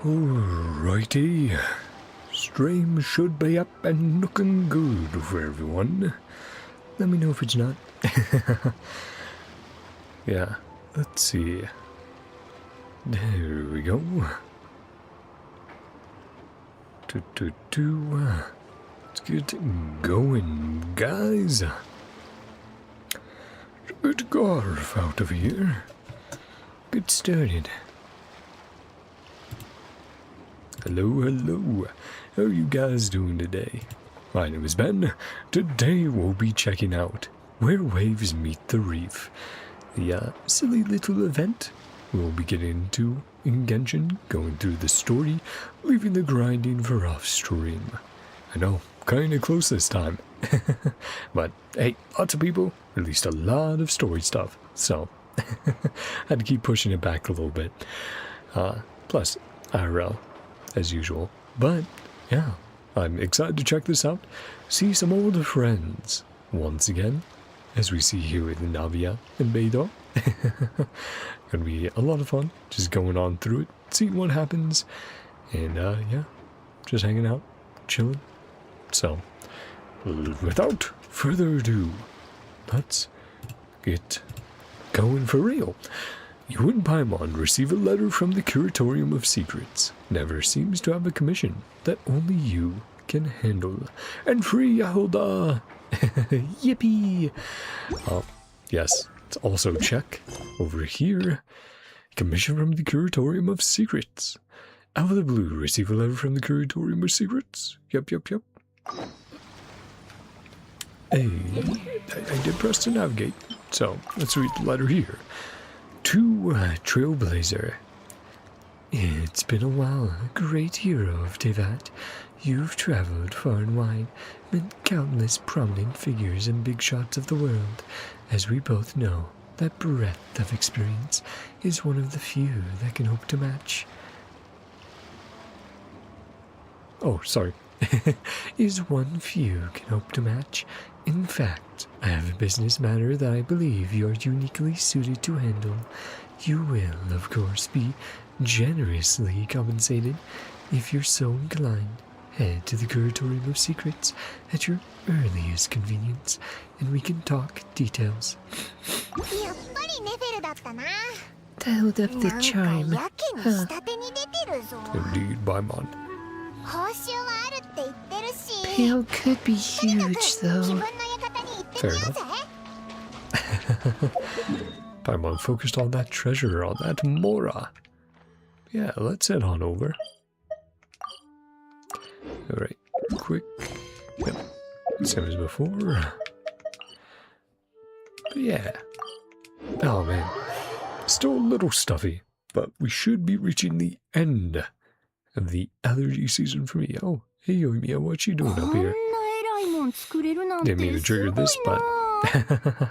Alrighty. Stream should be up and looking good for everyone. Let me know if it's not. Yeah, let's see. There we go. Let's get going, guys. Get Garf out of here. Get started. Hello, hello. How are you guys doing today? My name is Ben. Today we'll be checking out Where Waves Meet the Reef. The silly little event we'll be getting into in Genshin, going through the story, leaving the grinding for off stream. I know, kinda close this time. But hey, lots of people released a lot of story stuff, so had to keep pushing it back a little bit. Plus, IRL, as usual. But yeah, I'm excited to check this out, see some old friends once again, as we see here with Navia and Beidou. Gonna be a lot of fun, just going on through it, seeing what happens, and yeah, just hanging out, chilling. So, without further ado, let's get going for real. You and Paimon receive a letter from the Curatorium of Secrets. Never seems to have a commission that only you can handle. And free Yahoda! Yippee! Yes, it's also check over here. Commission from the Curatorium of Secrets. Out of the blue, receive a letter from the Curatorium of Secrets. Yep. Hey, I did press to navigate, so let's read the letter here. To Trailblazer. It's been a while, great hero of Tevat. You've traveled far and wide, met countless prominent figures and big shots of the world. As we both know, that breadth of experience is one of the few that can hope to match. Oh, sorry. Is one few can hope to match. In fact, I have a business matter that I believe you're uniquely suited to handle. You will, of course, be generously compensated if you're so inclined. Head to the Curatorium of Secrets at your earliest convenience, and we can talk details. Dialed up the charm. Huh. Indeed, Paimon. Payout could be huge, though. Fair enough. Paimon focused on that treasure, on that Mora. Yeah, let's head on over. Alright, quick. Yep, same as before. But yeah. Oh man, still a little stuffy, but we should be reaching the end of the allergy season for me. Oh, hey Yoimiya, what you doing up here? Didn't mean to trigger this, but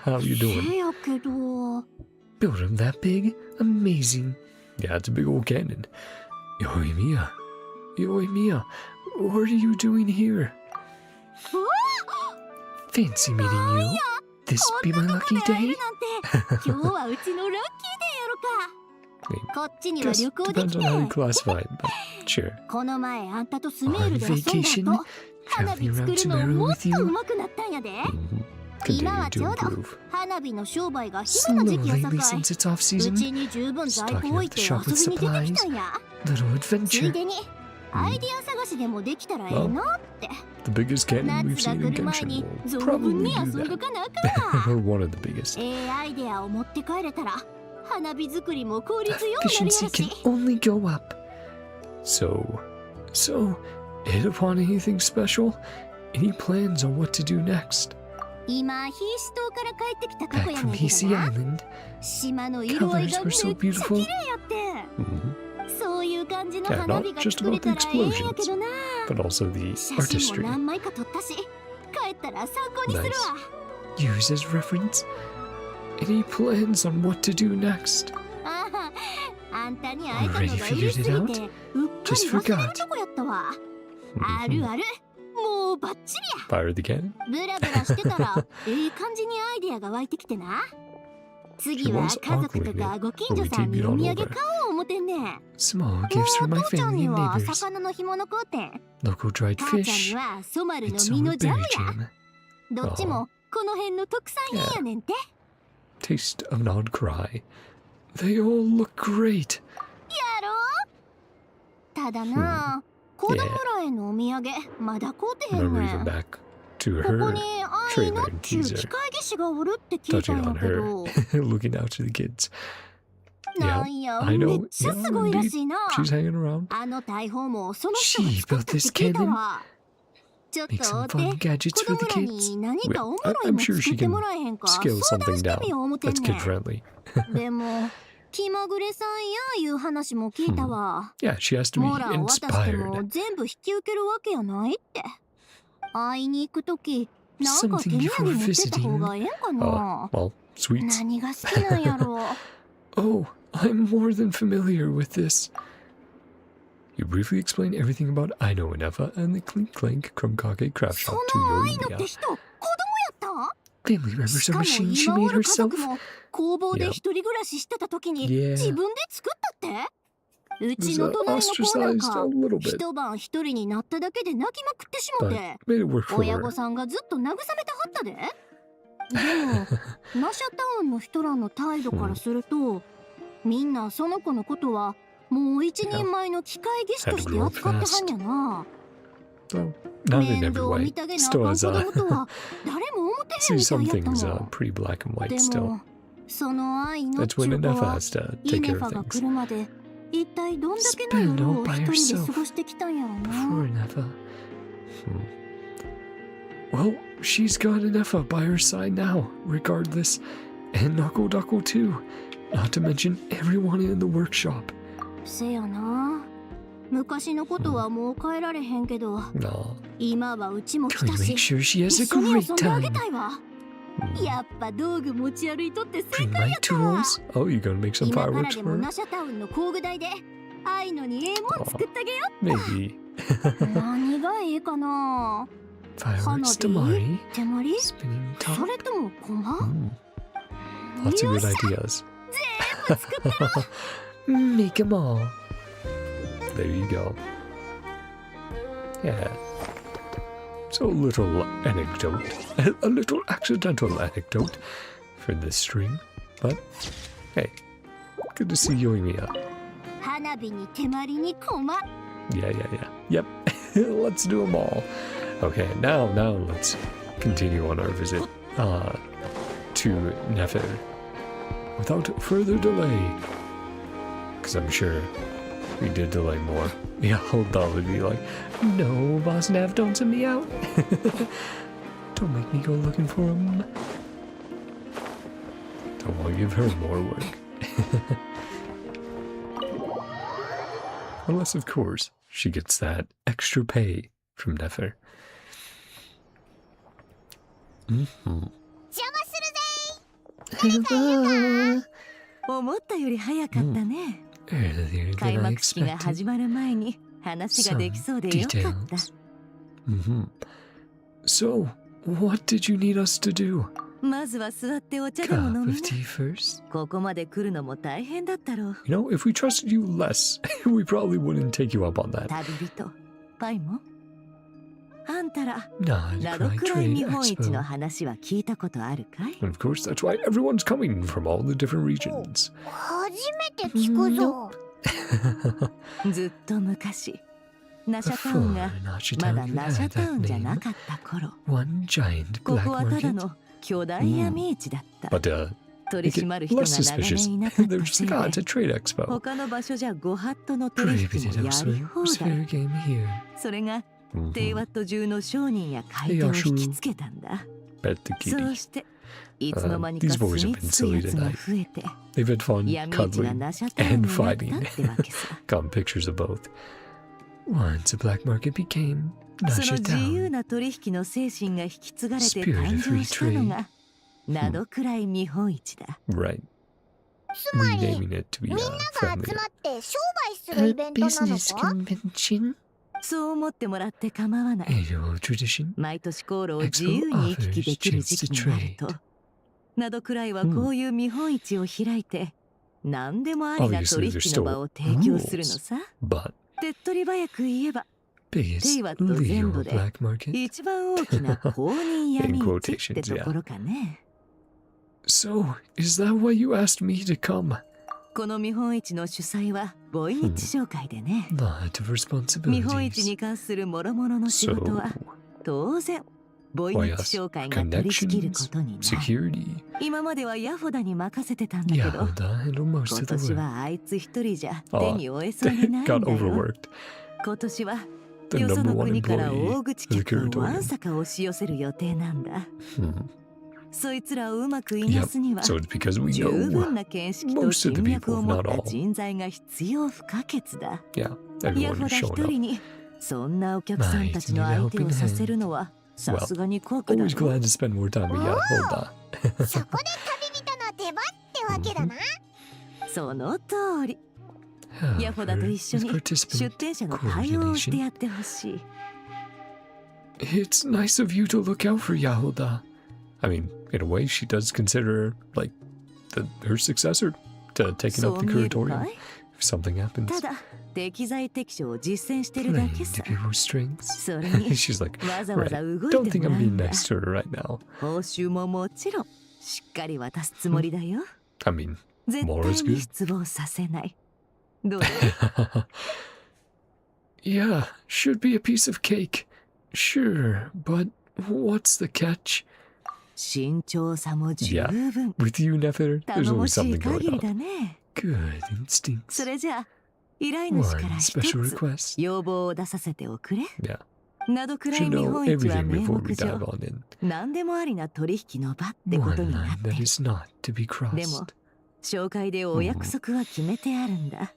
how you doing? Build them that big? Amazing. Yeah, it's a big old cannon. Yoimiya, what are you doing here? Fancy meeting you. This be my lucky day? Guess depends on how you classify it, but sure. On vacation, traveling around Zzzero with you. Continue to improve. Slow lately since it's off season. Stocking up the shop with supplies. Little adventure. Well, the biggest cannon we've seen in Genshin will probably do that. Or one of the biggest. Efficiency can only go up. So, hit upon anything special? Any plans on what to do next? Back from Hisi Island, colors were so beautiful. Yeah, not just about the explosions, but also the artistry. Nice. Use as reference. Any plans on what to do next? Already figured it out? Just forgot. Fire the cannon? 次は家族とかご近所さんにお土産買おう思てんねん。 Small gifts for my 父ちゃん family に and は neighbors. 魚の干物買うてん。 Local dried 母ちゃん fish. にはソマルの It's 実 our のジャム berry や。 jam. どっちもこの辺の特産品やねんて。 Taste of NodKrai. They all look great. やろ。ただな、子供らへのお土産まだ買うてへん Remember ね even ん。 back to ここ her にアイノ trailer っ and ちゅう teaser. 機械技師がおるって聞いた Touching んや on け her, ど。 looking out to the kids. なんや、 I め know. っちゃ Yeah, すごいら indeed. しいな。 She's hanging around. あの大砲もその人が She 作っ built たって this 聞いた cannon. わ。ちょっ Make と some 追って fun gadgets 子 for 供 the ら kids. に何かおもろい I'm も sure 作 she って can もらえへんか scale 相談 something してみ down よう思てん that's ね kid friendly. ん。でも気まぐれさんやいう話も聞いたわ。 Yeah, she has to モ be ラを渡しても inspired. 全部引き受けるわけやないって。会いに行くときなんか手 Something 土 before 産持ってった方 visiting. がええんかな。 Well, sweets. 何が好きなんやろ。 Oh, I'm more than familiar with this. You briefly explain everything about Aino and Eva and the Clink Clank Krumkake craft そ shop の to 愛のっ Yoimiya. て人子供やったん。 Family members し of かも machine she 今 made おる家 herself. 族も工房で Yep. 一人暮らししてた時に Yeah. 自分で作ったって。うち Was の隣の子なん ostracized か a little bit, 一晩一人になっただけで泣きまくってしも but て、 made it work for 親 her. 御さんがずっと慰めてはったで。でもナシャタウンの人らの態度からすると、みんなその子のことはもう一人前の機械技師として扱ってはんやな。 Well, not in 面 every 倒を way. 見たげなあ Still かん has 子供とは誰も思ってへん see みた some いやった things もん。 pretty black and white で still. もその愛のっ That's ちゅ when う子 Nefa は has to イ take ネ care フ of ァが来 things. るまで一体どんだけの夜を一人で過ごしてきたんやろな。 Before Nefa. Well, she's got an Nefa by her side now, regardless. And Knuckle Duckle too. Not to mention everyone in the workshop. せやな。昔のことはもう変えられへんけど、 No. 今はうちも来 Can た we し make sure she has 一 a 緒に great 遊んであげ time? たいわ。やっぱ道具持ち歩いとって正 Bring 解 my やったわ。 tools? Oh, you gonna make some 今から fireworks で for も her? ナシャタウンの工具台で愛のにええもん作ってあげよ Maybe. う。何がええかな。 Fireworks tamari? 手まり Spinning そ top? れとも駒 Lots of good よっしゃ ideas. 全部作ったろ。 Make them all. There you go. Yeah. So a little anecdote, a little accidental anecdote for this stream, but hey, good to see Yoimiya. 花火に手まりに駒。 Yeah. Yep. Let's do them all. Okay, now let's continue on our visit to Nefer without further delay. Because I'm sure we did delay more. Yeah, Holdal would be like, no, Boss Nav, don't send me out. Don't make me go looking for him. Don't want to give her more work. Unless, of course, she gets that extra pay from Nefer. 邪魔するぜ。 Hello. 思ったより早かったね。 Earlier 開 than I 幕式が expected. 始まる前に話ができそうでよかった。 So, what did you need us to do? まずは座ってお茶でも Cup 飲 of みな。 tea first? ここまで来るのも大変だったろう。 You know, if we trusted you less, we probably wouldn't take you up on that. 旅人、パイもあんたら、 NodKrai ナドクライ Trade 見本市の Expo. 話は聞いたことあるかい？ And of course, that's why everyone's coming from all the different regions. 初めて聞くぞ。ずっと昔、ナシャタウン Before が Nashitown まだ you ナシ had ャタウ that ンじゃな name. かった頃、 One giant こ black こはただ market. の巨大闇市だった。 But 取り make 締ま it る人が less 長 suspicious. 年いなかっ They're た just せい like, ah, で it's a trade expo. 他の場所じゃご法度の取引 Prohibited もやり elsewhere 放 was 題。 fair game here. それが Mhm. テイワット中の商人や買い手を引きつけたんだ。 Bet the そう kitty. していつの間にか These 住 boys have み been つく silly やつが tonight. 増えて、 They've had fun 闇市が cuddling ナシャタウン and になった fighting. ってわけさ。 Got pictures of both. Once a black market became その自由 Nashitown. な取引の精神が引き継がれて Spirit 誕 of free 生したの trade. がナドクライ見本市だ。 Right. つまり Renaming it to be みんなが friendly. 集まって商売するイ A ベントなの business か。 convention? そう思ってもらって構わない。 Annual tradition. 毎年航路を自由に行き来できる時期になると、NodKraiはこういう見本市を開いて、何でもありな Obviously, 取 there's 引の still 場を提供するの rules, さ。 but 手っ取り早く言えば、 biggest テイワと Leo 全土で black market. 一番大きな公認闇 In 市って quotations, ところかね。 So, is that why you asked me to come? この見本市の主催はボイニッチ商会でね。 Lot of 見本市 responsibilities. に関する諸々の仕 So, 事は当然ボイニッチ商会が取り仕切ることになる。 security. 今まではヤホダに任せてたんだけど、 Yahoda handle most 今 of the 年 work. はあいつ一人じゃ あ手に負えそうにないん Got だよ。 overworked. 今年は The よそ number の one 国から employee 大口 of the 客をわん curatorium. さか押し寄せる予定なんだ。 Hmm. そいつらをうまくいなすには So it's because we 十分 know. な見識と most of 人 the 脈 people, を持っ not た all. 人材が必要不可欠だ。 Yeah, ヤ everyone ホ is ダ一 showing 人 up. にそんなお客さんたちの相手をさせるのはさすがに酷だ Always ろ。 glad to spend more time with Yahoda. そこで旅人の出番ってわけだな。その通り。ヤホダと However, 一緒 with に participant 出店者の対応をして coordination, やってほしい。 it's nice of you to look out for Yahoda. I mean, in a way, she does consider, like, her successor to taking そ up う the 見えるか curatorium い？ if something happens. ただ適材適所を実践してるだ Playing けさ。 to people's strings. それに She's like, わざわ right, ざ動い don't て think もら I'm う being んだ。 nice to her right now. 報酬ももちろんしっかり渡すつもりだよ。 I mean, 絶 more is 対に good. 失望させない。どうだ？ Yeah, should be a piece of cake. Sure, but what's the catch? 慎重さも十 Yeah. 分。 With you, Nether, there's 頼も always しい something 限 going り on. だね。 Good instincts. それじゃあ依頼主から One 一 special つ request. 要望を出させておくれ。 Yeah, NodKrai should 見 know 本市は everything 名 before 目 we dive 上 on in. 何でもありな取引の場ってこ One とにな line って that る。 is not to be でも crossed. 紹介でお約束は決めてあるんだ。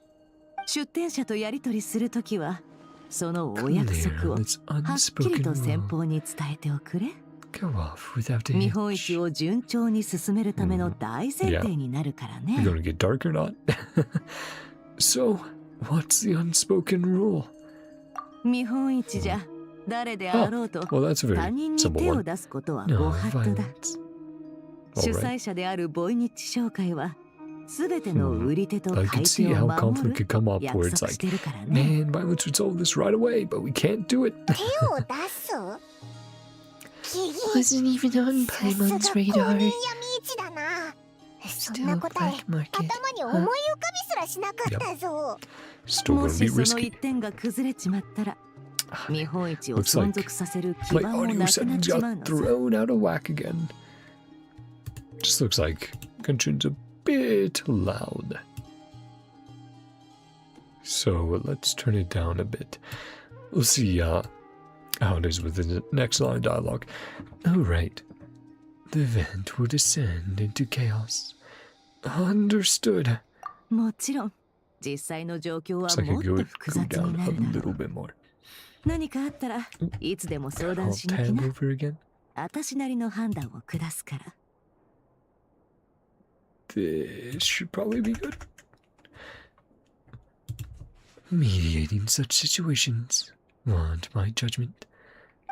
出店者とやり取りするときはそのお約 Clear 束を on its はっきり unspoken と先 rule. 方に伝えておくれ。 Go off without a 見本市 hitch. を順調に進めるための大前提になるから You're ね。 gonna get dark or not? So, what's the unspoken rule? 見本市じゃ誰であろうと Well, that's a 他 very 人に simple 手を one. 出すことは No ご法度だ。 violence. 主 Alright. 催者であるボイニッチ商会はすべての売り手と I 買 can い see 手 how を conflict 守る could come up 約 where it's 束し like, てるからね。 man, violence would solve this right away, but we can't do it. 手を出すキリ Wasn't even on さすが Paimon's 公認 radar. 闇市だな。そんな Still 答え black market. 頭に思い浮かびすらしなかったぞ。 Still も gonna be しその risky. 一点が崩れちまったら見本市を Looks 存 like 続させる基 My 盤も audio なくなっ settings ちまう got のさ。 thrown out of whack again. Just looks like Genshin's a bit loud. So let's turn it down a bit. We'll see how it is with the next line of dialogue. Alright. The event will descend into chaos. Understood. もちろん実際の状況は Looks like も it っと could 複 go 雑に down な a るだろ little う。 bit more. 何かあったらいつでも相談 I'll しに来 tab な。 over again. 私なりの判断を下すから。 This should probably be good. Mediating such situations. Want my judgment?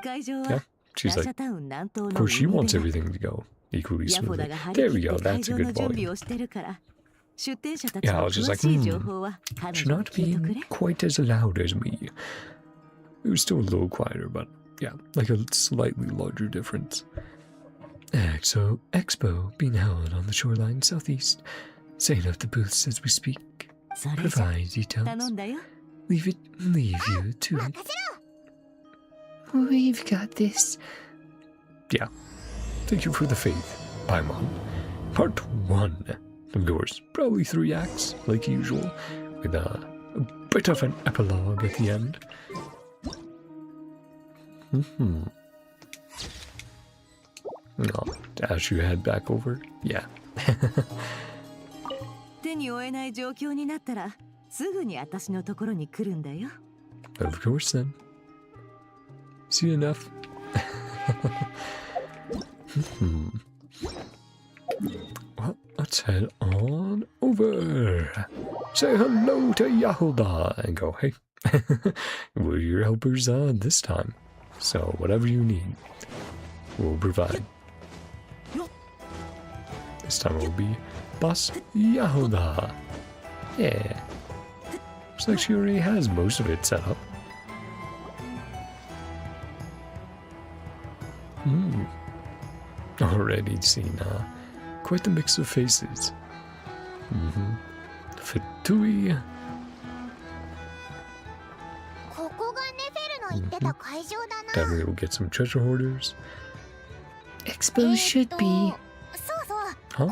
会場 Yeah, は she's ラシャ like, タウン南東 of の course she 海 wants 辺だ。 everything to go equally ヤホダ smoothly. が張 There り we 切っ go, て会 that's a 場 good の準備 volume. をしてるから出店者たち Yeah, I の was just 詳 like, しい情報は彼 She's 女に not 聞いてくれ。 being quite as loud as me. It was still a little quieter, but yeah, like a slightly larger difference. Expo being held on the shoreline southeast. Setting up the booths as we speak. それじゃ Provide details. 頼んだよ。 Leave you to it. 任せろ。 We've got this. Yeah. Thank you for the faith, Paimon. Part 1. Of course, probably 3 acts, like usual, with a bit of an epilogue at the end. Oh, as you head back over? Yeah. 手に負えない状況になったらすぐに私のところに来るんだよ。 Of course then. See enough? Well, let's head on over. Say hello to Yahoda and go, hey, we're your helpers this time. So whatever you need, we'll provide. This time it will be Boss Yahoda. Yeah. Looks like she already has most of it set up. Already seen quite the mix of faces. Fatui. Definitely will get some treasure hoarders. Expo should be. Huh?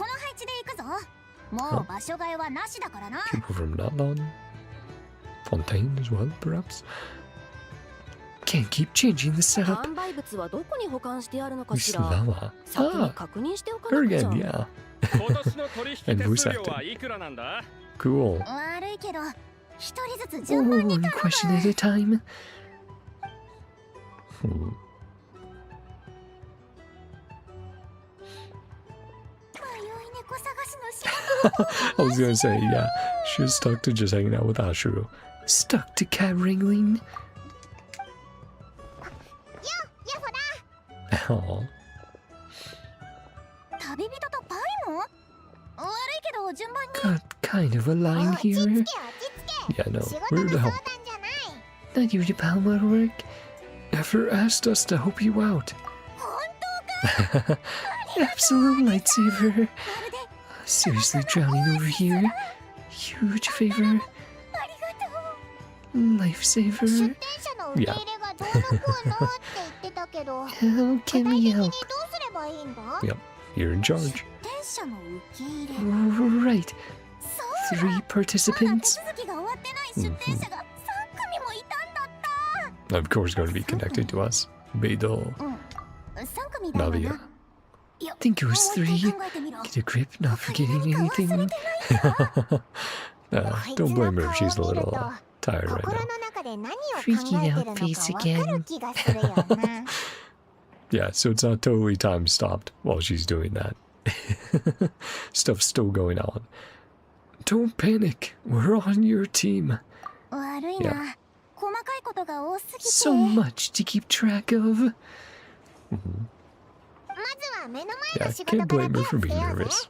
People from Natlan? Fontaine as well, perhaps? Can't keep changing the setup. Miss Lala. Ah! Her again, yeah. And voice acting. Cool. Oh, one question at a time. I was gonna say, yeah, she was stuck to just hanging out with Ashuru. Stuck to cat wrangling. Aww. Got kind of a line here. Yeah, no, we're to help. Not you to power work. Never asked us to help you out. Absolute lightsaber. Seriously drowning over here. Huge favor. Lifesaver. Yeah. How can we help? Yep, you're in charge. Right. 3 participants. Of course, going to be connected to us. Beidou. Navia. Think it was 3. Get a grip, not forgetting anything. Don't blame her if she's a little tired right now. Freaking out face again. Yeah, so it's not totally time stopped while she's doing that. Stuff's still going on. Don't panic. We're on your team. Yeah. So much to keep track of. Yeah, can't blame her for being nervous.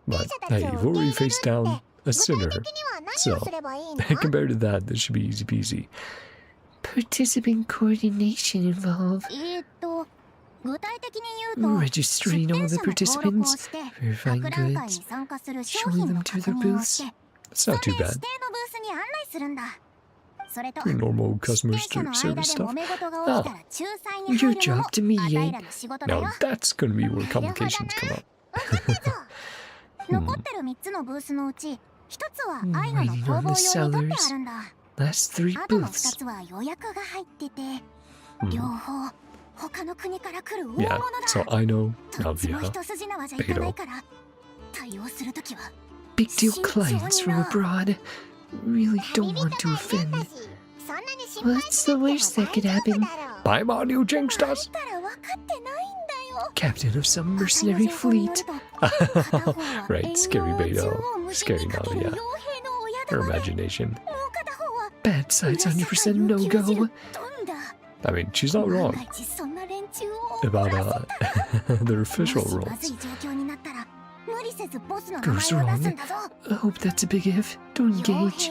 But hey, you've already faced down a sinner. So, compared to that, this should be easy peasy. Participant coordination involved. Registering all the participants, verifying goods, showing them to their booths. That's not too bad. Pretty normal customer service stuff. Ah, your job to mediate. now that's gonna be where complications come up. Waiting on the sellers. Last 3 booths. Yeah, so I know Navia, Beidou. Big deal clients from abroad. Really don't want to offend. What's the worst that could happen? Bye, on, you jinxed us! Captain of some mercenary fleet. Right, scary Beidou, scary Navia. Her imagination. Bad side's 100% no-go. I mean, she's not wrong about their official roles. Goes wrong. I hope that's a big if. Don't engage.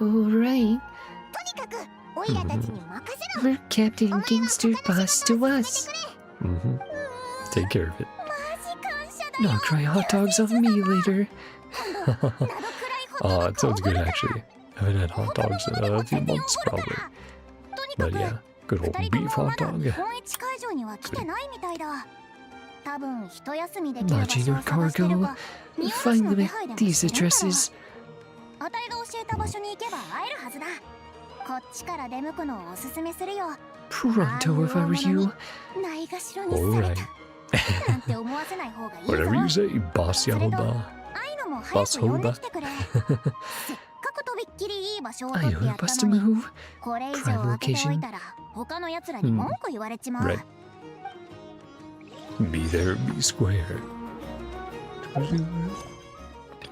Alright. We're Captain Gangster Boss to us. Take care of it. NodKrai hot dogs on me later. Oh, it sounds good actually. I haven't had hot dogs in a few months probably. But yeah, good old beef hot dog. Lodging or cargo. Find them at these addresses. Pronto if I were you. Alright. Whatever you say, Boss Yahoda. Boss Hoda. I know the bus to move. Prime location. Right. Be there, be square.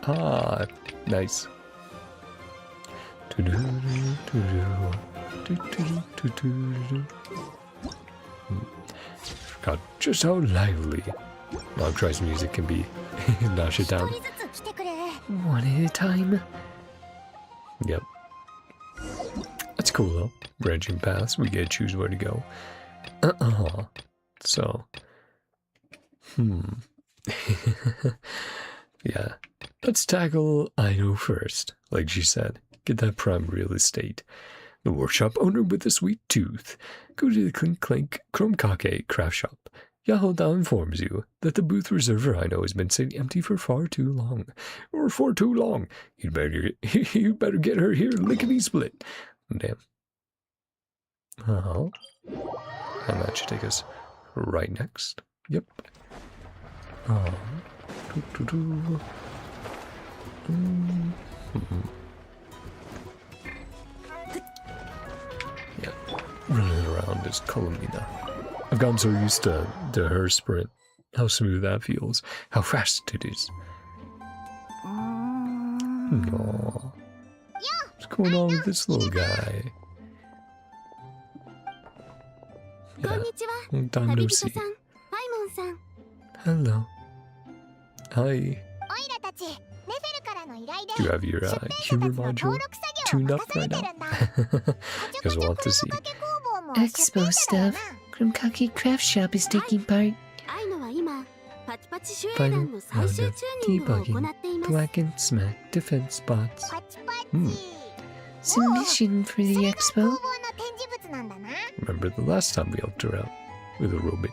Ah, nice. Forgot just how lively NodKrai's music can be notch it down. One at a time. Yep. That's cool though. Branching paths, we get to choose where to go. So. Yeah. Let's tackle Aino first, like she said. Get that prime real estate. The workshop owner with a sweet tooth. Go to the Clink Clank Chromekake craft shop. Yahoda informs you that the booth reserver I know has been sitting empty for far too long. Or for too long. You better get her here lickety split. Damn. Oh. And that should take us right next. Yep. Oh. Yeah. Running around is Colomina. I've gotten so used to her sprint. How smooth that feels. How fast it is. Aww. What's going on with this little guy? Yeah. Long time no see. Hello. Hi. Do you have your humor module tuned up right now? Because we'll have to see. Expo stuff. Chromekake craft shop is taking part. Final round of debugging. Black and smack defense bots. Submission for the expo. Remember the last time we helped her out with a robot.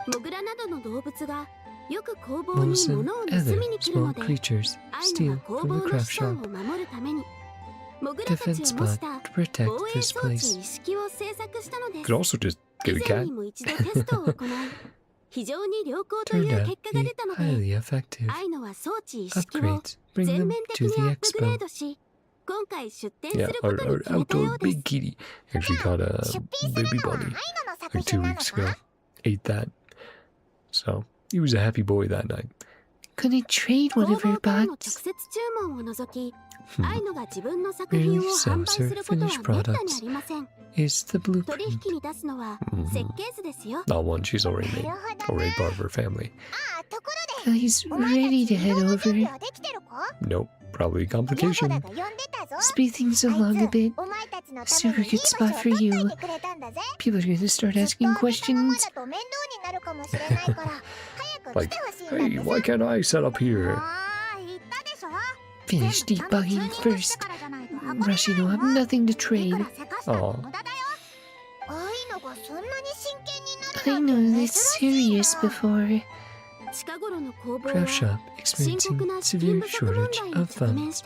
Moles and other small creatures steal from the craft shop. Defense bot to protect this place. Could also just get a cat. Turned out to be highly effective. Upgrades, bring them to the expo. Yeah, our outdoor big kitty actually got a baby bunny like 2 weeks ago. Ate that. So, he was a happy boy that night. Could I trade one of her bots? Rarely sells her finished products. Is the blueprint. Not one she's already made. Already part of her family. He's ready to head over. Nope, probably a complication. Speed things along a bit. Super good spot for you. People are gonna start asking questions. Like, hey, why can't I set up here? Finish debugging first. Rushing will have nothing to trade. Aw. I know this serious before. Craft shop experiencing severe shortage of funds.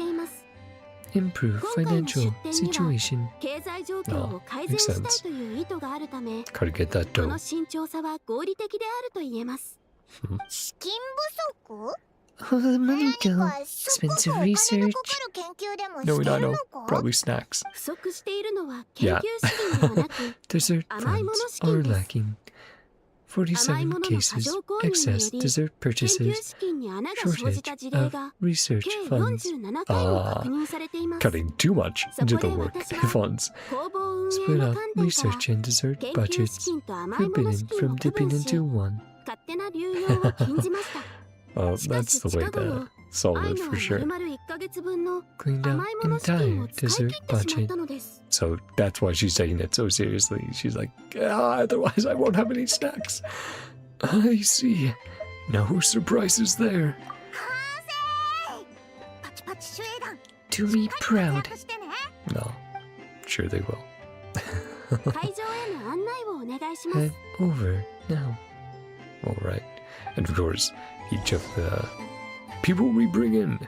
Improve financial situation. Oh, makes sense. Gotta get that dough. All the money go. Expensive research. No, I know. Probably snacks. Yeah. Dessert funds are lacking. 47 cases, excess dessert purchases, shortage of research funds. Cutting too much into the work funds. Split up research and dessert budgets, forbidden from dipping into one. Oh, that's the way to solve it for sure. Cleaned out entire dessert budget. So that's why she's taking it so seriously. She's like, otherwise I won't have any snacks. I see. No surprises there. Do me proud. No, sure they will. Head over now. Alright. And of course, each of the people we bring in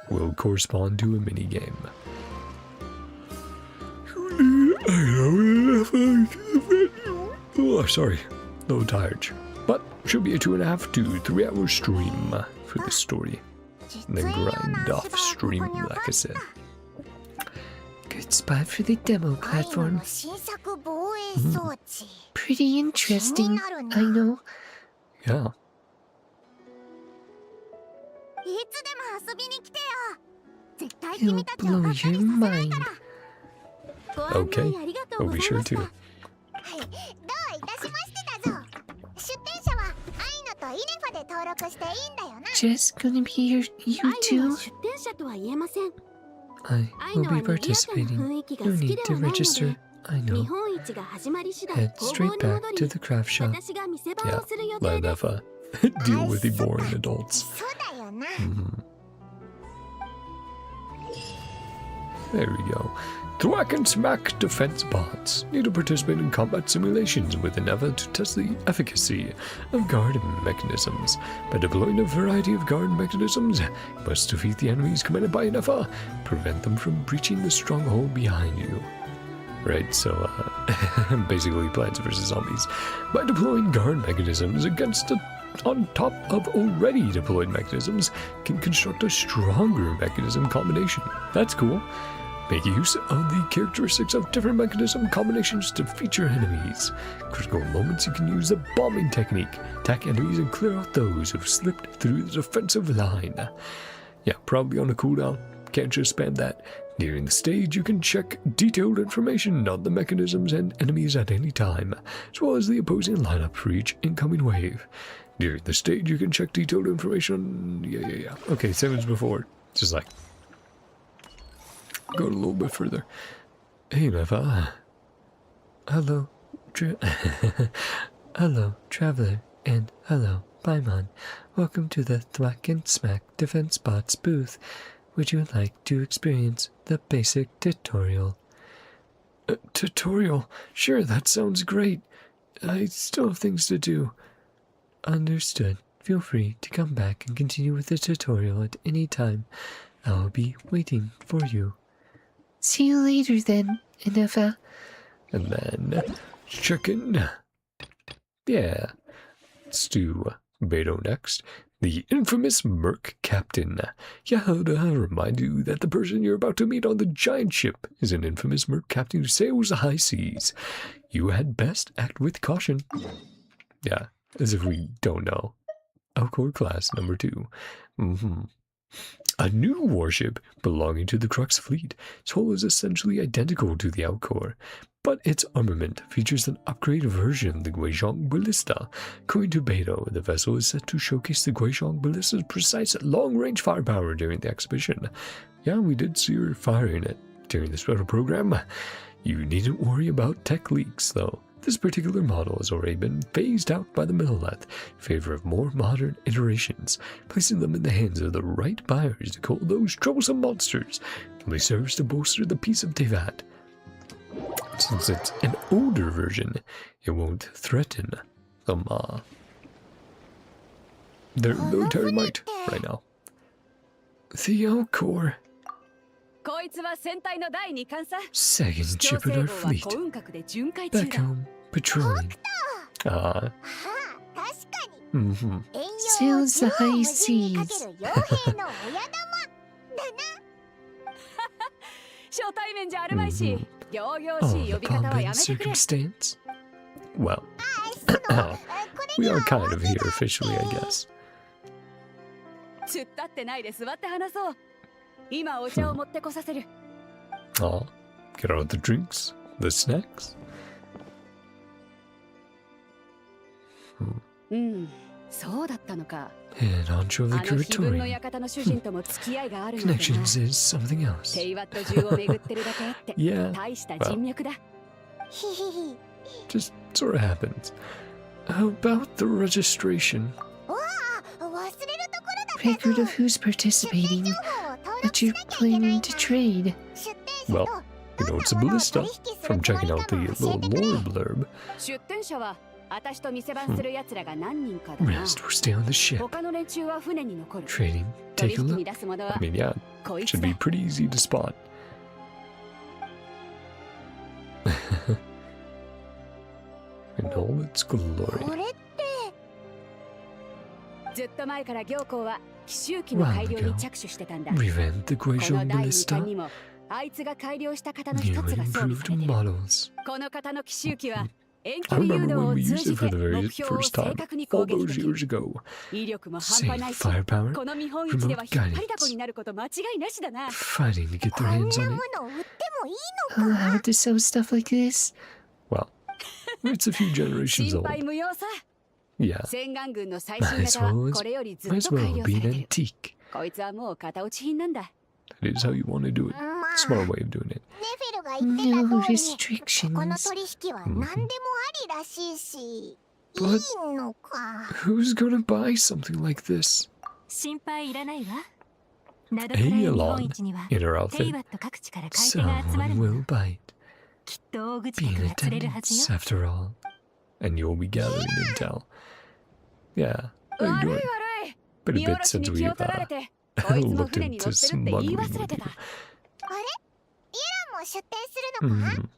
will correspond to a minigame. Oh, sorry. A little tired. But should be a 2.5 to 3 hour stream for this story. And then grind off stream, like I said. Good spot for the demo platform. Pretty interesting, I know. Yeah. It'll blow your mind. Okay, we'll be sure to. Just gonna be you アイヌ two? は出店者とは言えません。 I アイ will ヌ be は賑やかな participating. 雰囲気が No 好き need で to はないの register. で、 I 見 know. 本市が始まり次第 Head 工房 straight に back 戻 to り、 the craft shop. 私が店番 Yeah, をする予 let 定です Neffa deal with the boring adults. There we go. Thwack and smack defense bots need to participate in combat simulations with Neffa to test the efficacy of guard mechanisms. By deploying a variety of guard mechanisms, you must defeat the enemies commanded by Neffa, prevent them from breaching the stronghold behind you. Right, so, basically Plants vs. Zombies. By deploying guard mechanisms on top of already deployed mechanisms, can construct a stronger mechanism combination. That's cool. Make use of the characteristics of different mechanism combinations to feature enemies. Critical moments, you can use the bombing technique. Attack enemies and clear out those who've slipped through the defensive line. Yeah, probably on a cooldown. Can't just spam that. During the stage, you can check detailed information on the mechanisms and enemies at any time, as well as the opposing lineup for each incoming wave. During the stage, you can check detailed information. Yeah. Okay, same as before. Just like, go a little bit further. Hey, Neffa. Hello, hello, traveler, and hello, Paimon. Welcome to the Thwack and Smack Defense Bots booth. Would you like to experience the basic tutorial? Tutorial? Sure, that sounds great. I still have things to do. Understood. Feel free to come back and continue with the tutorial at any time. I'll be waiting for you. See you later then, Neffa. And then, chicken. Yeah. Let's do Beto next. The infamous Merc Captain. Yeah, to remind you that the person you're about to meet on the giant ship is an infamous Merc Captain who sails the high seas. You had best act with caution. Yeah, as if we don't know. Alcor class number 2. A new warship belonging to the Crux fleet. Its hull is essentially identical to the Alcor, but its armament features an upgraded version of the Guizhong Ballista. According to Beto, the vessel is set to showcase the Guizhong Ballista's precise long-range firepower during the exhibition. Yeah, we did see her firing it during the special program. You needn't worry about tech leaks, though. This particular model has already been phased out by the Millelith in favor of more modern iterations, placing them in the hands of the right buyers to cull those troublesome monsters. It only serves to bolster the peace of Tevat. Since it's an older version, it won't threaten their military might right now. The Alcor. Second ship in our fleet. Back home, patrolling. Sails the high seas. Oh, the pomp and circumstance? Well, we are kind of here officially, I guess. Oh, get out the drinks, the snacks. And onto the curatorium. Connections is something else. Yeah, well, just sort of happens. How about the registration? Record of who's participating, what you're planning to trade. Well, you know it's a ballista from checking out the little lore blurb. Rest or stay on the ship. Trading, take a look. I mean, yeah, it should be pretty easy to spot. In all its glory. Revamp the Guizhong Ballista. New and improved models. I remember when we used it for the very first time, all those years ago. Same firepower, remote guidance. Fighting to get their hands on it. Allowed to sell stuff like this? Well, it's a few generations old. Yeah. 洗顔軍の最 Might 新 as 型 well は as- これよりずっ Might as と改 well 良 be さ an れてる。 antique. こいつはもう型落ち品なんだ。 That is how you want to do it. まあ Smart way of doing it. ネフェルが言ってた No 通り restrictions. この取引は何でもありらしいし、い But いのか。 who's gonna buy something like this? 心配いらないわ。ナドクライ日本一には In her テイ outfit. ワット各地から買い手が集まる Someone んだ。 will buy it. きっと大口 Be 客 in が釣れるはずよ。 attendance after all. And you'll be gathering intel. Yeah. How you 悪い doing? 悪い。 Been 見 a 下 bit ろし since に気 we've を取られて、こいつも looked 船に乗 into ってるって言い smuggling 忘れ with て you. た。もう出店するのか、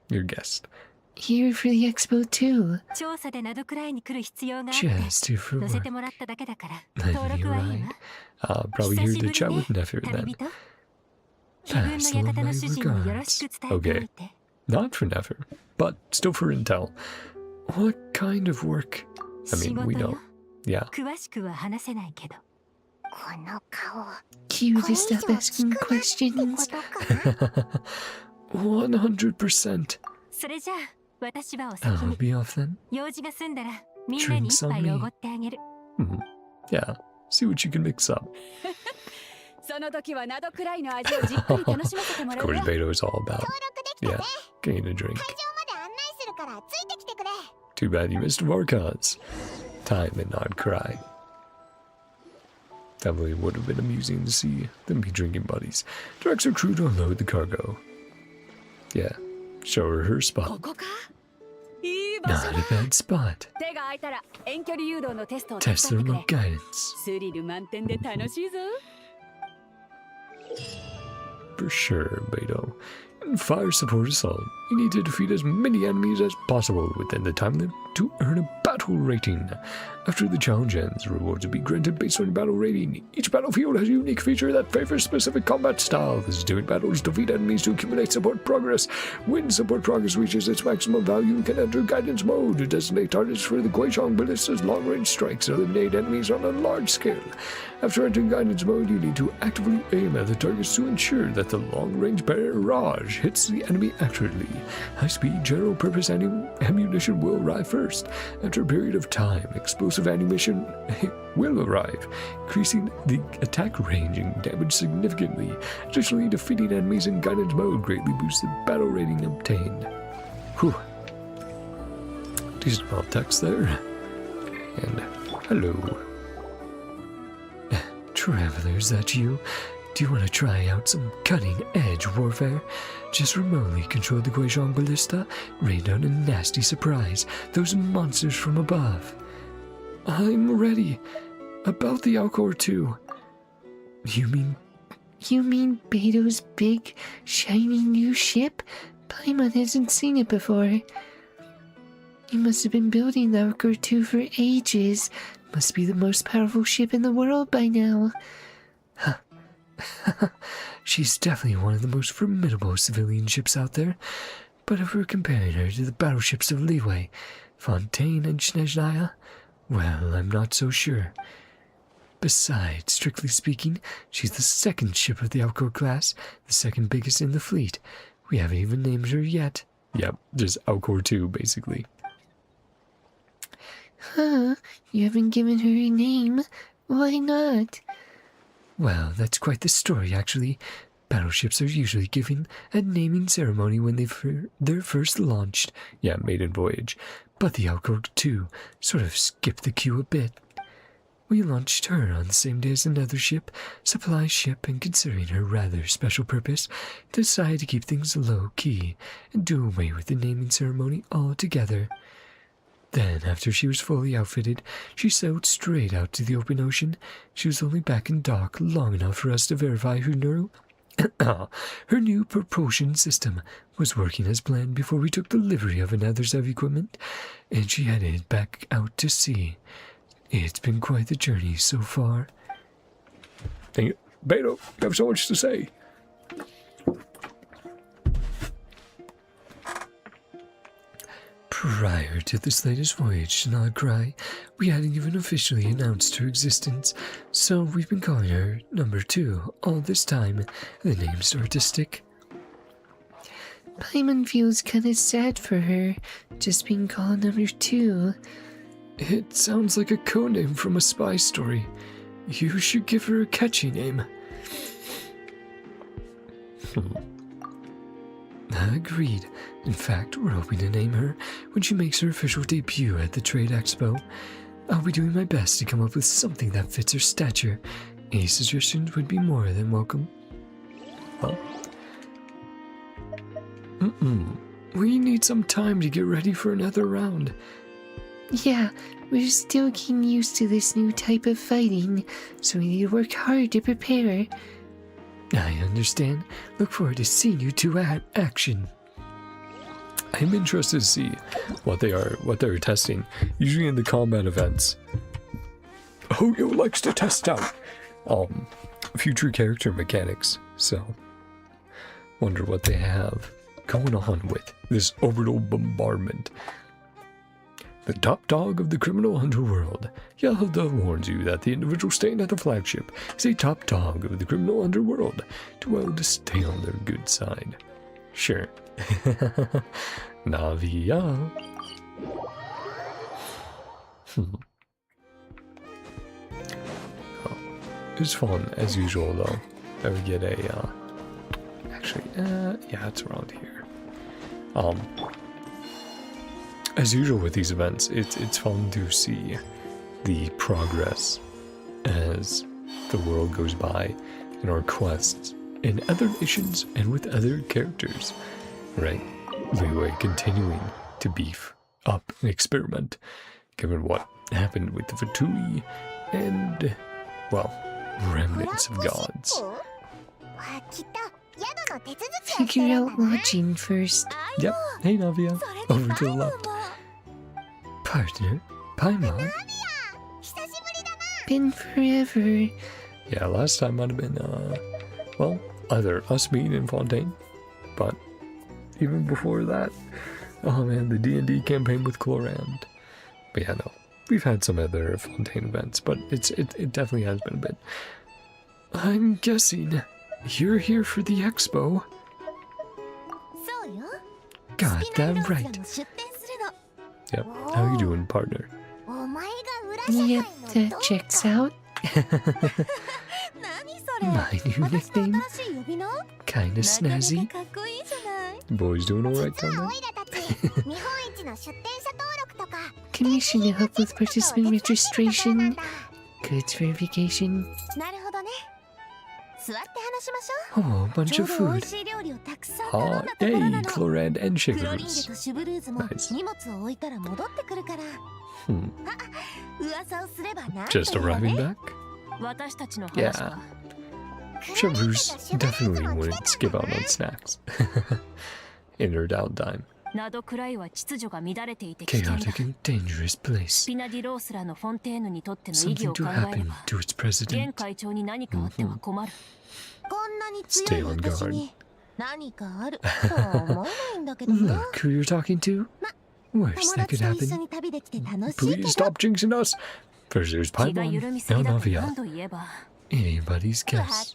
Your guest. Here for the expo too. 調査でナドクライに来る必要があって Just here for 乗せ work. てもらっただけだから Let 登 me 録はいい ride. わ。 Probably here to 久し chat ぶり with ね Nefer 旅 then. 人。自分の館の主人によろしく伝えておいて。 Not for Nefer, but still for intel. What kind of work? I 仕 mean, 事 we よ know.。Yeah. 詳しくは話せないけど。この顔。 Cue これ to 以 stop 上 asking 聞くなってこ questions. とか 100%. それじゃあ私はお先 I'll に。 be off then. 用事が済んだらみんなに一 Drinks on 杯 me. おごってあげる。 Yeah. See what you can mix up. その時はナドクライの味をじっくり楽しませても Of らう course, わ。 Beto is all about. 登録できた Yeah. ね。 Getting a drink. 会場まで案内するからついてきてくれ。 Too bad you missed Vorkons. Time in NodKrai. Definitely would have been amusing to see them be drinking buddies. Directs her crew to unload the cargo. Yeah. Show her her こ spot. こかいい場所 Not だ。 a bad spot. 手が空いたら遠距離誘導のテストを Test 手伝って thermal くれ。 guidance. スリル満点で楽しいぞ。 For sure, Beto. In fire support assault, you need to defeat as many enemies as possible within the time limit to earn a battle rating. After the challenge ends, rewards will be granted based on your battle rating. Each battlefield has a unique feature that favors specific combat styles. During battles, defeat enemies to accumulate support progress. When support progress reaches its maximum value, you can enter guidance mode to designate targets for the Guizhong ballista's long-range strikes and eliminate enemies on a large scale. After entering guidance mode, you need to actively aim at the targets to ensure that the long-range barrage hits the enemy accurately. High-speed general-purpose ammunition will arrive first. After a period of time, explosive ammunition will arrive, increasing the attack range and damage significantly. Additionally, defeating enemies in guidance mode greatly boosts the battle rating obtained. Whew. Decent amount of text there. And hello. Travelers, that you? Do you want to try out some cutting-edge warfare? Just remotely control the Guizhong ballista, rain down a nasty surprise, those monsters from above. I'm ready. About the Alcor too. You mean Beto's big, shiny new ship? Paimon hasn't seen it before. He must have been building the Alcor 2 for ages. Must be the most powerful ship in the world by now. Huh. She's definitely one of the most formidable civilian ships out there. But if we're comparing her to the battleships of Liyue, Fontaine, and Snezhnaya, well, I'm not so sure. Besides, strictly speaking, she's the second ship of the Alcor class, the second biggest in the fleet. We haven't even named her yet. Yep, just Alcor 2, basically. Huh? You haven't given her a name? Why not? Well, that's quite the story, actually. Battleships are usually given a naming ceremony when they're first launched. Yeah, maiden voyage. But the Alcor 2 sort of skipped the queue a bit. We launched her on the same day as another ship, supply ship, and considering her rather special purpose, decided to keep things low-key and do away with the naming ceremony altogether. Then, after she was fully outfitted, she sailed straight out to the open ocean. She was only back in dock long enough for us to verify her new propulsion system was working as planned before we took delivery of another set of equipment, and she headed back out to sea. It's been quite the journey so far. Dang it. Beto, you have so much to say. Prior to this latest voyage to NodKrai, we hadn't even officially announced her existence, so we've been calling her Number 2 all this time. The name started to stick. Paimon feels kinda sad for her, just being called number 2. It sounds like a codename from a spy story. You should give her a catchy name. Agreed. In fact, we're hoping to name her when she makes her official debut at the Trade Expo. I'll be doing my best to come up with something that fits her stature. Any suggestions would be more than welcome. Huh? We need some time to get ready for another round. Yeah, we're still getting used to this new type of fighting, so we need to work hard to prepare. I understand. Look forward to seeing you two at action. I'm interested to see what they're testing. Usually in the combat events, Hoyo likes to test out future character mechanics. So, wonder what they have going on with this orbital bombardment. The top dog of the criminal underworld. Yelda warns you that the individual staying at the flagship is a top dog of the criminal underworld. Do well to stay on their good side. Sure. Navia. Oh, it was fun as usual though. I would get a actually yeah, it's around here. As usual with these events, it's fun to see the progress as the world goes by in our quests in other missions and with other characters, right? Leeway continuing to beef up and experiment, given what happened with the Fatui and, well, remnants of gods. Figure out lodging first. Yep, hey Navia, over to the left. Partner, Paimon. Been forever. Yeah, last time might have been, well, either us meeting in Fontaine, but even before that, oh man, the D&D campaign with Clorand. But yeah, no, we've had some other Fontaine events, but it definitely has been a bit. I'm guessing you're here for the expo. Got that right. Yep, how you doing, partner? Yep, that checks out. My new nickname? Kinda snazzy. Boys doing alright down there? Commission to help with participant registration, goods verification. Oh, a bunch of food. Ah, yay, Clorand and Shivers. Nice. Just arriving back? Yeah. Shivers definitely wouldn't skip out on snacks. In her downtime. Chaotic and dangerous place. Something to happen to its president. Stay on guard. Look who you're talking to. Worst that could happen. Please stop jinxing us. First there's Paimon, now Navia. Anybody's guess.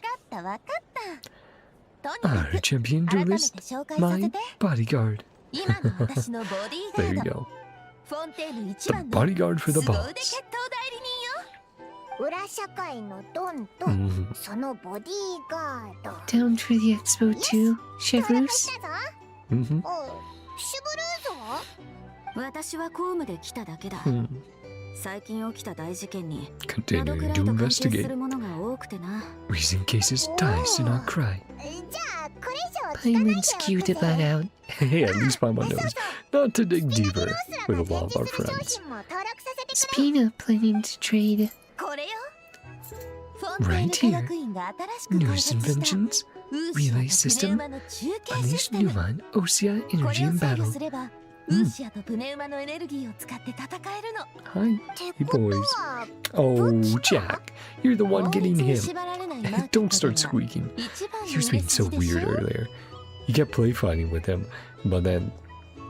Our champion duelist, my bodyguard. There you go. The bodyguard for the boss. Down for the expo too, Chevrouse? Continuing to investigate. Recent cases ties to NodKrai. Paimon's cute about out. Hey, at least Paimon knows not to dig deeper with a lot of our friends. Spina planning to trade. Right here. Newest inventions. Relay system. Unleash Newman, Osea energy in battle. Hi, hey boys. Oh, Jack, you're the one getting him. Don't start squeaking. He was being so weird earlier. You kept play fighting with him, but then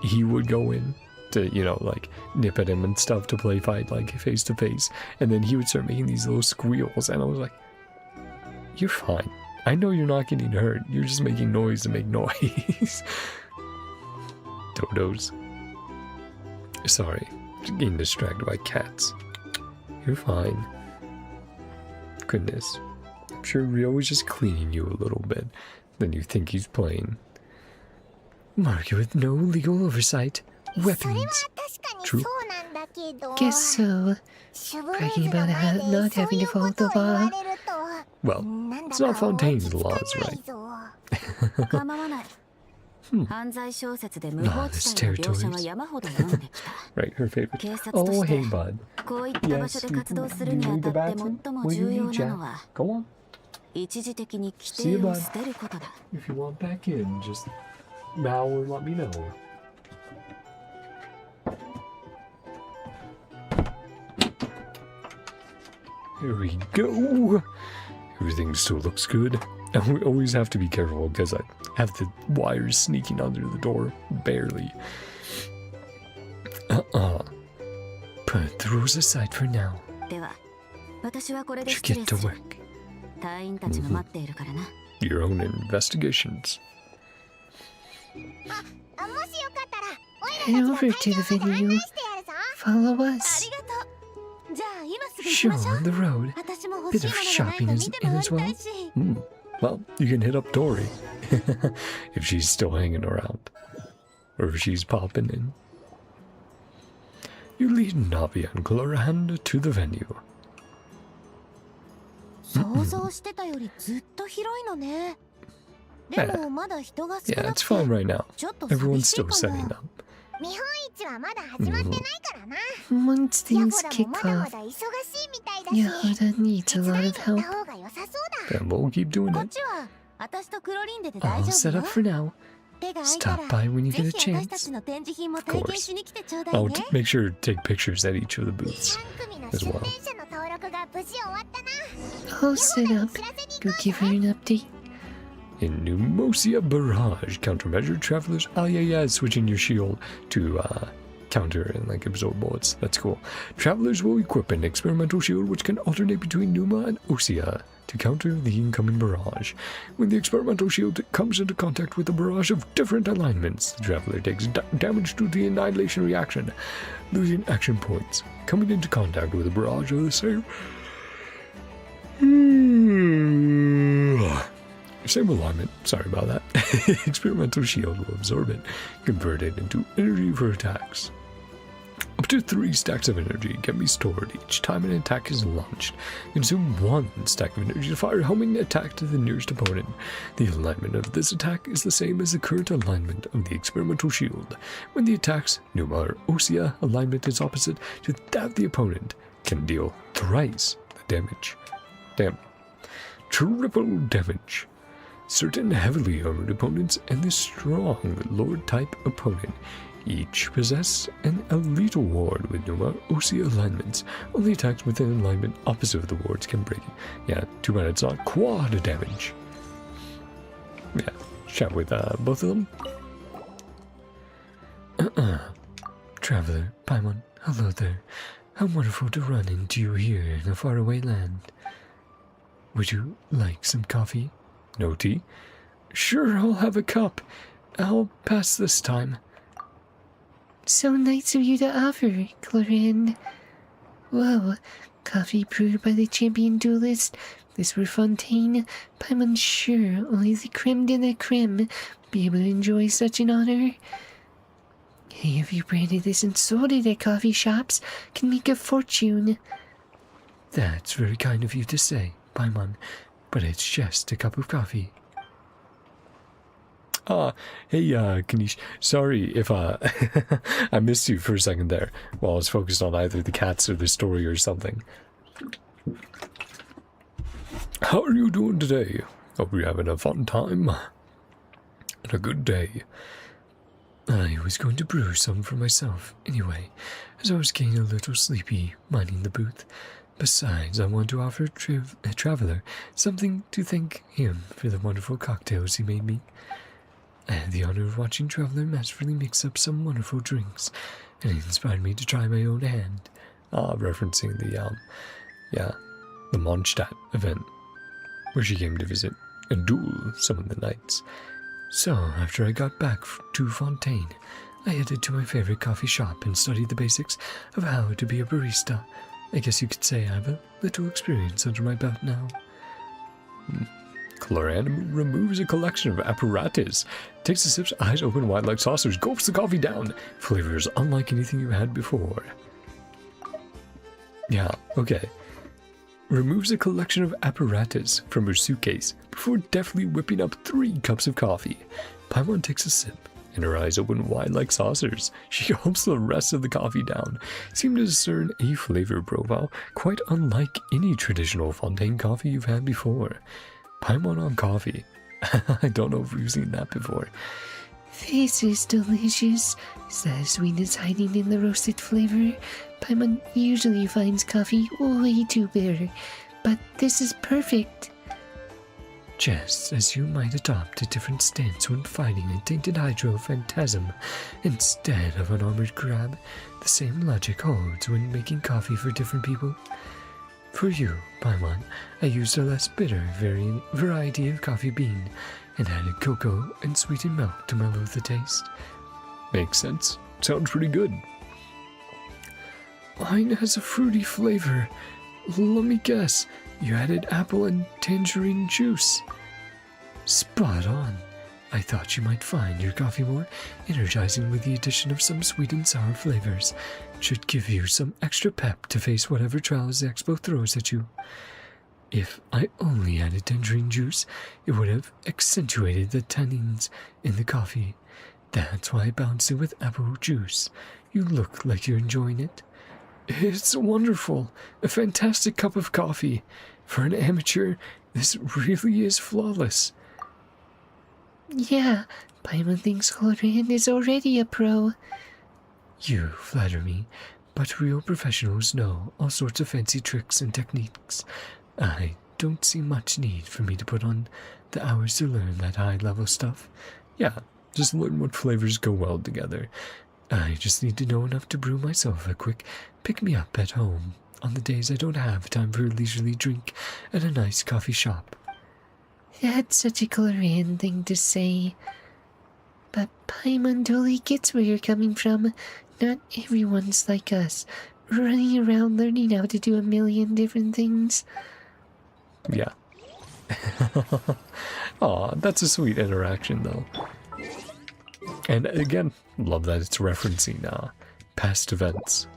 he would go in to, you know, like nip at him and stuff to play fight, like face to face, and then he would start making these little squeals, and I was like, you're fine. I know you're not getting hurt. You're just making noise to make noise. Dodos. Sorry, getting distracted by cats. You're fine. Goodness. I'm sure Rio was just cleaning you a little bit. Then you think he's playing. Market with no legal oversight. Weapons. True. Guess so. Bragging about not having to follow the law. Well, it's not Fontaine's laws, right? Lawless territories. Right, her favorite. Oh, hey, bud. Yes, you need the bathroom? What do you need, Jack? Go on. See you, bud. If you want back in, just bow and let me know. Here we go. Everything still looks good. And we always have to be careful because I have the wires sneaking under the door. Barely. Put the rules aside for now. Should get to work. Your own investigations. Head over to the venue. Follow us. Sure, on the road. Bit of shopping is in as well. Well, you can hit up Dory. If she's still hanging around. Or if she's popping in. You lead Navi and Clorahan to the venue. Yeah, it's fine right now. Everyone's still setting up. Once things kick off, Yahoda needs a lot of help. Then we'll keep doing it. All set up for now. Stop by when you get a chance. Of course. I'll make sure to take pictures at each of the booths as well. All set up. Go give her an update. In Numosia Barrage, countermeasure travelers. Oh yeah, switching your shield to counter and like absorb bullets. That's cool. Travelers will equip an experimental shield which can alternate between Numa and Osia to counter the incoming barrage. When the experimental shield comes into contact with a barrage of different alignments, the traveler takes damage to the annihilation reaction, losing action points. Coming into contact with a barrage of the same alignment, sorry about that. Experimental shield will absorb it, convert it into energy for attacks. Up to 3 stacks of energy can be stored each time an attack is launched. Consume 1 stack of energy to fire a homing attack to the nearest opponent. The alignment of this attack is the same as the current alignment of the experimental shield. When the attack's Numa or Osia alignment is opposite to that of the opponent, can deal thrice the damage. Damn. Triple damage. Certain heavily armored opponents and the strong Lord type opponent each possess an elite ward with Numa Osia alignments. Only attacks with an alignment opposite of the wards can break it. Yeah, too bad it's not quad damage. Yeah, chat with both of them. Traveler, Paimon, hello there. How wonderful to run into you here in a faraway land. Would you like some coffee? No tea? Sure, I'll have a cup. I'll pass this time. So nice of you to offer, Clorin. Whoa, coffee brewed by the champion duelist. This were Fontaine. Paimon's sure only the creme de la creme be able to enjoy such an honor. Hey, if you branded this and sold it at coffee shops, can make a fortune. That's very kind of you to say, Paimon, but it's just a cup of coffee. Hey, Kanish, sorry if, I missed you for a second there while I was focused on either the cats or the story or something. How are you doing today? Hope you're having a fun time and a good day. I was going to brew some for myself, anyway, as I was getting a little sleepy minding the booth. Besides, I want to offer a traveler something to thank him for the wonderful cocktails he made me. I had the honor of watching Traveler masterfully mix up some wonderful drinks, and it inspired me to try my own hand. Referencing the, the Mondstadt event, where she came to visit and duel some of the knights. So, after I got back to Fontaine, I headed to my favorite coffee shop and studied the basics of how to be a barista. I guess you could say I have a little experience under my belt now. Coloran removes a collection of apparatus, takes a sip, eyes open wide like saucers, gulps the coffee down. Flavors unlike anything you had before. Yeah, okay. Removes a collection of apparatus from her suitcase before deftly whipping up 3 cups of coffee. Paimon takes a sip, and her eyes open wide like saucers. She gulps the rest of the coffee down, seem to discern a flavor profile quite unlike any traditional Fontaine coffee you've had before. Paimon on coffee. I don't know if we've seen that before. This is delicious. Is that sweetness hiding in the roasted flavor? Paimon usually finds coffee way too bitter, but this is perfect. Just as you might adopt a different stance when fighting a tainted hydro phantasm instead of an armored crab, the same logic holds when making coffee for different people. For you, Paimon, I used a less bitter variety of coffee bean and added cocoa and sweetened milk to mellow the taste. Makes sense. Sounds pretty good. Mine has a fruity flavor. Let me guess, you added apple and tangerine juice. Spot on. I thought you might find your coffee more energizing with the addition of some sweet and sour flavors. Should give you some extra pep to face whatever trials the expo throws at you. If I only added tangerine juice, it would have accentuated the tannins in the coffee. That's why I balanced it with apple juice. You look like you're enjoying it. It's wonderful. A fantastic cup of coffee. For an amateur, this really is flawless. Yeah, Paimon thinks Coloran is already a pro. You flatter me, but real professionals know all sorts of fancy tricks and techniques. I don't see much need for me to put on the hours to learn that high-level stuff. Yeah, just learn what flavors go well together. I just need to know enough to brew myself a quick pick-me-up at home on the days I don't have time for a leisurely drink at a nice coffee shop. That's such a Coloran thing to say. But Paimon totally gets where you're coming from. Not everyone's like us, running around learning how to do a million different things. Yeah. Aw, that's a sweet interaction, though. And again, love that it's referencing past events.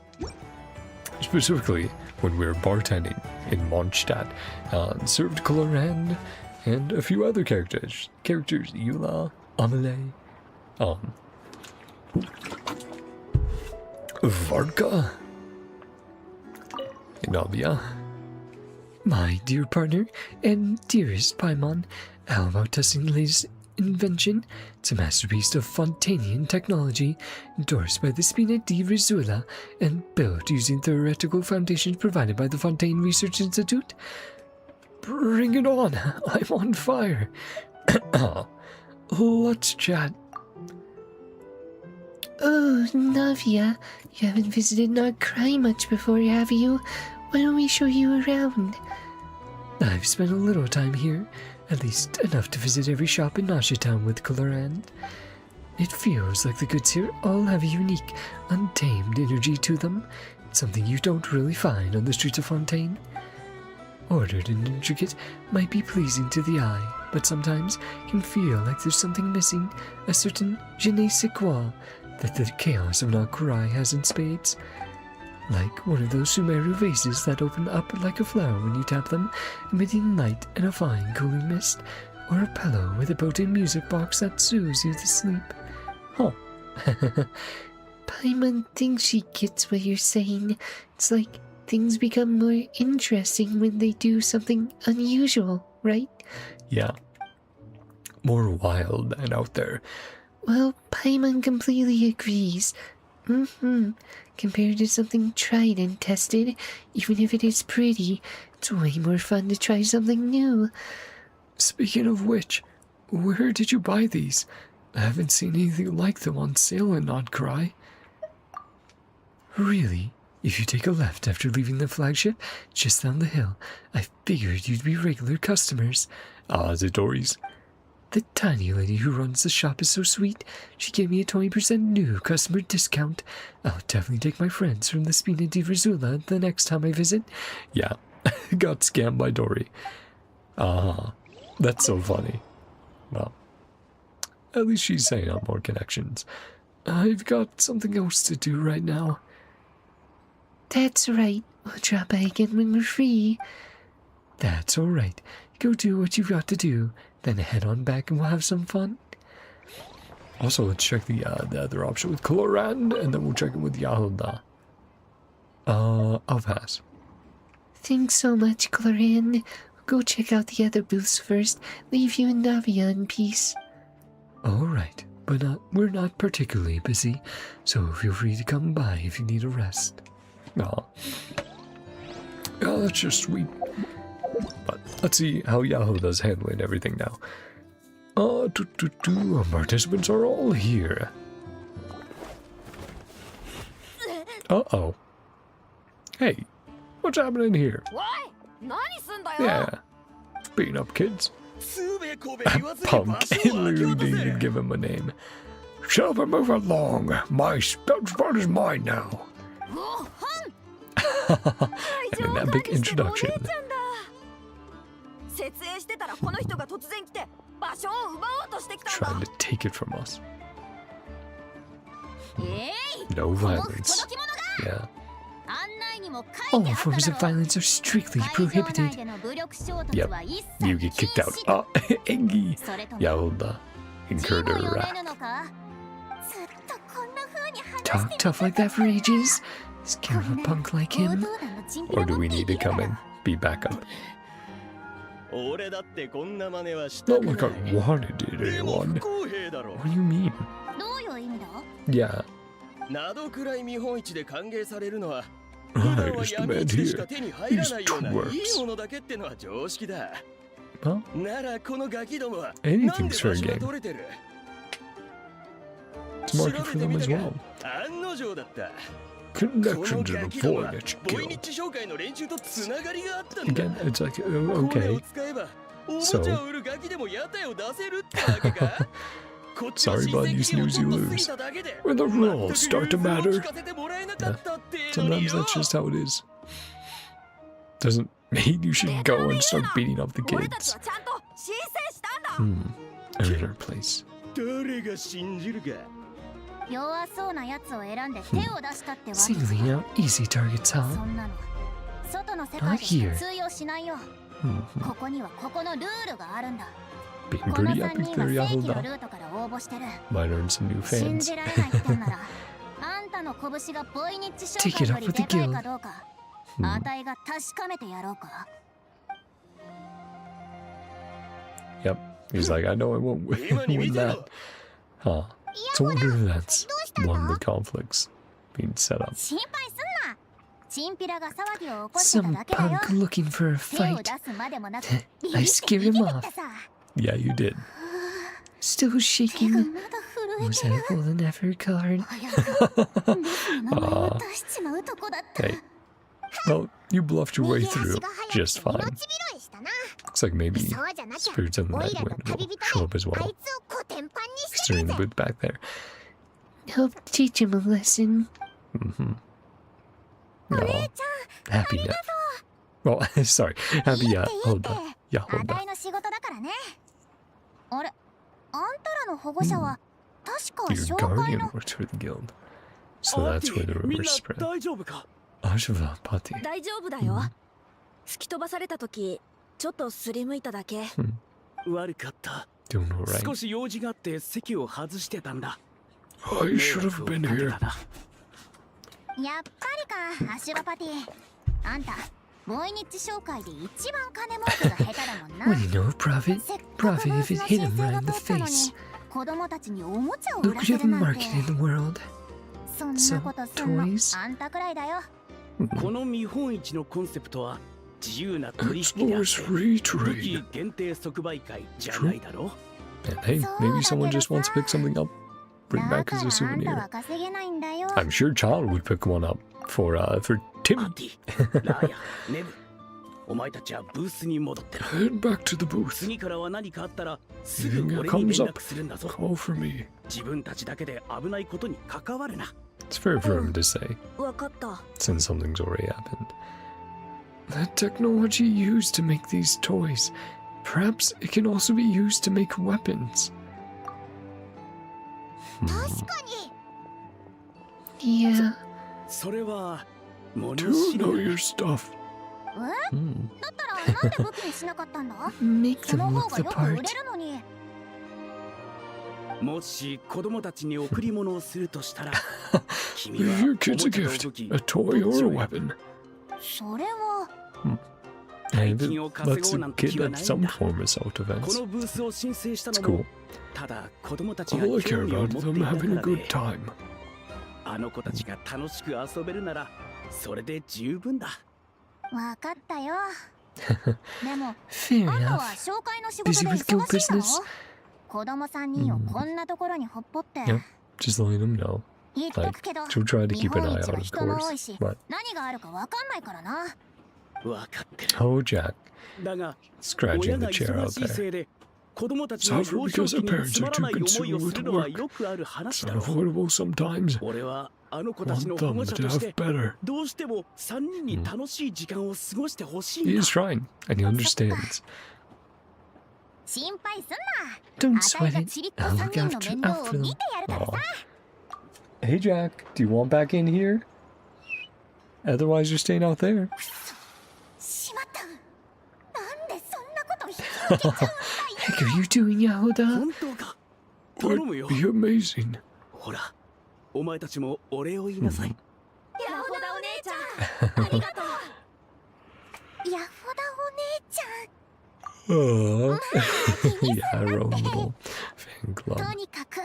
Specifically, when we were bartending in Mondstadt, served Coloran and a few other characters. Yula, Amelie, Vodka, Navia. My dear partner and dearest Paimon, how about testing the latest invention? It's a masterpiece of Fontainian technology, endorsed by the Spina di Rizuela and built using theoretical foundations provided by the Fontaine Research Institute. Bring it on, I'm on fire. Let's chat. Oh, Navia, you haven't visited NodKrai much before, have you? Why don't we show you around? I've spent a little time here, at least enough to visit every shop in Nasha Town with Coloran. It feels like the goods here all have a unique, untamed energy to them, something you don't really find on the streets of Fontaine. Ordered and intricate might be pleasing to the eye, but sometimes can feel like there's something missing, a certain je ne sais quoi that the chaos of NodKrai has in spades. Like one of those Sumeru vases that open up like a flower when you tap them, emitting light and a fine cooling mist, or a pillow with a built-in music box that soothes you to sleep. Huh. Paimon thinks she gets what you're saying. It's like things become more interesting when they do something unusual, right? Yeah. More wild and out there. Well, Paimon completely agrees. Compared to something tried and tested, even if it is pretty, it's way more fun to try something new. Speaking of which, where did you buy these? I haven't seen anything like them on sale in NodKrai. Really? If you take a left after leaving the flagship, just down the hill, I figured you'd be regular customers. Zatoris. The tiny lady who runs the shop is so sweet. She gave me a 20% new customer discount. I'll definitely take my friends from the Spina di Rizzula the next time I visit. Yeah, got scammed by Dory. That's so funny. Well, at least she's saying on more connections. I've got something else to do right now. That's right. We'll drop by again when we're free. That's alright. Go do what you've got to do, then head on back and we'll have some fun. Also, let's check the other option with Coloran, and then we'll check it with Yahuda. I'll pass. Thanks so much, Cloran. Go check out the other booths first. Leave you and Navia in peace. Alright, but we're not particularly busy, so feel free to come by if you need a rest. Aw. Oh, that's just sweet. But let's see how Yahuda's handling everything now. Participants are all here. Uh-oh. Hey, what's happening here? Yeah, beating up kids. Punk. Literally didn't even give him a name. Shut up and move along. My spot is mine now. And an epic introduction. Trying to take it from us. No violence. Yeah. All forms of violence are strictly prohibited. Yep. You get kicked out. Ah, Engi. Yahuda incurred her wrath. Talk tough like that for ages? Scared of a punk like him? Or do we need to come and be backup? Not like I wanted it, anyone. What do you mean? Yeah. Nice, the man here. He's twerks. Well, anything's fair game. It's market for them as well. Connections in a voyage guild. Again, it's like, okay. So, sorry about you snooze, you lose. When the rules start to matter. Yeah. Sometimes that's just how it is. Doesn't mean you should go and start beating up the kids. Another place. Singling out easy targets, huh? Not here. Being pretty epic there, Yahuda. Might earn some new fans. Take it up with the guild. Yep. He's like, I know I won't win that. Huh. So I wonder if that's one of the conflicts being set up. Some punk looking for a fight. I scared him off. Yeah, you did. Still shaking. Was that a golden effort card? Hey. Well, you bluffed your way through just fine. Looks like maybe Spirits of the Night Wind will show up as well. Considering the booth back there. Help teach him a lesson. No. Happy Neff. Well, sorry. Happy Yahuda. Yahuda. Your guardian works for the guild. So that's where the rumors spread. Ashva Pati. 突き飛ばされた時ちょっとすりむいただけ。悪かった。 Doing alright. 少し用事があって席を外してたんだ。 I should have been here. やっぱりか、アシュバパティ。あんた、ボイニッチ商会で一番金儲けが下手だもんな。 What do you know of profit? Profit if it hit him right in the face. 子供たちにおもちゃを売らせ Lucrative るなんて。 market in the world. そんなことすんの toys? あんたくらいだよ。この見本市のコンセプトは自由な取引であって Explores free 武 trade. 器限定即売会じゃないだろ And hey, maybe someone just wants to pick something up, bring back as a だからあんた souvenir. は稼げないんだよ。 I'm sure Child would pick one up for Timmy. パーティー、ラーヤ、ネブお前たちはブースに戻ってる。 Head back to the booth. 次からは何かあったらす If ぐ anything 俺に連 comes up, 絡するんだぞ。 call for me. 自分たちだけで危ないことに関わるな。 It's fair for him to say, わかった since something's already happened. That technology used to make these toys, perhaps it can also be used to make weapons. Yeah. それは物 Do 知り know だ。 your stuff. え Hmm. だったらなんで武器にしなかったんだ Make そ them の look 方が the よく売 part. れるのに。もし子供たちに贈り物をするとしたら、君 Leave は your お kids も a ちゃと gift, 武器 a toy どっ or ち a を選ぶ？ weapon. それは And it 大金を稼 lets ごう a なんて kid 気は at ないん some だ。 form of self こ defense. のブースを申請した It's のも cool. ただ子供たちが All I 興 care 味を about 持 is ってい them たか having a ら good で、 time. あの子たちが楽しく遊べるならそれで十分だ。わかったよ。でも Fair あんたは enough. 紹介の仕事 Busy で with guild 忙しいだろ business? 子供3人をこんなところにほっぽって Yep, just letting them know. 言っとくけど She'll try to 日 keep an 本 eye 一 out, は of 人も多い course. し But 何があるかわかんないからな。わかってる。 oh, Jack, だが scratching 親 the が chair 忙 out しい there. せいで子供たちが Suffer 幼少 because 期 their に parents つま are らな too い思いを consumed する with のは work. よくある話 It's だろう。 unavoidable sometimes. 俺はあの子たちの Want 保護 them 者 to とし have て better. どうしても3人に楽しい時間を過ごしてほしい He んだ。 is trying, and he understands. 心配すんな。 Don't あたい sweat が it. ちびっこ I'll 3 look 人の after 面倒を them. 見てやるからさ。 Hey, Jack, do you want back in here? Otherwise, you're staying out there. しまった。なんでそんなこと引き受けちゃうんだよ。 Heck are you doing, Yahoda? 本当か。頼 Would むよ。 be amazing. ほら、お前たちもお礼を言いなさい。ヤホダお姉ちゃんありがとうヤホダお姉ちゃん。 Oh, yeah, Rumble fan と club. にかく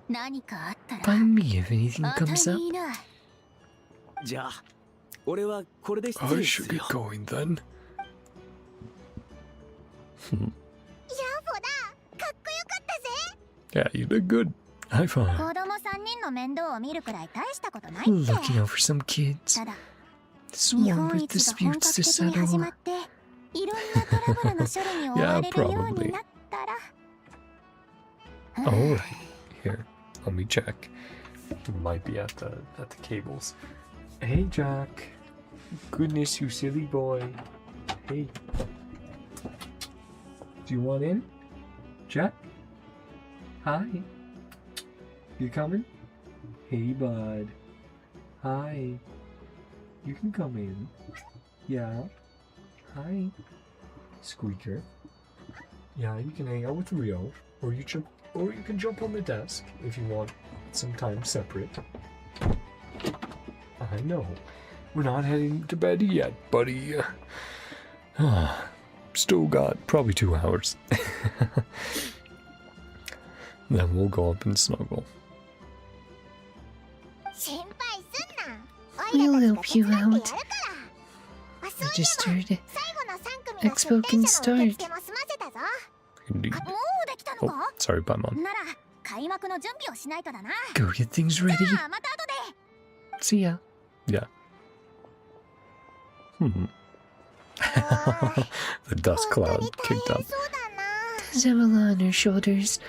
何かあったら Find me if anything また comes up. 言いな。じゃあ、俺はこれで失 I 礼 should する get よ。 going then. ヤホダ、かっこよかったぜ。 Yeah, you did good. High five. 子供3人の面倒を見るくらい大したことないって。 Looking out for some kids. ただ、 This 日 one 本 with 一が本 disputes 格 to 的に始ま settle. っていろんなトラブルの処理に追われるようになったら All right, here, let me check. It might be at the cables. Hey, Jack. Goodness, you silly boy. Hey. Do you want in, Jack? Hi. You coming? Hey, bud. Hi. You can come in. Yeah. Hi. Squeaker. Yeah, you can hang out with Rio, or you can jump on the desk if you want some time separate. I know. We're not heading to bed yet, buddy. Still got probably 2 hours. Then we'll go up and snuggle. 心配すんな。 We'll help you 手伝ってや out. るから。あ、そうい I え just ば heard 最後の3組の Expo 出店者の can 受付も済ませたぞ。 Indeed. もうできたの Oh, か？ sorry, bye, Mom. なら開幕の準備をしないとだな。 Go get things じ ready. ゃあまた後で。 See ya. Yeah. The dust cloud kicked up. そうだな。 Zemela on her shoulders.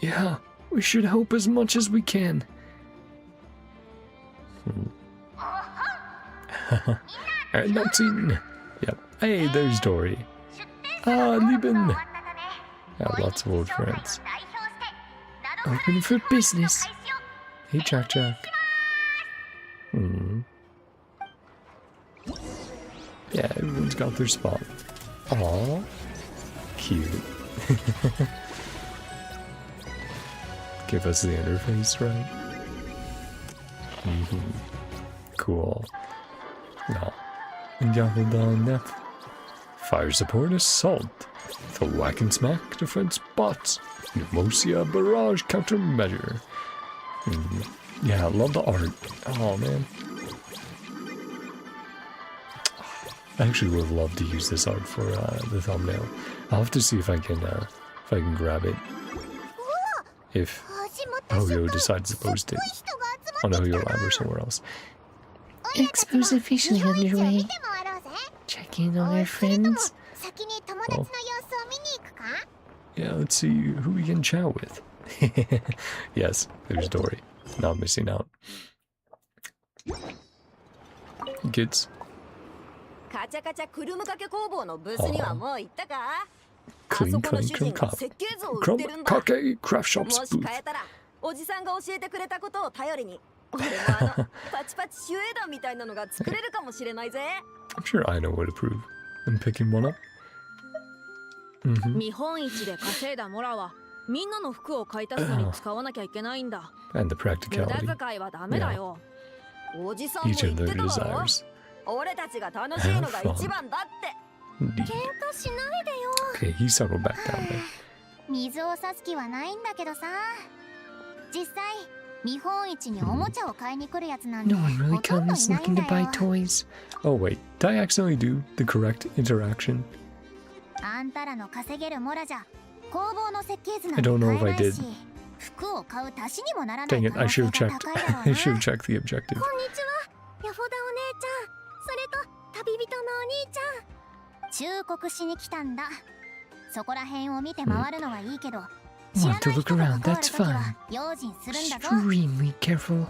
Yeah, we should help as much as we can. And that's in. Yep. Hey, there's Dory. Ah, Lieben. Yeah, lots of old friends. Open for business. Hey, Jack Jack. Yeah, everyone's got their spot. Aw. Cute. Give us the interface, right? Cool. No. Yahuda Nef. Fire support assault. The whack and smack defense bots. Pneumosia barrage countermeasure. Yeah, I love the art. Oh man. I actually would have loved to use this art for the thumbnail. I'll have to see if I can grab it. If Hoyo decides to post it on Hoyo Lab or somewhere else. Expo's officially underway. check in on our friends? 先に友達の様子を見に行くか？ Yeah, let's see who we can chat with. Yes, there's Dory. Not missing out. Kids. カチャカチャクルムかけ工房のブースにはもう行ったか？あ Clean そこの Clean 主 Clean 人が Cop. 設計図を売ってるんだ。 Kake Craft も Shop's し booth. 変えたらおじさんが教えてくれたことを頼りに俺もパチパチ守衛団みたいなのが作れるかもしれないぜ。 I'm sure I know what to prove. I'm picking one up. 見本市で稼いだモラはみんなの服を買い足すのに使わなきゃいけないんだ。 And the 無駄 practicality. 遣いはダメだよ。おじさんも Each 言 of って their たわろ。 desires. 俺たちが楽しいのが一番だって。 Indeed. 喧嘩しないでよ。 Okay, he settled back down there. 水を差す気はないんだけどさ。実際見本市におもちゃを買いに来るやつなんて No one really ほとんどい comes ないん looking だ to buy よ。 toys. Oh wait, did I accidentally do the correct interaction? あんたらの稼げるモラじゃ工房の設計図な I んて don't know 買 if え I ないし、服を買う足しにもならない Dang 可 it, I 能 should 性 have が checked. 高いだろう I な。 should have checked the objective. こんにちは、ヤフォダお姉ちゃん、それと旅人のお兄ちゃん。忠告しに来たんだ。そこら辺を見て回るのはいいけど、知らない Want to 人 look と関わ around, る that's ときは fine. 用心するんだぞ。 Extremely careful.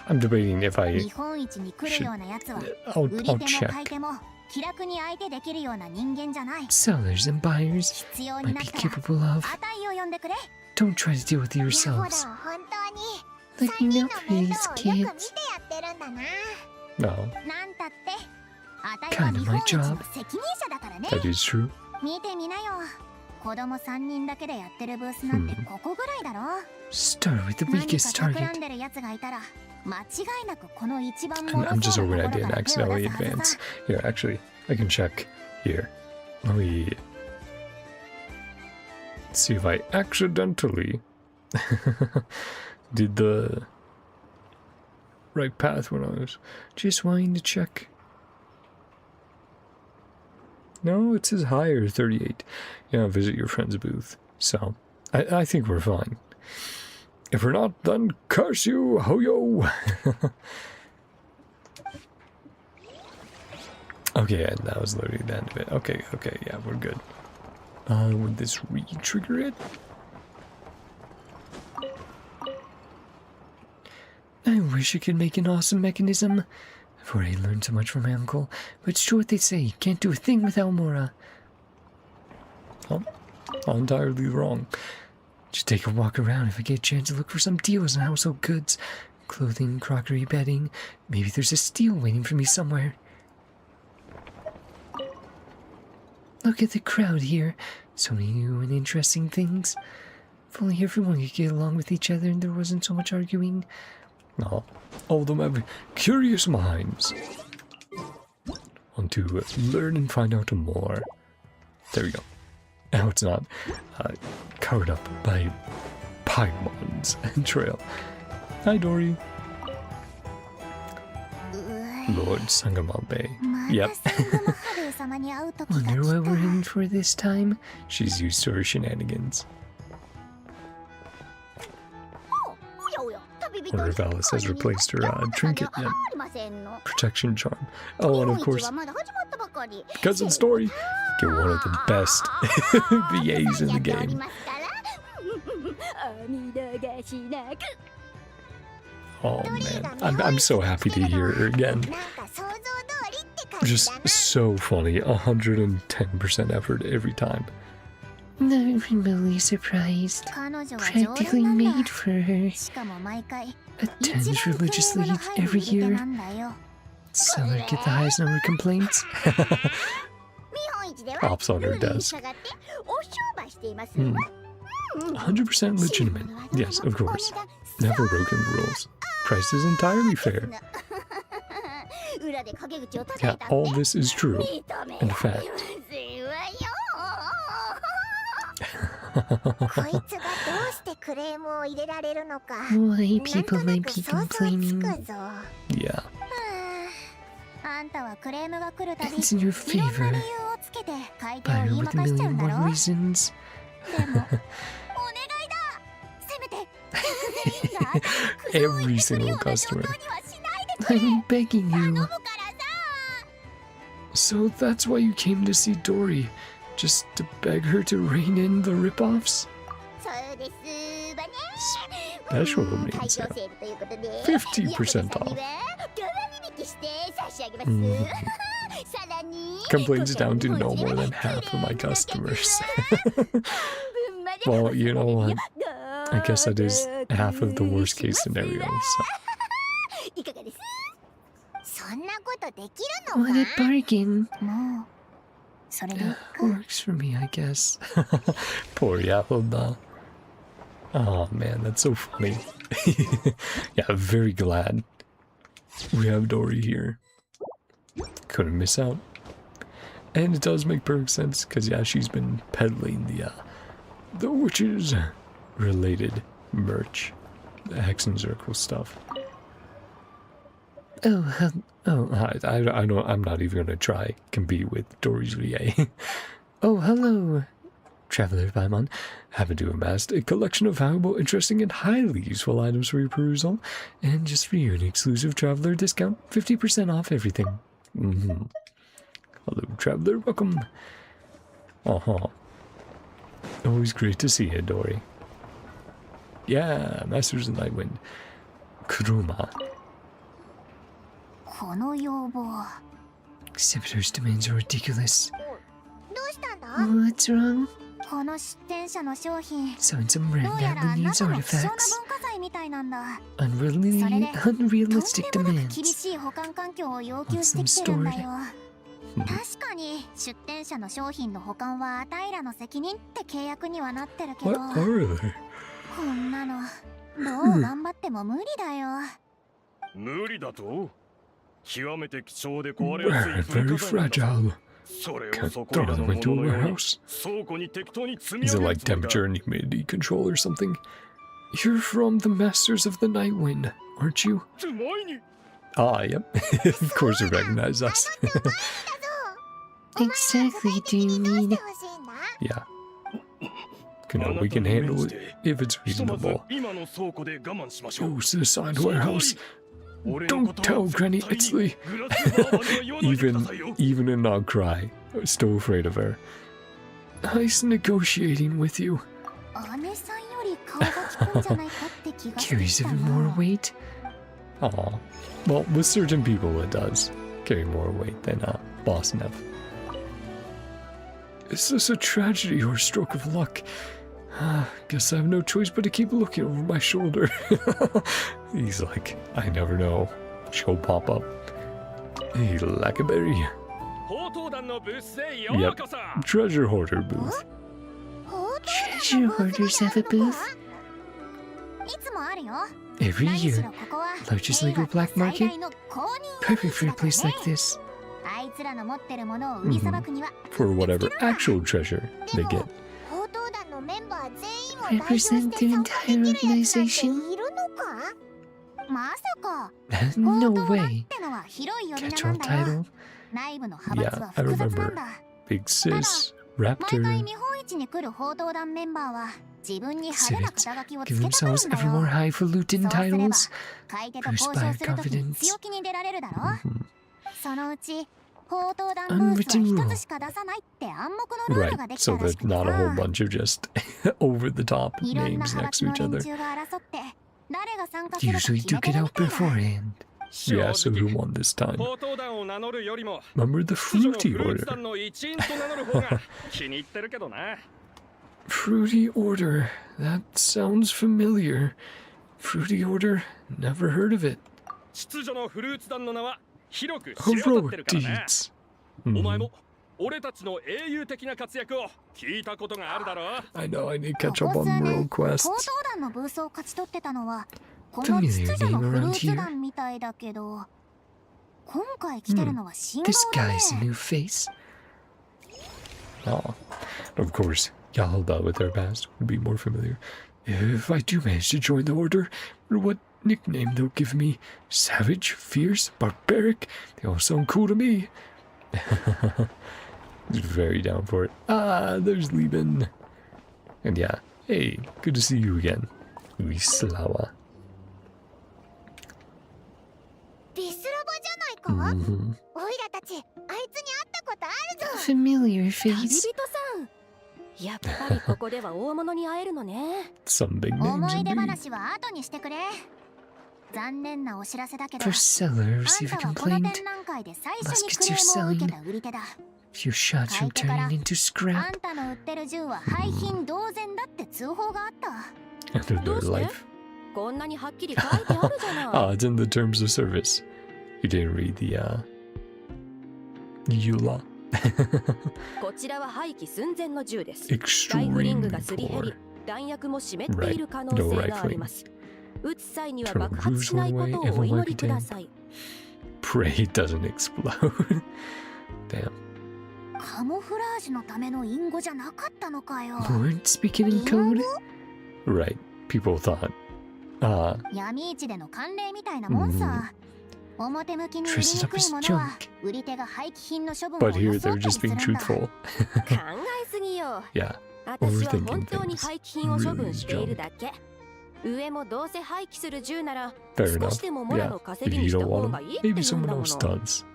I'm debating if I 見本市に来るようなやつは I'll 売り手 I'll も check. 買い手も気楽に相手できるような人間じゃない。 Sellers and buyers 必要に might なっ be たら capable of. 値を呼んでくれ。 Don't try to deal with it ヤフォ yourselves. ダは本当に Let 3 me 人 know, の面 please, 倒をよく見てや kids. ってるんだな。 No, なんたってあたいは Kinda 見 my 本市の job. 責任者だからね。 that is true. 見てみなよ。子供3人だけでやってるブースなんてここぐらいだろ。 Start with the 何か weakest 企ん target. でるやつがいたら間違いなくこの一番 I'm, 脆 I'm just そう hoping な I ところ didn't から手を accidentally 出すはず advance. さ。 Here, actually, I can check here. Let me see if I accidentally did the right path when I was just wanting to check. No, it says higher 38. Yeah, visit your friend's booth. So, I think we're fine. If we're not, then curse you, ho-yo! Okay, and that was literally the end of it. Okay, yeah, we're good. Would this re-trigger it? I wish I could make an awesome mechanism. I've already learned so much from my uncle, but it's true what they say, can't do a thing without Mora. Oh, entirely wrong. Just take a walk around if I get a chance to look for some deals on household goods. Clothing, crockery, bedding. Maybe there's a steal waiting for me somewhere. Look at the crowd here. So many new and interesting things. If only everyone could get along with each other and there wasn't so much arguing. No, all of them have curious minds. Want to learn and find out more. There we go. Now it's not covered up by pylons and trail. Hi, Dory. Lord Sangamabe. Yep. Wonder what we're in for this time. She's used to her shenanigans. Wonder if Alice has replaced her trinket yet. Protection charm. Oh, and of course, because of Story, get one of the best VAs in the game. Oh man, I'm so happy to hear her again. Just so funny, 110% effort every time. Not remotely surprised. Practically made for her. Attends religiously every year. Seller get the highest number of complaints. Pops on her desk. 100% legitimate. Yes, of course. Never broken the rules. Price is entirely fair. Yeah, all this is true. In fact. Why people might be complaining. Yeah. It's in your favor. Buyer with a million and one reasons. Every single customer. I'm begging you. So that's why you came to see Dory? Just to beg her to rein in the ripoffs? Special means 50% off. Complains down to no more than half of my customers. Well, you know what? I guess that is half of the worst case scenario. So. What a bargain. Works for me, I guess. Poor Yahoda. Oh man, that's so funny. Yeah, I'm very glad we have Dory here. Couldn't miss out. And it does make perfect sense, because yeah, she's been peddling the witches related merch. The Hex and Circle stuff. Oh, Hi, I don't, I'm not even gonna try compete with Dory's VA. oh, hello. Traveler Paimon, happen to amassed a collection of valuable, interesting, and highly useful items for your perusal, and just for you, an exclusive traveler discount, 50% off everything. Hello, traveler, welcome. Always great to see you, Dory. Yeah, Masters of Nightwind. Kuruma. Exhibitor's demands are ridiculous. What's wrong? Selling some randomly needs artifacts. Unrealistic demands. Want some stored. 確かに出店者の商品の保管はあたいらの責任って契約にはなってるけど、 What are they? こんなのどう頑張っても無理だよ。無理だと？極めて貴重で壊れやすい Very fragile. それを Can't そこ throw らの them も into a ののように warehouse. 倉庫に適当に積み Is 上 it げる like つもり temperature だ。 and humidity control or something? You're from the Masters of the Nightwind, aren't you? 前に Ah, yep. Of course you recognize us. Exactly do you need? Yeah. You know, we can handle it if it's ひとまず reasonable. 今の倉庫で我慢しましょう。 Goes to the side warehouse. 俺のこと Don't は tell 絶 Granny 対に Itzley. グラスバーバーには言わないでくださいよ。 Even in NodKrai, still afraid of her. Nice negotiating with you. 姉さんより顔が利くんじゃないかって気がして Carries きた even more な。 weight? Aw. Well, with certain people it does carry more weight than Boss Nev. Is this a tragedy or a stroke of luck? Guess I have no choice but to keep looking over my shoulder. He's like, I never know. She'll pop up. Hey, Lackaberry. 宝刀団のブースへようこそ。 Treasure hoarder booth. Treasure hoarders have a booth? いつもあるよ。 Every 何し year. ろここは Largest legal black 最 market? 大の公認 Perfect for a place like this. あいつらの持ってるものを売りさばくには For whatever actual treasure they get. 宝刀団のメンバー全員を代表し Represent て their 参加できるやつなんて entire organization? いるのか？まさか No 宝刀団っ way. てのは広い呼び名な Catch-all んだよ。 title. 内部の派閥 Yeah, は I 複雑なん remember. だ。 Big Sis. 毎 Raptor. 回見本市に来る宝刀団メンバーは自分に派手な肩書きをつ Give けたがる themselves んだ ever more よ。 highfalutin そうすれば titles. 買い手と交渉するときに Boost by confidence. 強気に出られるだろ。 Mhm. そのうち宝刀団ブースは一つしか出さないって暗黙のルールが Right, でき so たらし that くて not a whole さ。 bunch of just over the top いろんな names 派 next 閥 to の each 連 other. 中が争って誰が参加するか Usually 決め duke て it るみ out たいだ。 beforehand. Yeah, so who won this time? 宝刀団を名乗るよりも Remember the 秩序の fruity フルーツ order. 団の一員と名乗る方が気に入ってるけどな。 Fruity order. That sounds familiar. Fruity order? Never heard of it. 秩序のフルーツ団の名は広く知れ渡ってる Heroic からな。 deeds. お前 Mhm. も俺たちの英雄的な活躍を聞いたことがあるだろう。 I know, I need to こ catch こ up 数 on 年 world 宝 quests. 刀団のブースを勝ち取ってたのはこの Familiar 秩序の name フル around ーツ here. 団みたいだけど今回来てるのは新顔 This だ guy's a ね。 new face. Oh, of course, Yahalda with their past would be more familiar. If I do manage to join the order, what nickname they'll give me? Savage, fierce, barbaric? They all sound cool to me. He's very down for it. Ah, there's Lieben. And yeah, hey, good to see you again. Uislawa. Mm-hmm. Familiar 旅 face. 人さんやっぱりここでは大物に会えるのね Some big names 思い出 indeed. 話は後にしてくれ。残念なお知らせだけど、 For seller, あん receive た a はこの complaint. 展覧会で最初にクレームを受けた売り手だ。 If your shots from turning into あ scrap んたの売ってる銃は廃品同然だって通報があった。 After their どうして life. こんなにはっきり書いてあるじゃない Ah, it's in the terms of service. You didn't read the, EULA. こちらは廃棄寸前の銃です。ライフリン Extreme グがすり減り poor. 弾薬も湿っている可能性があります撃つ際には Turn 爆発しないことをお祈りください Pray it doesn't explode. Damn. カモフラージュのための隠語じゃなかったのかよ。 weren't speaking in code. Right. People thought. Ah, 闇市での慣例みたいなもんさ。表向きに売りに Dress it く up い as ものは junk. 売り手が廃棄品の処分を but 装 here ったり they're just する being んだ。 truthful. 考えすぎよ Yeah. 私は Overthinking 本当に things. 廃棄品を処分しているだけ上もどうせ廃棄する銃なら Fair 少 enough. しでもモラ Yeah. の稼 If ぎに you した don't 方 want が them, いいって言 maybe うん someone だも else の does.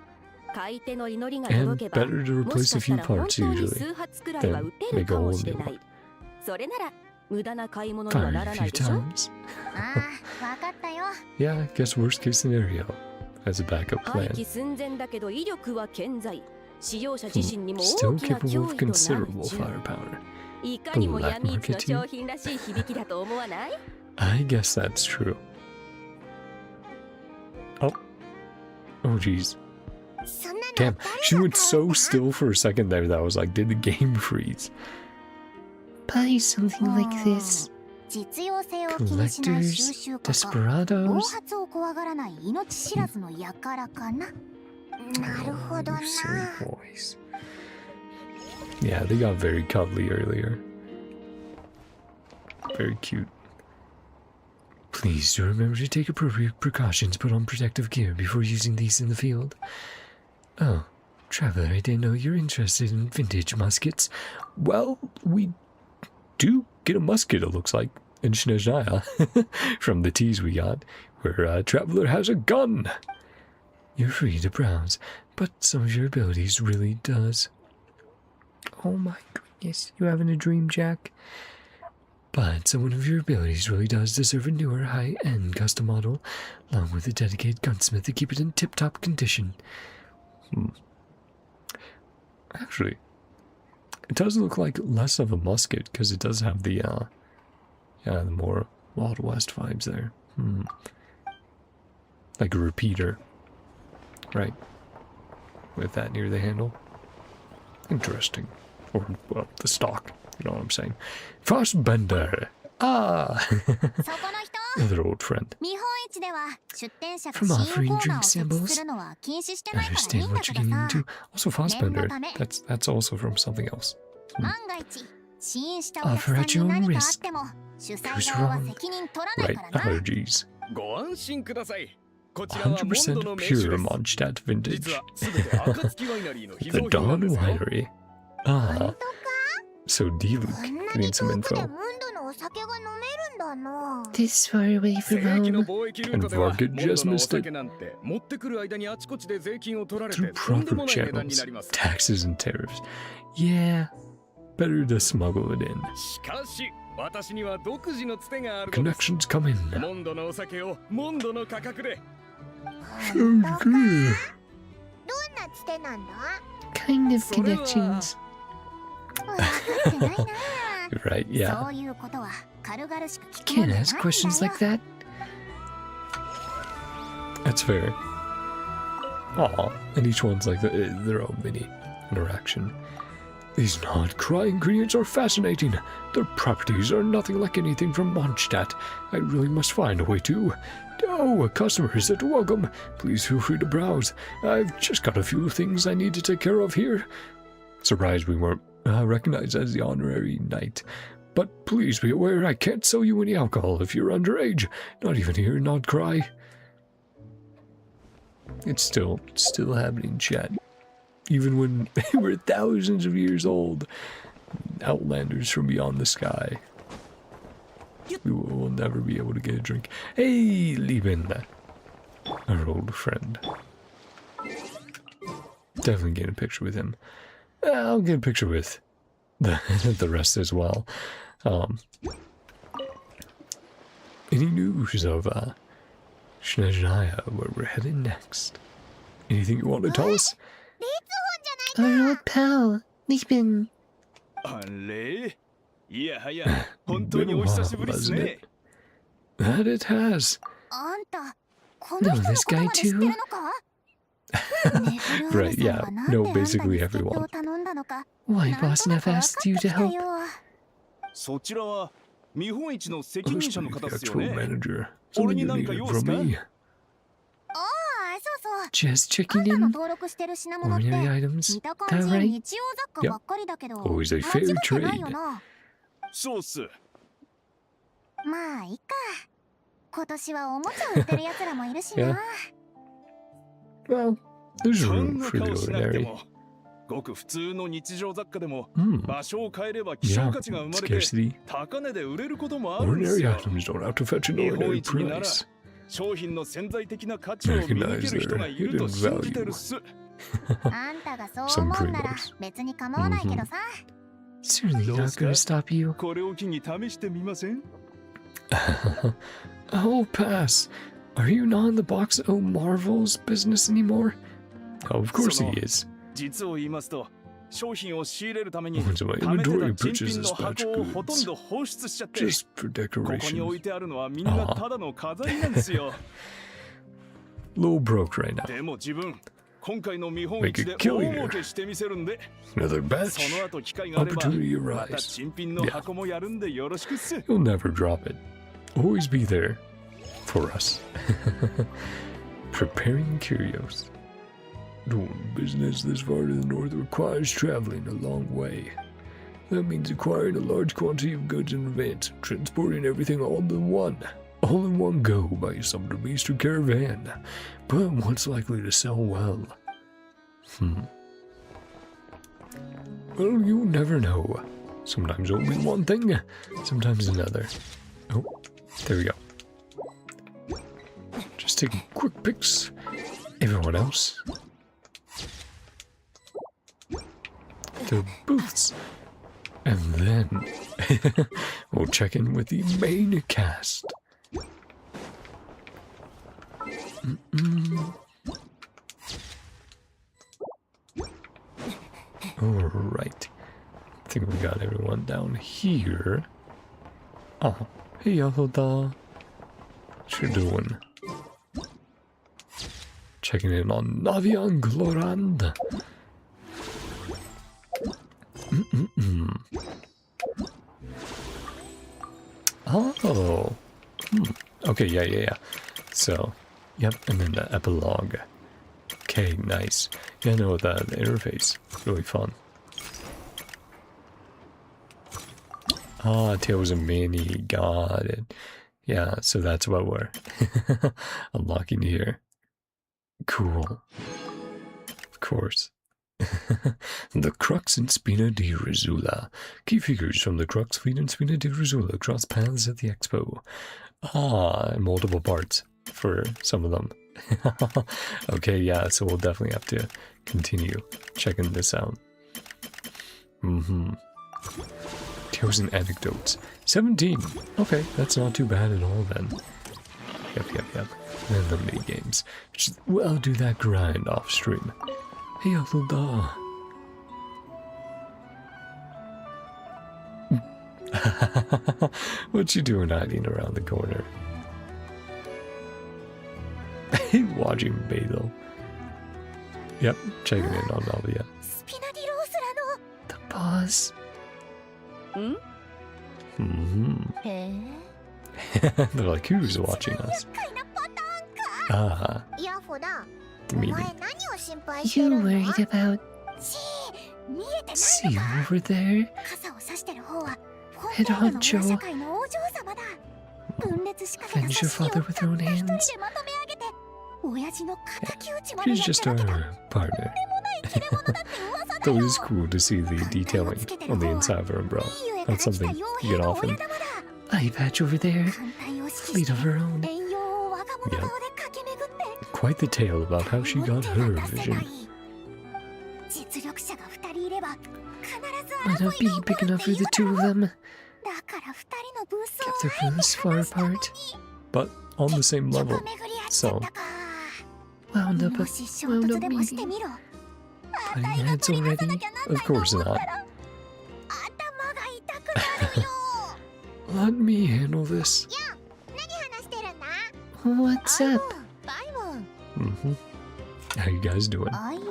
買い手の祈りが And 届けば better to も replace しか a した few ら本 parts 当に usually. 数発くらいは撃てるかもしれないそれなら無駄な買い物には Fire な a ら few ないでしょ times. ああ、わかったよ。 Yeah, I guess worst case scenario as a backup 廃 plan. 棄寸前だけど威力は健在使用者自身にも Still 大きな capable 脅 of 威となる considerable 銃 firepower. いかにも Black 闇市の marketing? 商品らしい響きだと思わない I guess that's true. Oh. Oh, jeez. そんなの Damn, 誰 she が went 買うん so だ still for a second there that I was like, did the game freeze? Buy something like this. 実用性を気にしない収 Collectors, 集家か。暴 desperados. 発を怖がらない命知らずの輩かな。なるほど Oh, な。 you silly boys. Yeah, they got very cuddly earlier. Very cute. Please do remember to take appropriate precautions, put on protective gear before using these in the field. Oh, traveler, I didn't know you're interested in vintage muskets. Well, we do get a musket, it looks like, in Snezhnaya, from the teas we got, where a traveler has a gun. You're free to browse, but some of your abilities really does. Oh my goodness, you having a dream, Jack? But some of your abilities really does deserve a newer, high-end custom model, along with a dedicated gunsmith to keep it in tip-top condition. Actually, it does look like less of a musket, because it does have the, the more Wild West vibes there. Like a repeater. Right. With that near the handle. Interesting. Or, well, the stock. You know what I'm saying. Fassbender! Ah! そこの人、 Another old friend. 見本市では出店者が From 試飲 offering コーナー drink を設置 samples? するのは禁止して I ないからいい understand んだ what け you're ど getting さ。 into. Also Fassbender. Name That's also from something else. 万が一、試飲したお客 Offer さん at your に own 何かあっ risk. ても、主 Who's 催側は wrong? 責任取らない Right. からな。 Allergies. ご安心ください。こちらはモンドの 100% 名酒 pure です Mondstadt 実 vintage. はすべて暁ワイナリーの秘 The 蔵品なん Dawn ですよ Winery. 本 Ah, 当か？ so D-Luke こんな getting に some 遠くで info. ムンドのお酒が飲めるんだな。 This far away 正 from 規の home. 貿易ルートでは And Varga モンド just のお missed 酒なんて持ってくる間にあちこちで税金を取られて Through とんで proper もない値段に channels, なります。 taxes and tariffs. Yeah, better to smuggle it in. しかし私には独自のつてがあるのです。 Connections come in. モンドのお酒をモンドの価格で。本当か？どんなつてなんだ？ Kind of それは connections. わかってないな。 Right, yeah. そういうことは軽々しく聞く Can't もんじゃないん ask だ questions よ like。that. That's fair. Aw, and each one's like their own mini interaction. These NodKrai ingredients are fascinating. Their properties are nothing like anything from Mondstadt. I really must find a way to... Oh, customers, welcome. Please feel free to browse. I've just got a few things I need to take care of here. Surprised we weren't recognized as the honorary knight. But please be aware I can't sell you any alcohol if you're underage. Not even here in NodKrai. It's still happening, chat. Even when they were thousands of years old. Outlanders from beyond the sky. We will never be able to get a drink. Hey, Lieben. our old friend. Definitely get a picture with him. I'll get a picture with the rest as well. Any news of Snezhnaya, where we're headed next? Anything you want to tell us? Our old pal, Leapin. あれいやはや、本当にお久しぶりですね。 That it has. あんた、この人のことまで知ってるのか？ Right, yeah. No, basically everyone. Why, boss Neff asked you to help? そちらは見本市の責任 Must 者の be 方 the ですよ actual ね。 manager. 俺 Something に you 何か needed 用です from か？ me. ああ、そうそう。 Just あ checking んたの in. 登録してる品物って Ordinary items. 見た感 That じ right? 日用雑貨ばっかりだけど、 Always a 間 fair 違ってないよ trade. な。そうっす。まあいいか。今年はおもちゃ売ってる奴らもいるしな。 Well, there's そん room な for the 顔しなくて ordinary. も、ごく普通の日常雑貨でも、 Hmm. 場所を変えれば希少 Yeah, 価値が生まれて scarcity. 高値で売れることもあるんです Ordinary よ。 items don't have to fetch an 日本 ordinary 一になら price. 商品の潜在的な価値を見抜ける人がいると信じてるっす。あんたがそう思うなら別に構わないけどさ。 Certainly not gonna stop you. これを機に試してみません？ Oh, pass. Are you not in the box O Marvel's business anymore? Oh, of course he is. 実を言いますと、商品を仕入れるために Once in my 貯めて inventory た珍品 purchases の batch 箱をほとん goods. ど放出しちゃって、 Just for ここに置 decoration. いてあるのはみんなただの飾りなんですよ。 Little broke right now. でも自分、今回の見本 Make 市 it で kill 大 you. 儲けしてみせるんで、 Another そ batch. の後機会があれば、 Opportunity また arise. 珍品の箱もやるんでよろしくっす。 You'll never drop it. Always be there for us. Preparing curios. Doing business this far to the north requires traveling a long way. That means acquiring a large quantity of goods in advance, transporting everything all in one go by some beast or caravan. But what's likely to sell well? Well, you never know. Sometimes it'll be one thing, sometimes another. Oh, there we go. Just taking quick pics. Everyone else. The booths. And then we'll check in with the main cast. Alright. I think we got everyone down here. Oh, hey Yahoda. What you doing? Checking in on Navian Glorand. Oh. Okay, yeah. So, yep, and then the epilogue. Okay, nice. Yeah, no, the interface. Really fun. Ah, Tales of Mini. Got it. Yeah, so that's what we're unlocking here. Cool. Of course. The Crux and Spina di Rizzula. Key figures from the Crux Fleet and Spina di Rizzula cross paths at the expo. Ah, and multiple parts for some of them. Okay, yeah, so we'll definitely have to continue checking this out. Tales and Anecdotes. 17. Okay, that's not too bad at all then. Yep. And the mini games. Well, I'll do that grind off stream. Hey, Yahoda. What you doing hiding around the corner? Watching Basil. Yep, checking in on Navia. The boss. They're like, who's watching us? Ah, meaning. You worried about... See over there? Head honcho. Avenge your father with your own hands. He's just our partner. Though it is cool to see the detailing on the inside of her umbrella. That's something you get often. Eye patch over there. Fleet of her own. Yeah. Quite the tale about how she got her vision. 実力者が2人いれば必ず Might not be big enough for the two of them. だから2人のブース Kept を their booths far apart. But on the same ちょっ level. と巡り合っちゃ So, ったか Wound up, もし衝 wound 突 up でもして meeting. みろ putting heads already? Of course not. 頭が痛くなるよ Let me handle this. 何話してるんだ What's up? バイモン Mm-hmm. How you guys doing? 相棒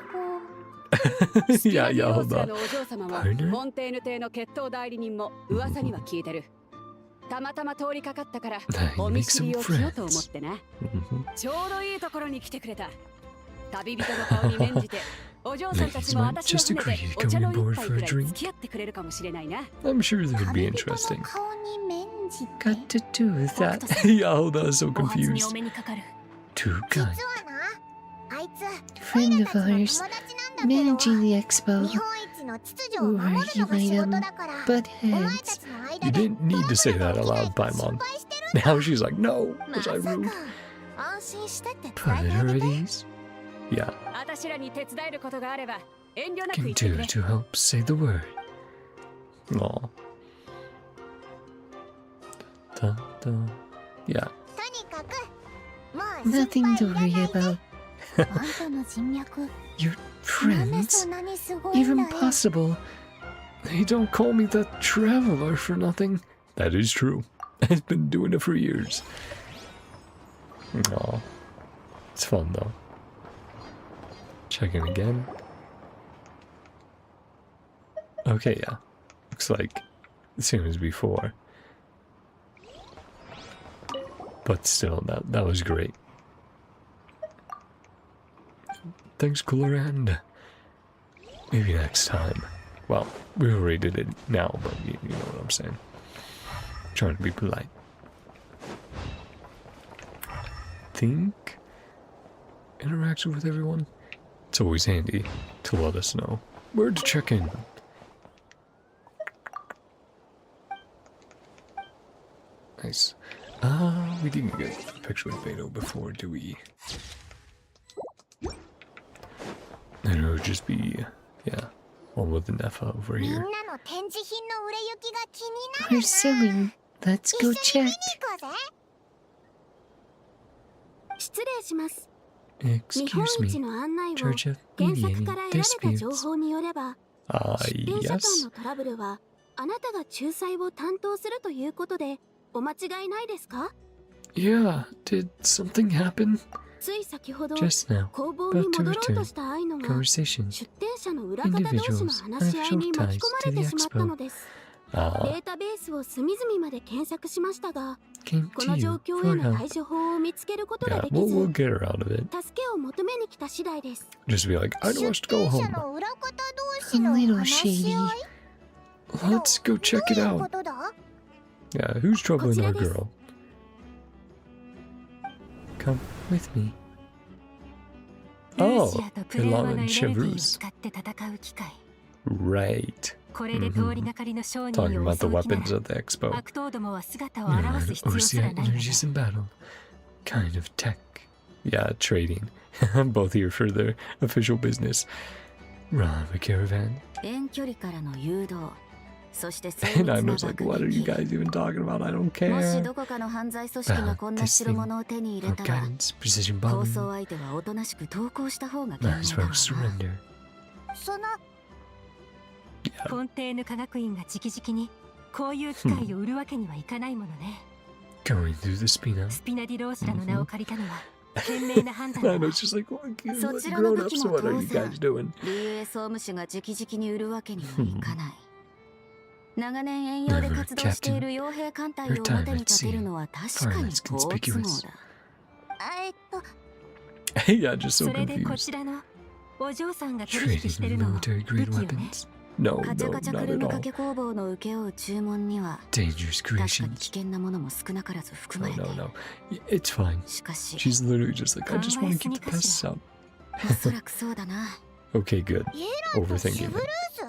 yeah, hold on. のお嬢様も Partner? フォンテーヌ邸の決闘代理人も噂には聞いてる。たまたま通りかかったから Hey, お make 見知 some りをしようと思っ friends. てな。 Mm-hmm. ちょうどいいところに来てくれた。旅人の顔に免じてお嬢さんたちも Ladies might 私の just 船 agree で to お茶 go の on 一 board 杯 for く a らい drink. 付き合ってくれるかもしれないな。 I'm sure that would be 旅人の interesting. 顔に免じて Got to do with that. yeah, hold on, so お初に confused. お目にかかる。 Too 実 kind. はなあいつ Friend た of ちの ours, 友達なんだけど managing the expo. 日本一の秩序を守るのが仕事だから Butt お前 heads. たちの You 間で didn't need to say that aloud, Paimon. Now she's like, no, ま was さ I か rude? 安心してって伝 Put え it てあ at げて ease. Yeah. 私らに手伝えることがあれば遠慮なく Can 言ってく do れ。 to help say the word. Aw. Da, da. Yeah. とにかくもう Nothing 心 to 配いら worry ない about. であんたの人脈 Your なんでそ friends? んなにすごいんだ Even よ possible? They don't call me the traveler for nothing. That is true. I've been doing it for years. Aw. It's fun though. Checking again. Okay, yeah. Looks like the same as before. But still, that was great. Thanks, Cooler, and maybe next time. Well, we already did it now, but you know what I'm saying. Trying to be polite. Think interaction with everyone. It's always handy to let us know where to check in. Nice. We didn't get a picture with Beto before, do we? And it would just be, yeah, one with the Nefa over みんな here. の展示品の売れ行きが気にな We're るな selling. Let's 一緒 go に見 check. に行こうぜ失礼します。日本 Excuse 一 me. の案内を Charge of 原 mediating 作から得られた情 disputes. 報によれば、出店者間 Yes. のトラブルはあなたが仲裁を担当するということでお間違いないですか？ Yeah, did something happen つい先ほど just now? 工房に戻ろうとした愛のが Conversations. 出店者の裏方同士の話し合いに巻き込まれてしまったのです。デ Ah, ータベースを隅々まで検索しましたが、 Came こ to の状 you 況 for への help. 対処法を見つけることが yeah, でき we'll ず、 get her out of it. 助けを求めに来た次第です。 Just be like, I 出 don't want to go 店者 home. の裏方同士の A little 話し合い Let's go check it どういう out. ことだ Yeah, who's troubling our Kochira desu. girl? Come with me. ル Oh, ーシアとプレイワ Elan のエ and ネルギーを Chevreuse. 使って戦う機会。 Right. これで通りがかりの商人 Talking を about 襲 the う気な weapons ら、 at the expo. 悪党どもは姿を You're 現す必要すら overseeing ないのだ。 energies in battle. Kind of tech. Yeah, trading. Both here for their official business. Rob a caravan. 遠距離からの誘導そして精 And 密 I'm な just like, 爆 what are you 撃 guys even talking about? I don't もし care. どこかの犯罪組織がこんな代物を手に入れ For たら guidance, precision 抗 bombing. 争相手はおとなしく投降した方が賢 Might 明 as だ well ろうな surrender. そのフォンテーヌ科学院が直々にこういう機械を売るわけにはいかないものね。 Going through the spina. スピナディローシラの名を借りたのは賢明な判断だ I わ know, it's just like, what, So grown ups, what are you guys doing? 竜英総務士が直々に売るわけにはいかない長年遠洋で活動している傭兵艦隊を表に立てるのは確かに好都合だyeah, just so それでこ confused. ちらのお嬢さんが取引して Trading るのは military 武 grade 器よね。 weapons. No, カチャ no, カチャ not クル at ミ all. 掛け工房の請け負う注文には Dangerous 確かに危 creations. 険なものも少なからず含ま No, れて no, いる no. It's fine. しかし She's literally just like, I just want to keep the Converse pests out. おそらくそうだな Okay, good. イエランとシ Overthinking ブルー it. ス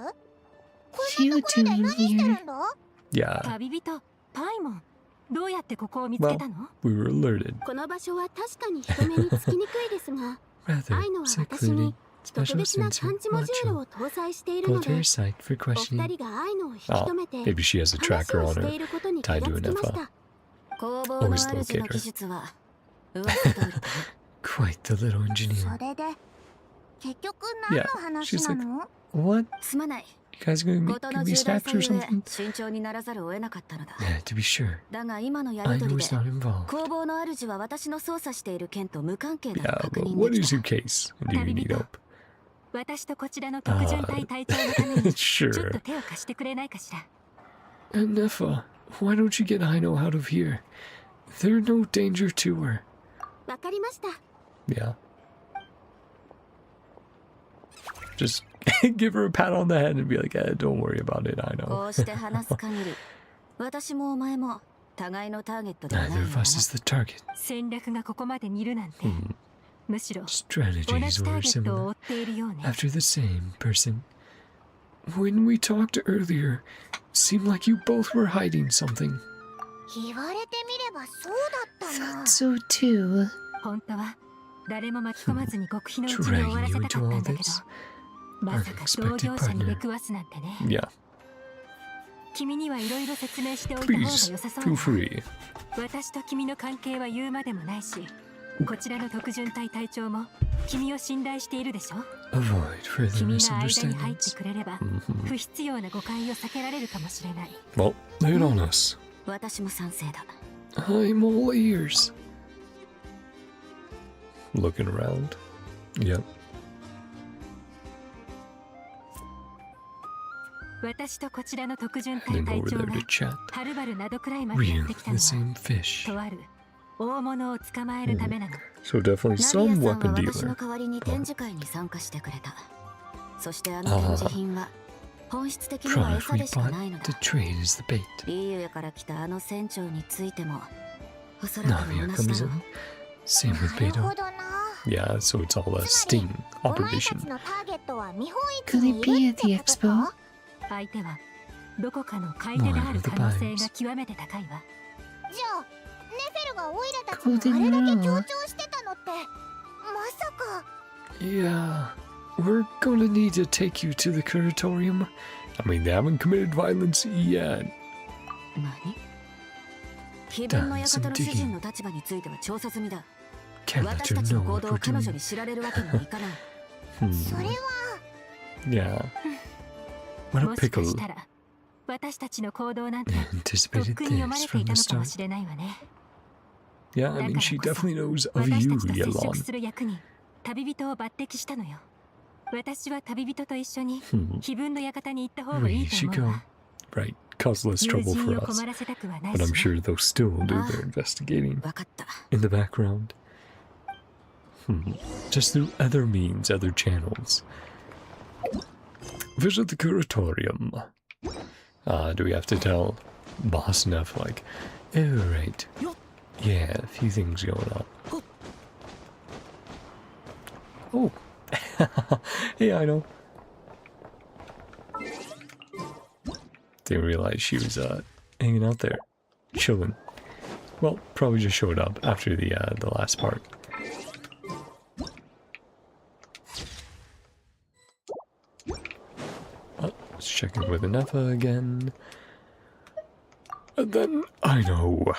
こんなところで何してるんだ Yeah. 旅人パイモン、どうやってここを見つけたの？ We were alerted. この場所は確かに人目につきにくいですが、 Rather 愛のは私に secluded 特 special 別な sensor 感知モジュール module. を搭載しているの Both で、 her sight for お二 questioning. 人が愛のを引き Oh, 止めて maybe she has a 話 tracker を on して her いることに気 tied が to つ an きまし FA. た。工房の Always 主 locate の her. 技術は噂通りだね。 Quite the little そ engineer. れで結局 Yeah, 何の she's 話 like, なの？ what? すまない。 You guys gonna 事 give の me 重大 snaps さ or ゆえ something? 慎重にならざるを得なかったのだ。 Yeah, to be sure. だが今のや I りとり know で it's not involved. 工房の主は私の操作している件と無関係だと Yeah, 確 but 認 what で is き your た。 case? Do you need help? 私とこちらの特巡隊隊長のためにちょっと Sure. 手を貸してくれないかしら。 And Neffa, why don't you get Aino out of here? There's no danger to her. わかりました。 Yeah. Just give her a pat on the head and be like, don't worry about it, I こ know. うして話す限り、私もお前も互いのターゲットではない Neither よ of うだ us な。 is the target. 戦略がここまで似るなんて、むしろ同じ Strategies ター were ゲットを追 similar っているようね。 after the same person. When we talked earlier, seemed like you both were hiding something. 言われてみればそうだったな。 So too. 本当は誰も巻き込まずに極秘のうちに終わらせたかったんだけど、まさか同業者に出くわすなんてね。 Yeah. 君にはいろいろ説明しておいた方が Please, 良さそう feel だ。 free. 私と君の関係は言うまでもないし、こちらの特巡隊隊長も君を信頼しているでしょ。 Avoid further 君が間に入って misunderstandings. くれれば、不必要な誤解を避けられるかもしれない。 Well, lay it on us. 私も賛成だ。 I'm all ears. Looking around. Yep. 私とこちらの特巡隊 Then 隊 over 長 there が to chat. はるばるなどくらいまでやっ Real てきた the のは same fish. とある大物を捕まえるためなの。 So definitely ナビ some アさんは weapon 私の dealer. 代わりに展示会に参加してくれた。そしてあの展示品は本質的には Product 餌 we でしかないの bought だ。 to trade is the bait. リーユから来たあの船長についてもおそらく Navia 同じ comes だ in. ろう。 Same な with るほ Beto. どな。 Yeah, so it's all a sting お前た operation. ちのターゲットは見本市 Could に it い be るっ at the てこと expo? か？相手はどこかの買い手である可能性が極めて高いわ。じゃあネフェルがオイラたちにあれだけ強調してたのってまさか。 Yeah. We're gonna need to take you to the curatorium. I mean, they haven't committed violence yet. 何？非分の館の主人の立場については調査済みだ。 Can't let 私 her たちの know 行 what 動 we're を彼女 doing. に知られるわけにはいかない。それは Yeah. What も a しか pickle. したら私たちの行動なんて Anticipated とっくに読まれ this てい from た the のかも start. しれないわね。 Yeah, I だ mean, から she こそ definitely knows of 私 you, たちと接触 Yalon. する役に旅人を抜擢したのよ。私は旅人と一緒に非分の館に行った方がい We いと should 思う go. わ。 Right. Cause less 友 trouble 人 for を us. 困らせたくはない But I'm し sure they'll still do their investigating わかった。 in the background. Just through other means, other channels. Visit the curatorium. Do we have to tell Boss Neff, like, oh, right. Yeah, a few things going on. Oh. Hey, I know. Didn't realize she was hanging out there, chilling. Well, probably just showed up after the last part. Let's check in with Nefa again. And then I know.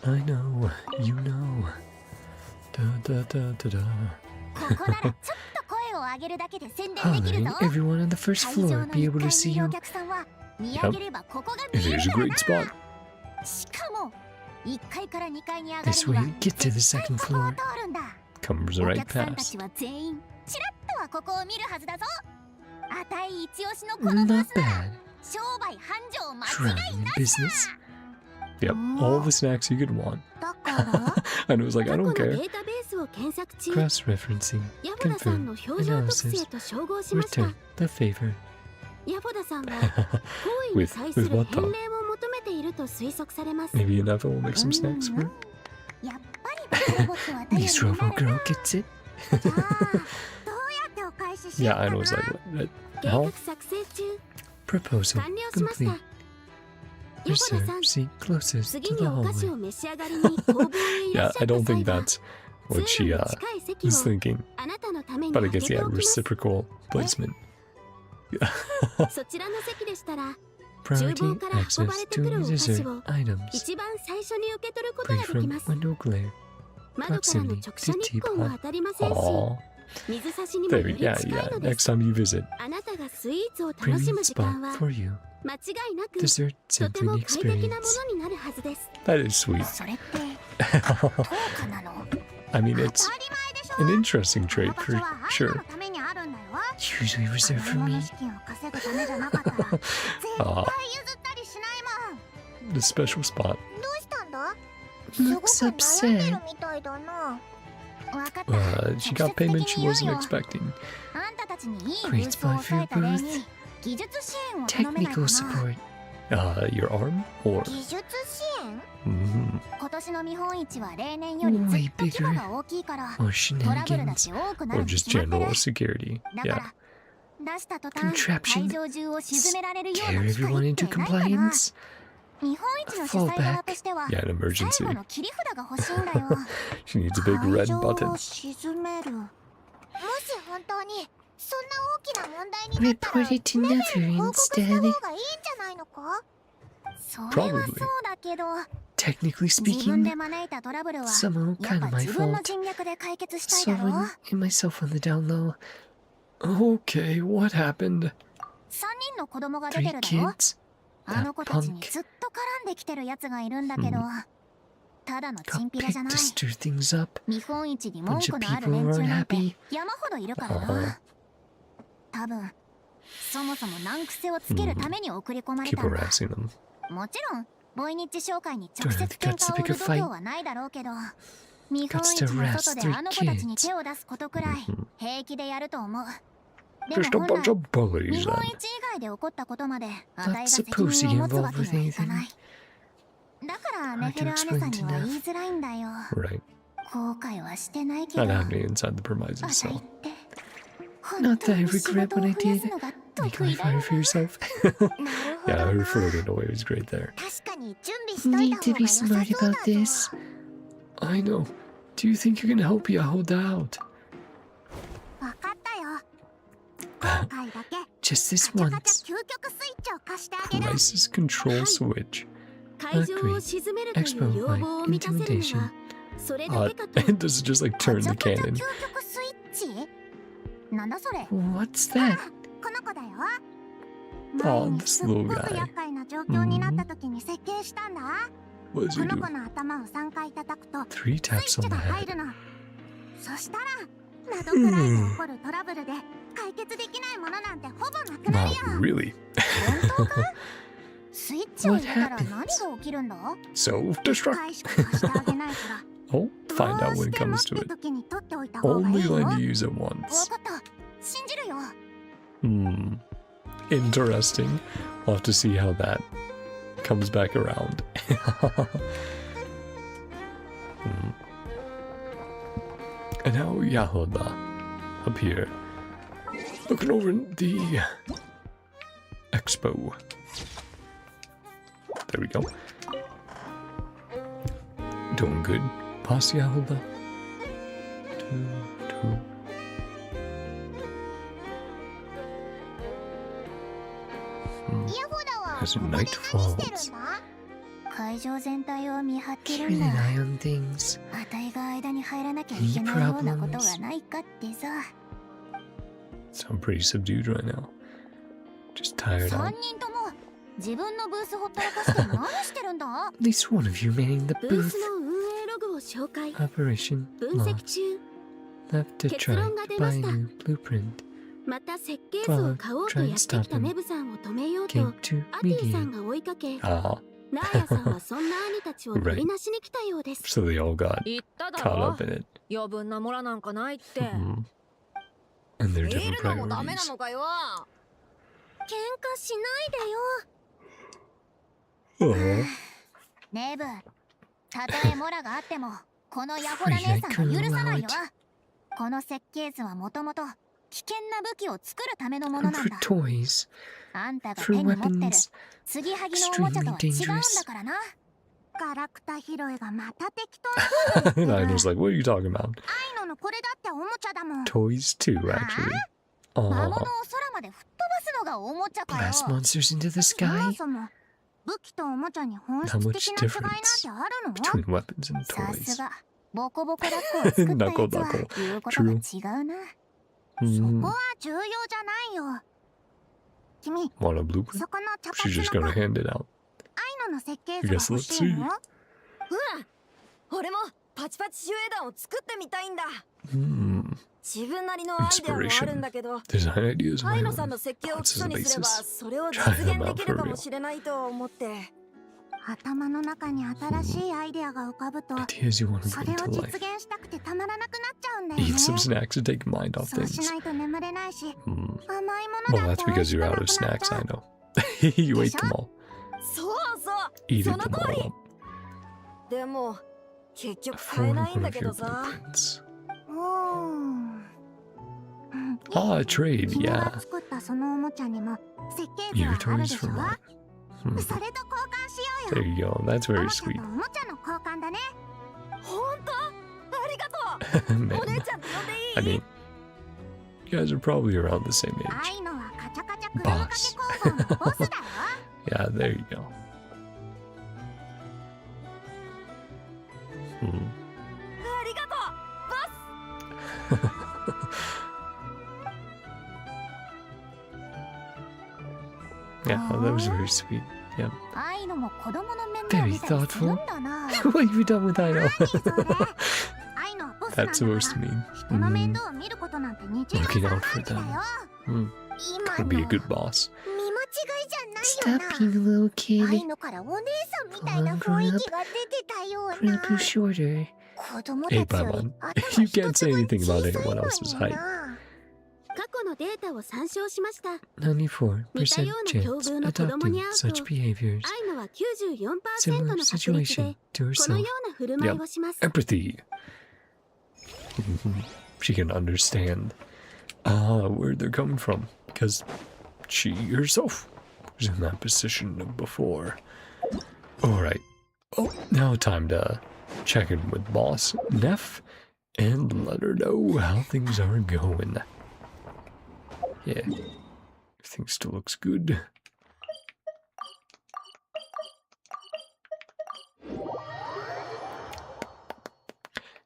I know. You know. Da da da da da. ここならちょっと声を上げるだけで宣伝できる Having ぞ。 everyone on the first 会 floor 場の be 1 able to 階 see にいるお you. 客さんは見上げればここが見 It える is a から great な。 spot. しかも1階から2階に上が This るに way は you get to the 絶対 second ここを floor. 通るんだ。 Comes お right 客さんた past. ちは全員ちらっとはここを見るはずだぞ。あたい一押しのこのブー Not スなら bad. 商売繁盛間 Trying 違い in なし business. Yep, all the snacks you could want. だから And it was like, 過 I 去 don't のデ care. ータベースを検索中、 Cross-referencing. ヤボダさんの Confirm. 表情特性 Analysis. と照合しました。 Return the favor. ヤボダさんは行為に対する with what 返 though? 礼を求めていると推測されます。 Maybe Nefa will make some snacks for her. やっぱりロボットは At 頼り least に Robo なる Girl な。 gets it. じゃあどうやってお返ししよう Yeah, か I な。 know. It's like, 計 how? 画作成中、 Proposal 完了しました。 complete. Reserve seat closest 次 to に the お菓子 hallway. を召し上がりに工房へいら Yeah, っしゃ I った don't 際 think は that's what 通 she 路の近い席 is を thinking. あなたのために But I 開 guess, けて yeah, おきます reciprocal placement. そちらの席でしたら Priority から運ば access れて to くるお菓子 dessert を items. 一番最初に受け取ること Free ができ from ます window glare. 窓からの直射日光も当たりませんし Aw. 水差しにもよ There, り yeah, 近い yeah. ので Next す time you visit. あなたがスイーツを楽し Premium む時間 spot は for you. 間違いなく Dessert とても symphony 快適なも experience. のになるはずです That is sweet. それって等価なの I mean, it's 当たり前でしょ an interesting この trait 場 for 所はあなた sure. のためにあるんだよ Usually reserved 買い for 物 me. 資金を稼ぐためじゃなかったら絶対譲ったりしないもん The special spot. どうしたんだ Looks 悩んでる upset. みたいだなわかった She got payment she wasn't expecting. あんたたちにいいブ Great ースを spot 抑 for え your た例 booth. に技術支援を頼めないか Technical な support. Your arm? Or. 技術支援 Mm-hmm. 今年の見本市は例年よりずっ Way と規模 bigger. が大きいから More トラブルだ shenanigans. って多くな Or るに just 決まってる general security. だか Yeah. ら出した途端 Contraption 会場中を沈められるような Scare 機会 everyone って into ないかな compliance. 日本一の主催側としては Yeah, an 最 emergency. 後の切り札が欲しいんだよ She needs a big red 会場 button. を沈めるもし本当にそんな大きな問題になったら Report it to ネベ Never に報告した instead. 方がいいんじゃないのかそれはそう Probably. だけど Technically 自分で speaking, 招いたトラブルは somehow やっ kind ぱ of my 自分の fault. 人脈で解決したいだろ Someone and myself on the down low. Okay, what happened? 3人の子供が出 Three てるだろ kids. あの That 子たちに punk ずっと絡んできてるやつがいるんだけど、ただのチン got ピラじゃ picked ない to stir things up. 見本市に文 Bunch 句 of のある people 連 who 中 aren't なんて happy. 山ほどいるからな多分そもそも難癖をつけるために送り込まれ Keep たんだ harassing them. もちろんボイニッチ商会に直 Don't 接 have the 喧 guts to 嘩を売 pick a る度 fight. 胸はないだろうけど見本 Guts 市 to の harass 外で three あの子たちに kids. 手を出すことくらい平気でやると思うで Just a も本 bunch 来 of bullies 見本 then. 市以外で起こったことまであ Not たいが責 supposed to 任 get を持つわ involved け with にはいか anything. ないだからネフェル姉さんには言いづらいんだよ Right. 後悔はしてないけど Not happening inside the premises, あたい so. って本 Not 当 that I に仕 regret 事を what I 増や did. すのが Make 得意 life だよ harder for yourself. な Yeah, る her ほどな flirting away was great there. 確かに準備しとい Need た to 方が be 良さそう smart だ about ぞ this. I know. Do you think you can help you hold out? わかったよ今回だけ Just this カチャカ once. チャ究極スイッチを貸してあげる Crisis control switch. 会場を沈めるという要望を満たせるのはそれだけかと Does it just like カ turn チ the ャカチャ cannon? 究極スイッチなんだそれ What's that? この子だよ Aw, 前に this すっご little く guy. 厄介な状況になった時に設計したんだ What does こ he の do? 子の頭を3回叩くと Three スイ taps ッチ on the が入 head. るのそしたら窓くらいで起こるトラブルで解決できないものなんてほぼなくなるよ Wow, really? 本当かスイッチを入れたら何が起きるんだ Self-destruct. 回しか貸してあげないから Oh, ど find う out し when it てもっ comes て to it. 時に取っておいた方がいい Only よ when わ you use it か once. った信じるよ Hmm. Interesting. We'll have to see how that comes back around. Hmm. And now Yahoda up here, looking over the expo. There we go. Doing good. Past Yahoda. Two. As night falls. 会場全体を見張ってる Keeping んだ an eye on things. あたいが間に入らなきゃいけないようなことがないかってさ Sound pretty subdued right now. Just tired 3 out. 人とも自分のブースほったらかして何してるんだ At least one of you manning the ブー booth. スの運営ログを紹介 Operation 分析 lost. 中 Left to 結 try 論が to 出ま buy した a new blueprint. また設計図を買おうとやってきたメブさんを止めようと Came to アティさん mediate. が追いかけ Ah, ラーヤさんはそんな兄たちを取りなしに来たようです so they all got 言っただ caught ろ up in it. 余分なモラなんかないって Mhm. And their 見 different るのもダメな priorities. のかよ喧嘩しないでよ Oh, ネブたとえモラがあってもこのヤホラ姉さんは許さないよこの設計図はもともと危険な武器を作るためのもの And なん for だ。 toys, あんたが for 手に持ってる weapons, 継ぎはぎのおもちゃとは違うんだ extremely からな。ガラクタ拾いがまた適当な And I was like, what are you talking about? 愛ののこれだっておもちゃだもん。 Toys too, actually. 魔物を Aw. 空まで吹っ飛ばすのがおもちゃかよ。 blast monsters into the そも sky. そも武器とおもちゃに本 How 質 much 的な違いなんて difference あるの？ between weapons and さす toys. がボコボコラッコを作ったやつは言うことが違うな。そこ Mm. は重要じゃないよ。君、 Want a blueprint? そこの茶 She's just 髪の gonna 子、 hand it out. 愛のの設計 I 図が guess 欲 let's しい see. の？ほら俺もパチパチ守衛団を作ってみたいんだ。 Hmm. 自分なりのアイデアもあるんだけど、 Design ideas of 愛 my のさん own. の設計を That's 基 as 礎 a にすれば basis. それを Try 実 them 現 out でき for るか real. もしれないと思って。頭の中に新しいアイデアが浮かぶと、 Ideas you want to そ bring れを to 実 life. 現したくてたまらなくなっちゃうんだよね。 Eat some snacks to take mind off そうし things. ないと眠れないし、 Hmm. 甘いも Well, のだっ that's て美 because 味しく you're な out く of なっ snacks, ちゃ I う。 know. You ate them all. そうそう Eated その them 通 all り。 up. でも結 A 局買え foreign ないん one だ of け your どさ。 blueprints. いい Ah, trade, 君が yeah. 作ったそのおもちゃにも設計図 Your はある toys でし for ょ？ mine. Hmm. それと交換しよう There よ。 you go. That's お very もちゃ sweet. とおもちゃの交換だね。本当？ありがとう。 Man, お姉ちゃんって呼んで I いい？ mean, you guys are probably around the same age. 愛のはカチャカチャ車かけ工房のボスだよ。 Yeah, there you go. Hmm. ありがとうボス。 Yeah, that was very sweet. Yeah. 愛のも子供の面倒見たりするんだな。 What have you done with Ino? 何それ？愛のはボスなんだ That's から。 supposed to mean. 人の面倒を見ることなんて日常 Looking 茶 out 飯 for 事だよ。 Hmm. 今 Could be a の good boss. 見間違いじゃないよ Stop な。 being a little kid. 愛のからお姉さんみたいな雰囲気が出てたよう Grown な。 up shorter. 子供た Hey, ちより Paimon. 頭 You 一 can't つ say 分 anything 小 about さい anyone の else's に height. な。過去のデータを参照しました。 94% chance adopting such behaviors. 愛のは 94% の Similar 確率で situation to この herself. ような振る舞いをします。 Empathy. Mhm. She can understand where they're coming from because she herself was in that position before. All right. Oh, now time to check in with boss Neff and let her know how things are going. Yeah, everything still looks good.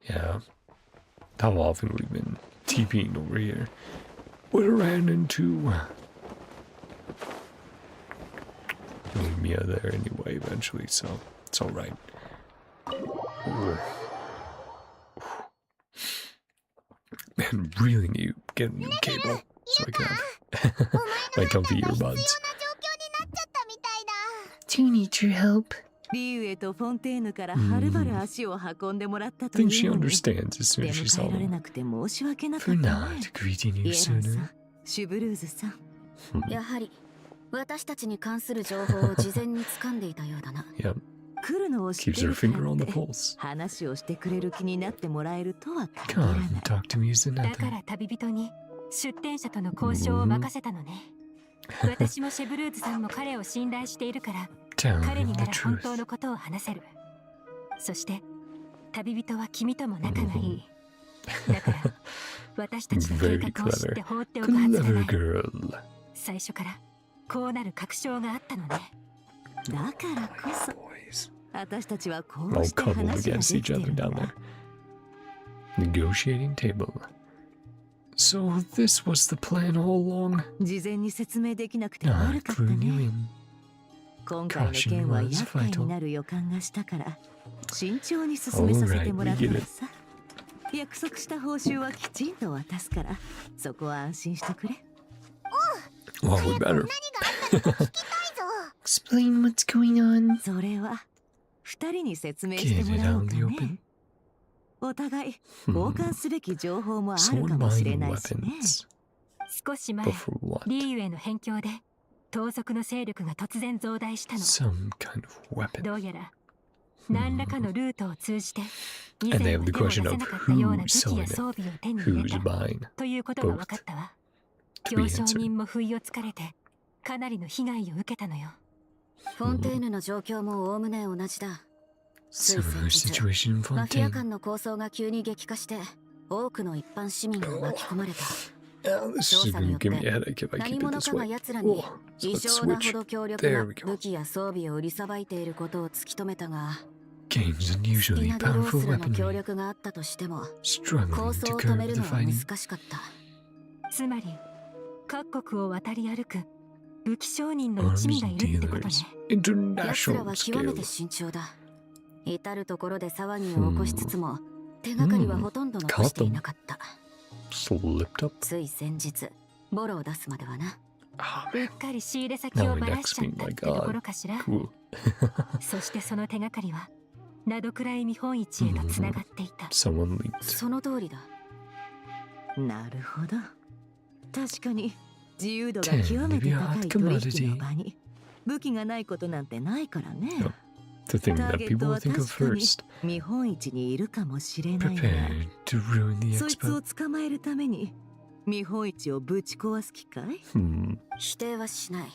Yeah, how often we've been TPing over here. What I ran into. Leave Mia there anyway eventually, so it's alright. Man, really need to get a new cable so I can have my comfy 必要な状況になっ earbuds. ちゃったみたいだ。 Do you need your help? リュウエとフォンテーヌからはるばる足を運んでもらったと I いう think she のに understands as 出 soon as she 迎 saw えられ them. なくて申し訳なか For った not ね。 greeting イ you エランさん sooner. シュブルーズさん。やはり私たちに関する情報を事前に掴んでいたようだな。 Yep, 来るのを知っ keeps て her る finger から on っ the て pulse. 話をしてくれる気になってもらえるとは限ら Come ない and。talk to me as だか another. ら旅人に出店者との交渉を任せたのね。私もシェブルーズさんも彼を信頼しているから、 Tell 彼 him にな the ら本 truth. 当のことを話せる。そして旅人は君とも仲がいい。だから私たちの計 Very 画を知っ clever. て放っておくはずがな Clever い。 girl. 最初からこうなる確証があったのね。だからこそ Boys. 私たちはこ All うして cuddled 話が against で each きてる other ん down だ there.。Negotiating table. So this was the plan all along. 事前に説明できなくて I 悪かった clued you ね。 in. 今回の件は厄介になる予感がしたから慎重に進めさせてもらったのさ。約束した報酬はきちんと渡すからそこは安心してくれ。 Well, we 早く better. 何があったのか聞きたいぞ。 Explain what's going on. それは二人に説明し Get ても it らお out う in か the ね open.。お互い交換すべき情報もある Someone かもしれ buying ないしね。 weapons. 少し前 But for what? リーユへの辺境で盗賊の勢力が突然増大したの。 Some kind of weapon. どうやら何らかのルートを通じて以 And 前 they は have the 手を出 question せ of なかったような武 who's 器や selling 装 it, 備を手に入れ who's た buying ということが分かったわ。 to be 行商 answered. 人も不意をつかれてかなりの被害を受けたのよ。フォンテーヌの状況もおおむね同じだ。つい Similar 先日 situation in マフィア Fontaine. 間の抗争が急に激化して多くの一般市民が巻き込まれた。 Oh, this is going to give me a headache if I 何 keep it 者 this かが way. 奴らに Oh, so 異 let's 常なほ switch. ど強力 There な we go. 武器や装備を売りさばいていることを突き止めたが、 Gains スティ unusually ナドロー powerful スらの協 weaponry, 力があったとしても、抗 struggling 争 to を止め curb る the のは fighting. 難しかった。つまり各国を渡り歩く武器商人の一味 Arms がいるってこと dealers, ね。奴ら international は極めて scale. 慎重だ。至るところで騒ぎを起こしつつも、手がかりはほとんど残していなかった。 Slipped up. つい先日、ボロを出すまではな。 Oh, うっ man. かり仕入れ先をばらしちゃったってところかしら。 Cool. そしてその手がかりはナドクライ見本市へとつながっていた。 Someone leaked. その通りだ。なるほど。確かに自由度が極めて高い取引の場に武器がないことなんてないからね。 The thing ター that ゲット people は will think 確 of かに first. 見本市にいるかもしれないが、 Prepared to ruin the そいつを expo. 捕まえるために見本市をぶち壊す気かい？ 否定はしない。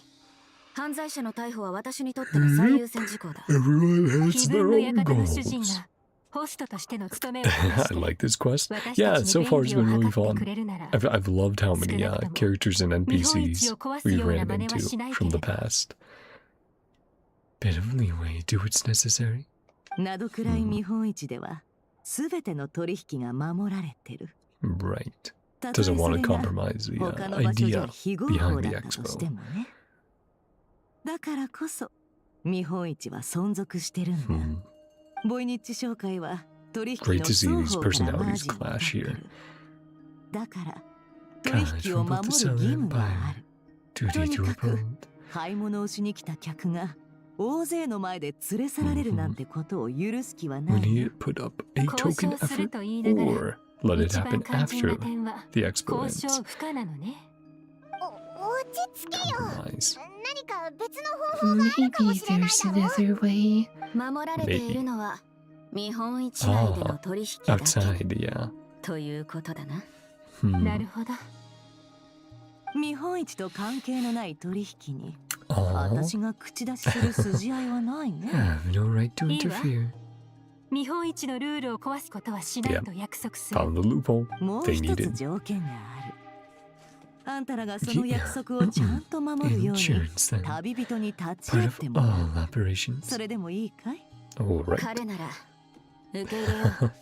犯罪者の逮捕は私にとっての最優先事項だ。 Everyone 自 has 分 their の own 館の主人 goals. がホストとしての務めを果たし I て like this quest. 私 Yeah, たち so に far 便 it's 宜を been 図 really ってく fun. れるなら I've loved how many characters and 見本市 NPCs を壊す we ような ran 真似は into しないけ from れ the ど past. Bit of leeway, do what's necessary. などくらい見本市では全ての取引が守られてる。 Right. たとえそ Doesn't れ want to が compromise the 他の場所じ idea ゃ非合 behind 法 the だったとし expo. てもね。だからこそ見本市は存続してるんだ。 Hmm. ボイニッチ商会は取引 Great の to see 双 these 方からマー personalities ジンを取 clash って here. る。だから取 Guys 引を from both 守 the る seller 義 and 務があ buyer. る。 Duty to とにかく uphold. 買い物をしに来た客が大勢の前で連れ去られるなんてことを許す気はな We い need よ。 to put up a 交 token 渉する effort と言いながら or let it 一番 happen 肝心 after な点は the expo 交渉 ends. 不可なのね。落ち着けよ。 Compromise. 何か別の方法があるかも Maybe しれない there's だろ another way. 守られているのは見本市内での取引だけ Outside, yeah. ということだな。 Hmm. なるほど。見本市と関係のない取引に Aw. 私が口出しする筋合いはない I ね。 have no right to いいわ。 interfere. 見本市のルールを壊すことはしないと約束する。 Found the loophole. もう They 一 need つ it. 条件がある。あんたらがその約束をちゃんと守るように Insurance then. 旅人に立ち会 Part っ of てもらう。 all operations. それでもいいかい？ Alright. 彼なら受け入れよう。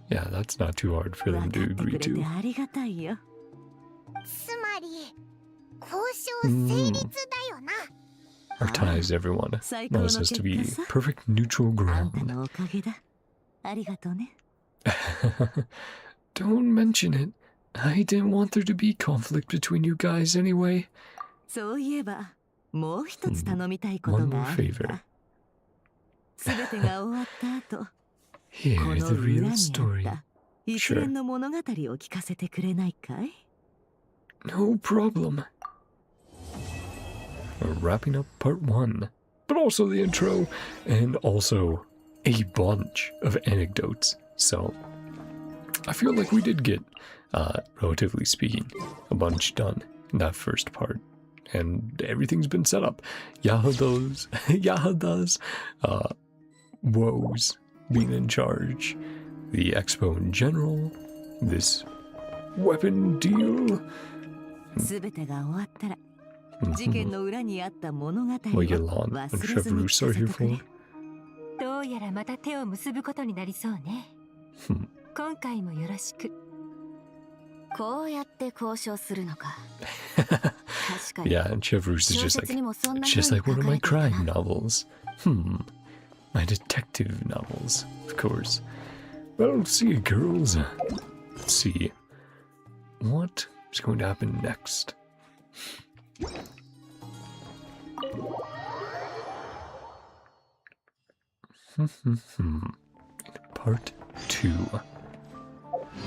Yeah, that's not too hard for 分 them か to ってく agree れて to. ありがたいよ。つまり交渉成立だよな。 Our ties, everyone. 最高の Allows us to 結 be 果さ。 perfect neutral あんた ground. のおかげだ。ありがとうね。 Don't mention it. I didn't want there to be conflict between you guys anyway. そういえば、もう一つ頼みたいこと One が more あるん favor. だ。すべてが終わった後、こ Here's の the 裏 real にあ story. った一連の物語を聞かせてくれないかい？ No problem. We're wrapping up part 1, but also the intro, and also a bunch of anecdotes. So, I feel like we did get, relatively speaking, a bunch done in that first part. And everything's been set up. Yahadas, woes being in charge, the expo in general, this weapon deal. すべてが終わったら、事件の裏にあった物語を Moyelan 忘 and れずに Chevroux 聞 are かせ here てくれ for.。どうやらまた手を結ぶことになりそうね。今回もよろしく。こうやって交渉するのか。確かに。 Yeah, and Chevroux is 小 just 説にもそんな just 風に like 書 one か of れ my ていた crime な。 novels. My detective novels, of course. Well, see you, girls. Let's see. What is going to happen next? Part 2.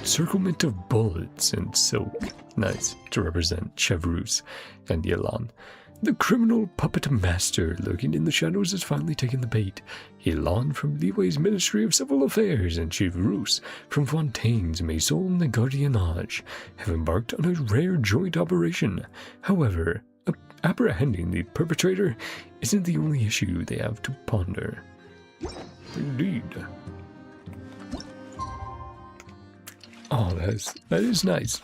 Circlement of bullets and silk. Nice, to represent Chevroux and Yelan. The criminal puppet master lurking in the shadows has finally taken the bait. Ilan from Liwei's Ministry of Civil Affairs and Chief Roos from Fontaine's Maison de Gardiennage have embarked on a rare joint operation. However, apprehending the perpetrator isn't the only issue they have to ponder. Indeed. Oh, that is nice.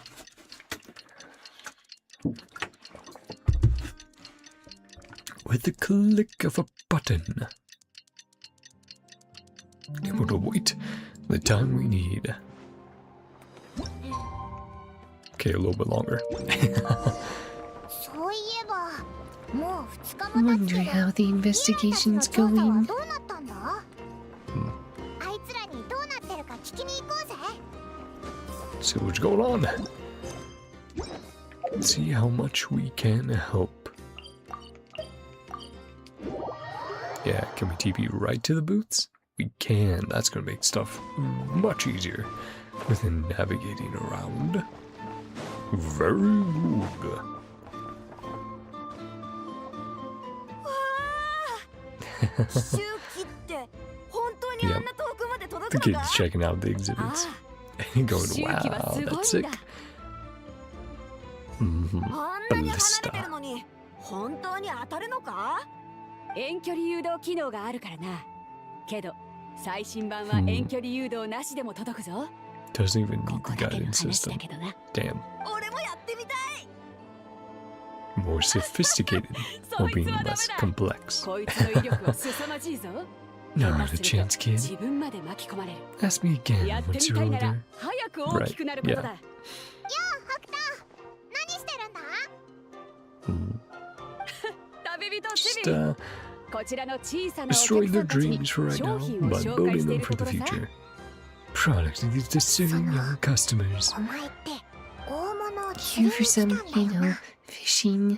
With the click of a button, able to wait the time we need. Okay, a little bit longer. Wonder how the investigation's going. See what's going on. See how much we can help. Yeah, can we TP right to the booths? We can. That's going to make stuff much easier within navigating around. Very good. Yep. The kid's checking out the exhibits and going, wow, that's sick. Ballista. 遠距離誘導機能があるからな。けど最新版は遠距離誘導なしでも届くぞ。 Doesn't even need the guidance system. Damn. More sophisticated while being less complex. Not a chance, kid. Ask me again once you're older. Right, yeah. Just destroying their dreams for right now, but building them for the future. Product needs to suit young customers. Here for some, fishing.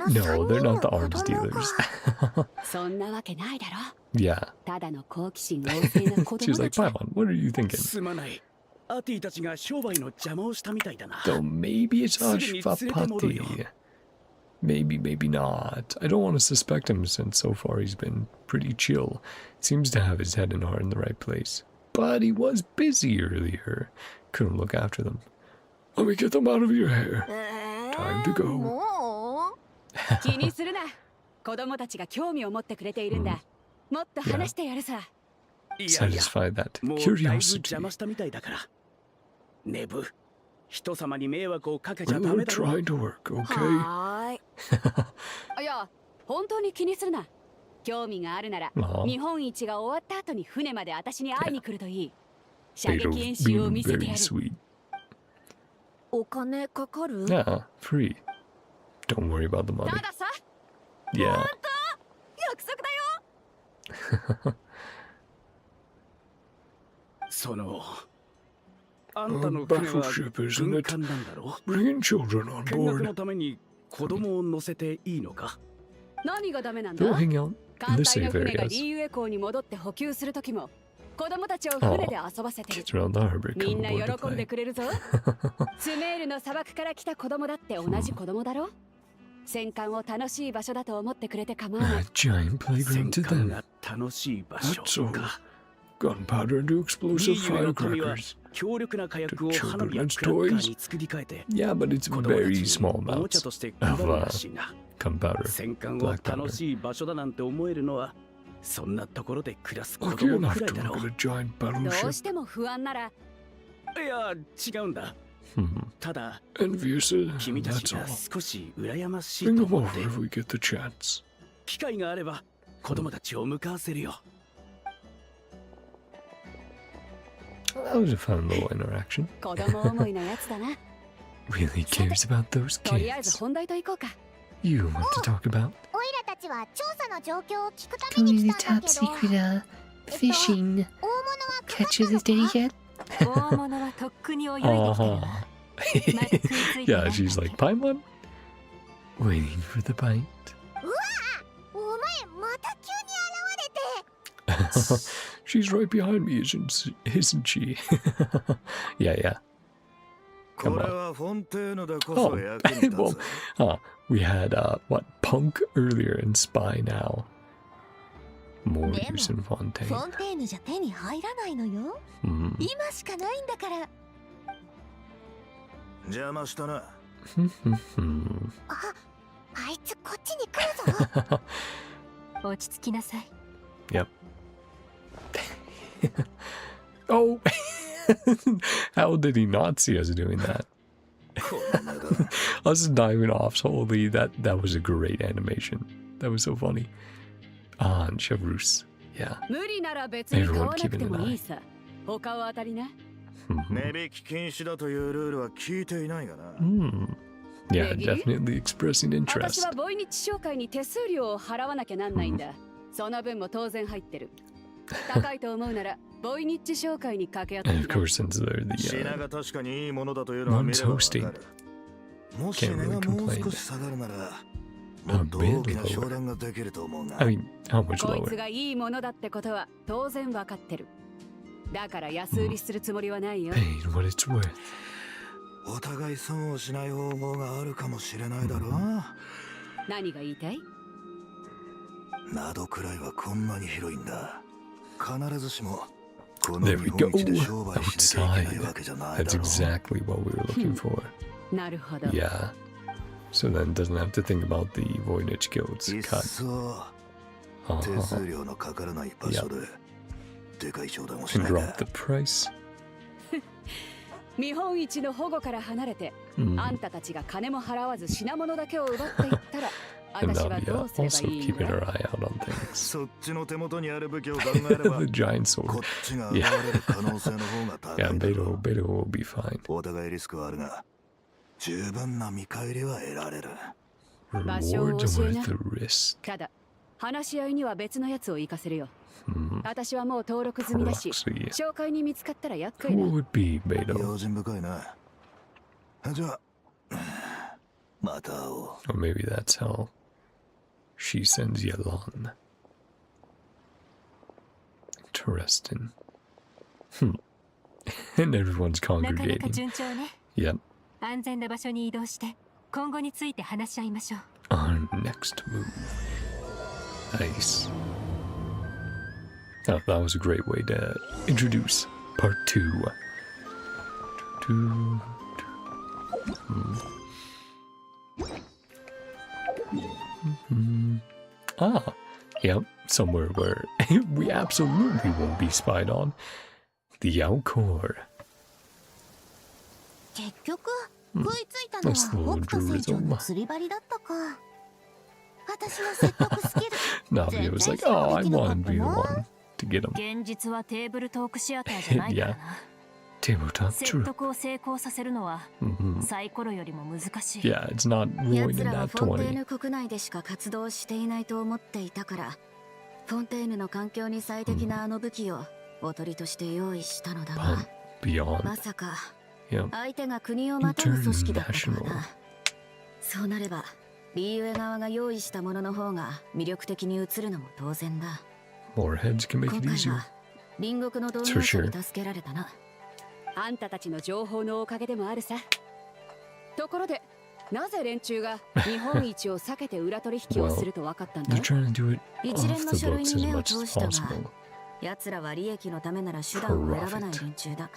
No, they're not the arms dealers. Yeah. She's like, Paimon, what are you thinking? Though maybe it's Ashvapati. Maybe, maybe not. I don't want to suspect him since so far he's been pretty chill. Seems to have his head and heart in the right place. But he was busy earlier. Couldn't look after them. Let me get them out of your hair. Time to go. Satisfy that curiosity. We're trying to work, okay? いや、本当に気にするな。興味があるなら、日本一が終わった後に船まで私に会いに来るといい。射撃演習を見せてやる。お金かかる？ Yeah, free. Don't worry about the money. たださ。 Yeah. 本当？約束だよ。その。あんたの船は軍艦なんだろう。見学のために子供を乗せていいのか。何がダメなんだ？艦隊の船がリーユエ港に戻って補給するときも子供たちを船で遊ばせてる。みんな喜んでくれるぞ。スメールの砂漠から来た子供だって同じ子供だろ。戦艦を楽しい場所だと思ってくれて構わない。戦艦が楽しい場所か。 Gunpowder to explosive firecrackers. To children as toys. Yeah, but it's very small amounts of gunpowder. Black powder. Lucky enough to look at a giant battleship. Envious, that's all. Bring them over if we get the chance. That was a fun little interaction. Really cares about those kids. You want to talk about? Going to the top secret, fishing. Catch of the day yet? Yeah, she's like, Paimon? Waiting for the bite. She's right behind me, isn't she? Yeah, yeah. Come on. Oh, well, we had, what, Punk earlier and Spy now. More use in Fontaine. フォンテーヌじゃ手に入らないのよ。今しかないんだから。邪魔したな。あいつこっちに来るぞ。落ち着きなさい。Yep. Oh! How did he not see us doing that? Us diving off. Holy, that was a great animation. That was so funny. Ah, and Chevrus. Yeah. Everyone keeping an eye. 他を当たりね。値引き禁止だというルールは聞いていないがな。Yeah, definitely expressing 私 interest. はボイニッチ商会に手数料を払わなきゃなんないんだ。その分も当然入ってる。高いと思うならボイニッチ商会に掛け合って And of course, since they're the 品が確かにいいものだというのは見ればわかる。もし値がもう少し下がるなら、もっと大きな商談ができると思うが。 I mean, how much こいつ lower? がいいものだってことは当然わかってる。だから安売りするつもりはないよ。Paid what it's worth. お互い損をしない方法があるかもしれないだろう。何が言いたい？ナドくらいはこんなに広いんだ。必ずしもこの There 日 we go. 本一で商売しなきゃいけ Outside. ないわけじゃないだ That's ろう。 exactly what we were looking for. なるほど。Yeah. So then doesn't have to think about the Voynich guilds いっ cut. そ手数料のかからない場所ででかい商談をし And ない drop か。 the price. 見本市の保護から離れて、あんたたちが金も払わず品物だけを奪っていったら、 And 私は Navia どうすれば also いいん keeping だ？ her eye out on things. そっちの手元にある武器を考えれば The giant sword. こっちが現れる可能性の方が高 Yeah, いだろ Beto う。 will be fine. お互いリスクはあるが十分な見返りは得られる。 Rewards are worth the risk. ただ、話し合いには別のやつを行かせるよ。私はもう登録済みだし、 Proxy. 紹介に見つかったら厄介 Who だ。 would be Beto? 用心深いな。じゃあまた会おう。 Or maybe that's how she sends Yelan. Interesting. And everyone's なかなか congregating. 順調ね。 Yep. 安全な場所に移動して今後について話し合いましょう。 Our next move. Nice. Oh, that was a great way to introduce part 2. Ah, yep, somewhere where we absolutely won't be spied on. The Alcor. 結局食いついたのは北斗船長の釣り針だったか。私の説得スキル Navia was like, oh, I want to be the one to get him. 現実はテーブルトークシアターじゃないからな。 Tabletop 説 true. 得を成功させるのはサイコロよりも難しい。 Yeah, it's not rolling 奴 in らは that フォンテー 20. ヌ国内でしか活動していないと思っていたから、フォンテーヌの環境に最適なあの武器をおとりとして用意したのだが、 Beyond. まさか Yep. 相手が国をまたぐ組織だったとはな。そうなればリーユエ側が用意したものの方が魅力的に映るのも当然だ。 More heads can make 今 it 回 easier. は隣国の同 For 業者 sure. に助けられたな。あんたたちの情報のおかげでもあるさ。ところで、なぜ連中が日本一を避けて裏取引をすると分かったんだ？ They're trying to do it 一連 off の the 書類 books に as 目を much 通 as したが、 possible. 奴らは利益のためなら手段を選ばない連中だ。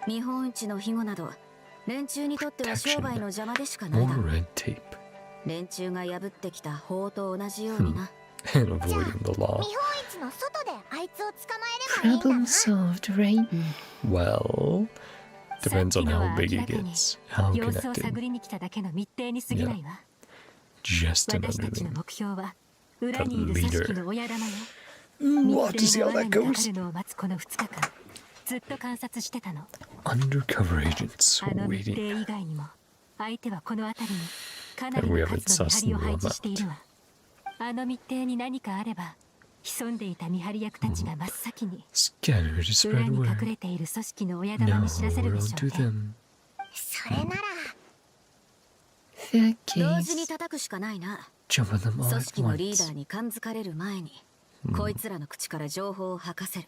見本市の庇護など、連中にとっては商売の邪魔でしかない More だろう。 red tape 連中が破ってきた法と同じようにな。 and avoiding the law. 市の外であいつを捕まえればいいんだ Problem な。 solved, right? Well, depends on how big it gets, how 様子を connected. 探りに来ただけの密偵に過ぎないわ。 Just an 私たちの underling. 目標は裏にいる組織の親玉よ。 We'll have to 密 see 偵 how が that 罠にかか goes. るのを待つこの2日間、ずっと観察してたの。 Undercover agents あの密 waiting. 偵以外にも相手はこの辺りにかなり And we の haven't 数の見張りを sussed 配 them 置しているわ。あの密偵に何かあれば潜んでいた見張り役たちが真っ先に Scanner to 裏 spread に隠 word. れている組織の親 No, 玉に知らせる we'll でしょ do うね。 them. それなら That 同時に case, 叩くしかないな。 Jump on them all 組 at 織のリーダ once. ーに感づかれる前に、こいつらの口から情報を吐かせる。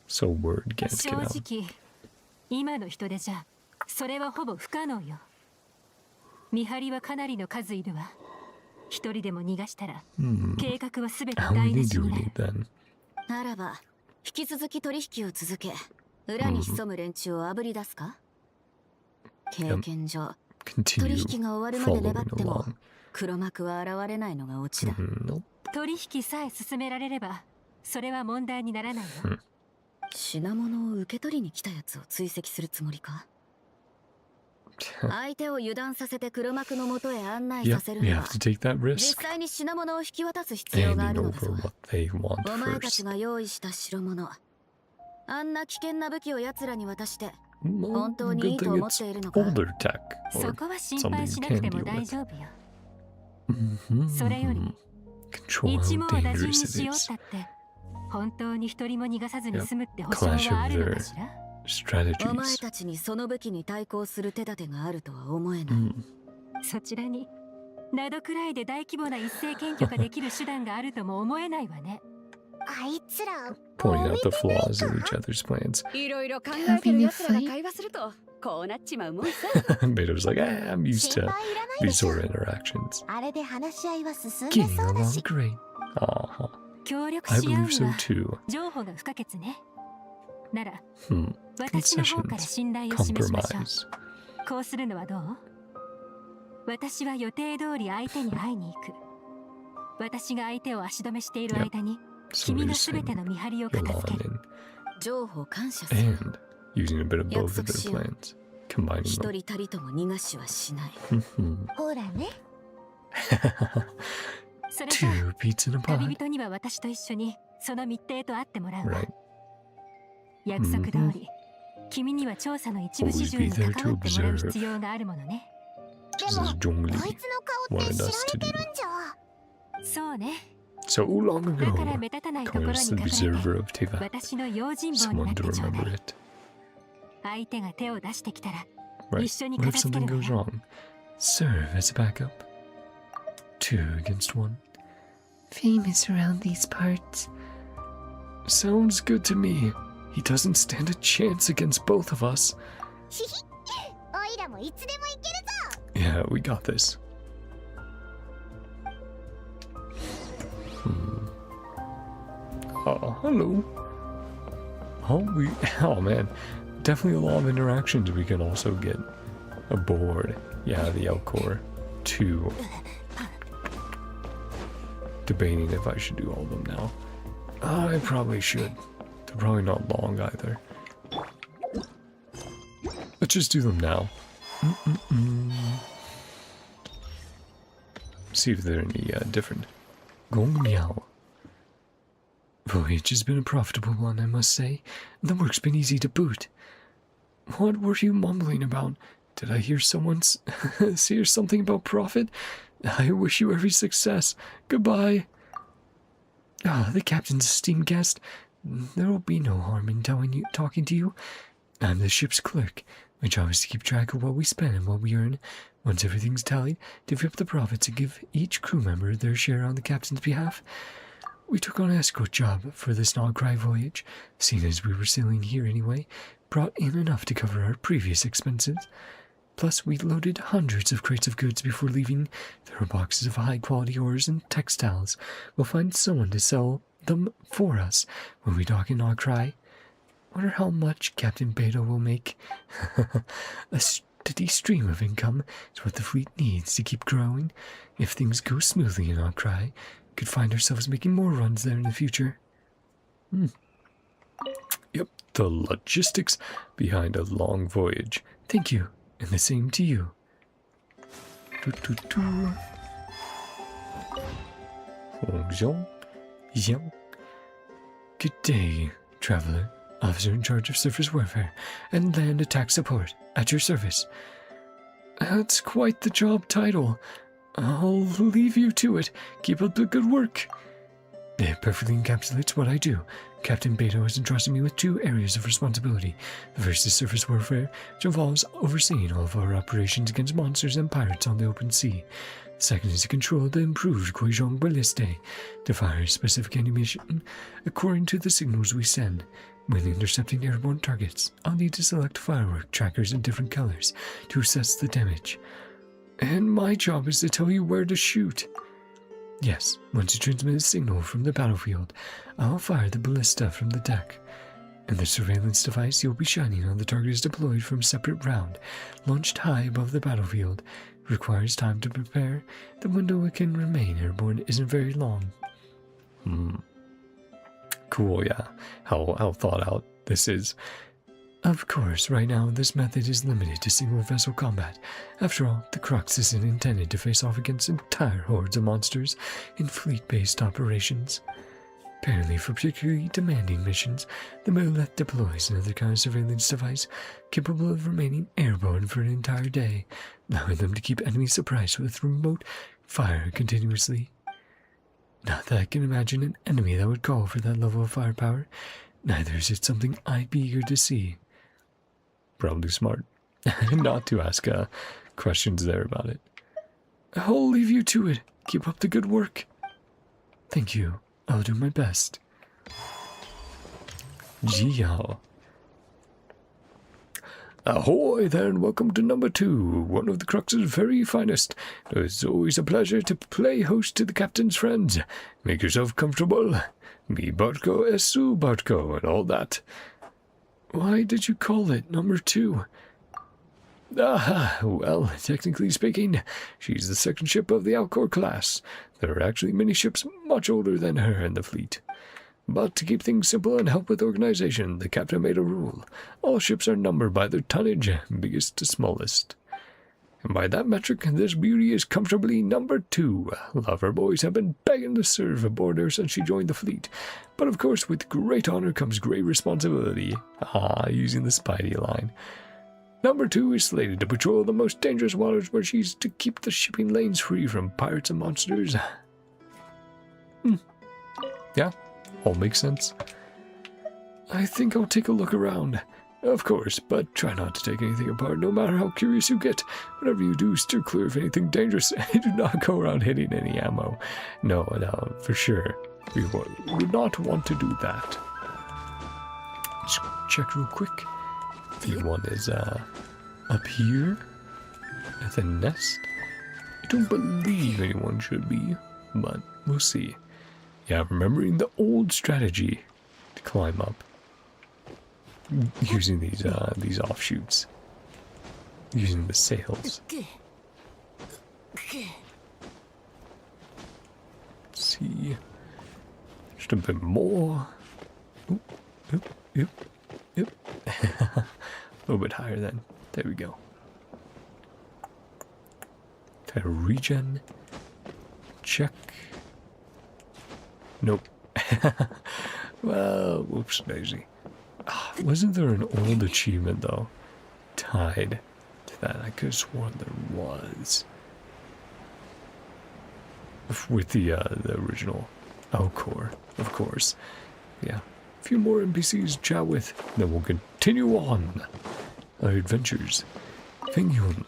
So word can't 正 get out. 直今の人手じゃそれはほぼ不可能よ。見張りはかなりの数いるわ。一人でも逃がしたら、計画はすべて台無しになる。ならば、引き続き取引を続け、裏に潜む連中をあぶり出すか？経験上、取引が終わるまで粘っても、黒幕は現れないのがオチだ。取引さえ進められれば、それは問題にならないよ。品物を受け取りに来たやつを追跡するつもりか？相手を油断させて黒幕の元へ案内させるのは、実際に品物を引き渡す必要があるのだぞ。お前たちが用意した代物、あんな危険な武器を奴らに渡して、本当にいいと思っているのか？そこは心配しなくても大丈夫よ。それより、一網打尽にしようったって、本当に一人も逃がさずに済むって保証はあるのかしら？お前たちにその武器に対抗する手立てがあるとは思えない。そちらに、ナドクライで大規模な一斉検挙ができる手段があるとも思えないわね。あいつら、pointing out the flaws in each other's plans. いろいろ考えてる奴らが会話すると、こうなっちまうもんさ。Beto's like, I'm used to these sort of interactions. あれで話し合いは進んで Getting そうだ along し。great. 協力 I し合う believe so には too. 情報が不可欠ね。なら、 Hmm. 私の方から Concessions. 信頼を示しましょ Compromise. う。こうするのはどう？私は予定通り相手に会いに行く。私が相手を足止めしている間に、 So 君 we're がすべての見張りを片 Yolan 付ける。 and, 情報感謝する。 and using a bit of both of their plans. Combining 一 them. 人たりとも逃がしはしない。ほらね。それじゃ Two beats in a 旅 pod. 人には私と一緒にその密偵と会ってもらうわ。 Right. 約束通り、君には調査の一部始終に関わってもらう必要があるものね。で This も、 is こ Zhongli いつの顔って wanted 知ら us to れて do るんじゃ。そうね。 so long だから ago. 目立たないところ Calling に us the 隠れ observer て、 of Teva. 私の用心棒にな Someone っ to てちょうだ remember い。 it. 相手が手を出してきたら、 Right. 一緒に What 片 if 付け something るわ goes よ。 wrong? Serve as a backup. 2 against 1. Famous around these parts. Sounds good to me. He doesn't stand a chance against both of us. ひひ、おいらもいつでもいけるぞ。 Yeah, we got this. Oh, hello. Oh man, definitely a lot of interactions we can also get aboard. Yeah, the Elcor 2. Debating if I should do all of them now. I probably should. They're probably not long either. Let's just do them now. See if they're any different. Gong Miao. Voyage has been a profitable one, I must say. The work's been easy to boot. What were you mumbling about? Did I hear someone say something about profit? I wish you every success. Goodbye. Ah, the captain's esteemed guest. There will be no harm in talking to you. I'm the ship's clerk. My job is to keep track of what we spend and what we earn. Once everything's tallied, divvy up the profits and give each crew member their share on the captain's behalf. We took on an escort job for this NodKrai voyage, seeing as we were sailing here anyway, brought in enough to cover our previous expenses. Plus, we loaded hundreds of crates of goods before leaving. There were boxes of high-quality ores and textiles. We'll find someone to sell them for us when we dock in NodKrai. Wonder how much Captain Beto will make. A steady stream of income is what the fleet needs to keep growing. If things go smoothly in NodKrai, we could find ourselves making more runs there in the future. Yep, the logistics behind a long voyage. Thank you, and the same to you. Good day, traveler. Officer in charge of surface warfare and land attack support at your service. That's quite the job title. I'll leave you to it. Keep up the good work. It perfectly encapsulates what I do. Captain Beto has entrusted me with 2 areas of responsibility. The first is surface warfare, which involves overseeing all of our operations against monsters and pirates on the open sea. The second is to control the improved Guizhong ballista to fire specific ammunition according to the signals we send. When intercepting airborne targets, I'll need to select firework trackers in different colors to assess the damage. And my job is to tell you where to shoot. Yes, once you transmit a signal from the battlefield, I'll fire the ballista from the deck. And the surveillance device you'll be shining on the target is deployed from a separate round, launched high above the battlefield. Requires time to prepare. The window it can remain airborne isn't very long. Cool, yeah. How thought out this is. Of course, right now this method is limited to single vessel combat. After all, the Crux isn't intended to face off against entire hordes of monsters in fleet-based operations. Apparently, for particularly demanding missions, the Monolith deploys another kind of surveillance device capable of remaining airborne for an entire day, allowing them to keep enemies surprised with remote fire continuously. Not that I can imagine an enemy that would call for that level of firepower. Neither is it something I'd be eager to see. Probably smart not to ask questions there about it. I'll leave you to it. Keep up the good work. Thank you. I'll do my best. Jiao. Ahoy there, and welcome to number 2, one of the Crux's very finest. It's always a pleasure to play host to the captain's friends. Make yourself comfortable. Me Bartko, Esu Bartko, and all that. Why did you call it number 2? Well, technically speaking, she's the second ship of the Alcor class. There are actually many ships much older than her in the fleet. But to keep things simple and help with organization, the captain made a rule. All ships are numbered by their tonnage, biggest to smallest. And by that metric, this beauty is comfortably number 2. Lover boys have been begging to serve aboard her since she joined the fleet. But of course, with great honor comes great responsibility. Using the Spidey line. Number 2 is slated to patrol the most dangerous waters where she's to keep the shipping lanes free from pirates and monsters. Yeah, all makes sense. I think I'll take a look around. Of course, but try not to take anything apart, no matter how curious you get. Whatever you do, steer clear of anything dangerous. Do not go around hitting any ammo. No, for sure. We would not want to do that. Just check real quick. The one is up here at the nest. I don't believe anyone should be, but we'll see. Yeah, remembering the old strategy to climb up using these offshoots, using the sails. Let's see, just a bit more. Yep. A little bit higher then. There we go. Try to regen. Check. Nope. Well, whoops daisy. Wasn't there an old achievement though tied to that? I could have sworn there was. With the original Alcor, of course. Yeah. A few more NPCs to chat with, then we'll continue on our adventures. Fengyun.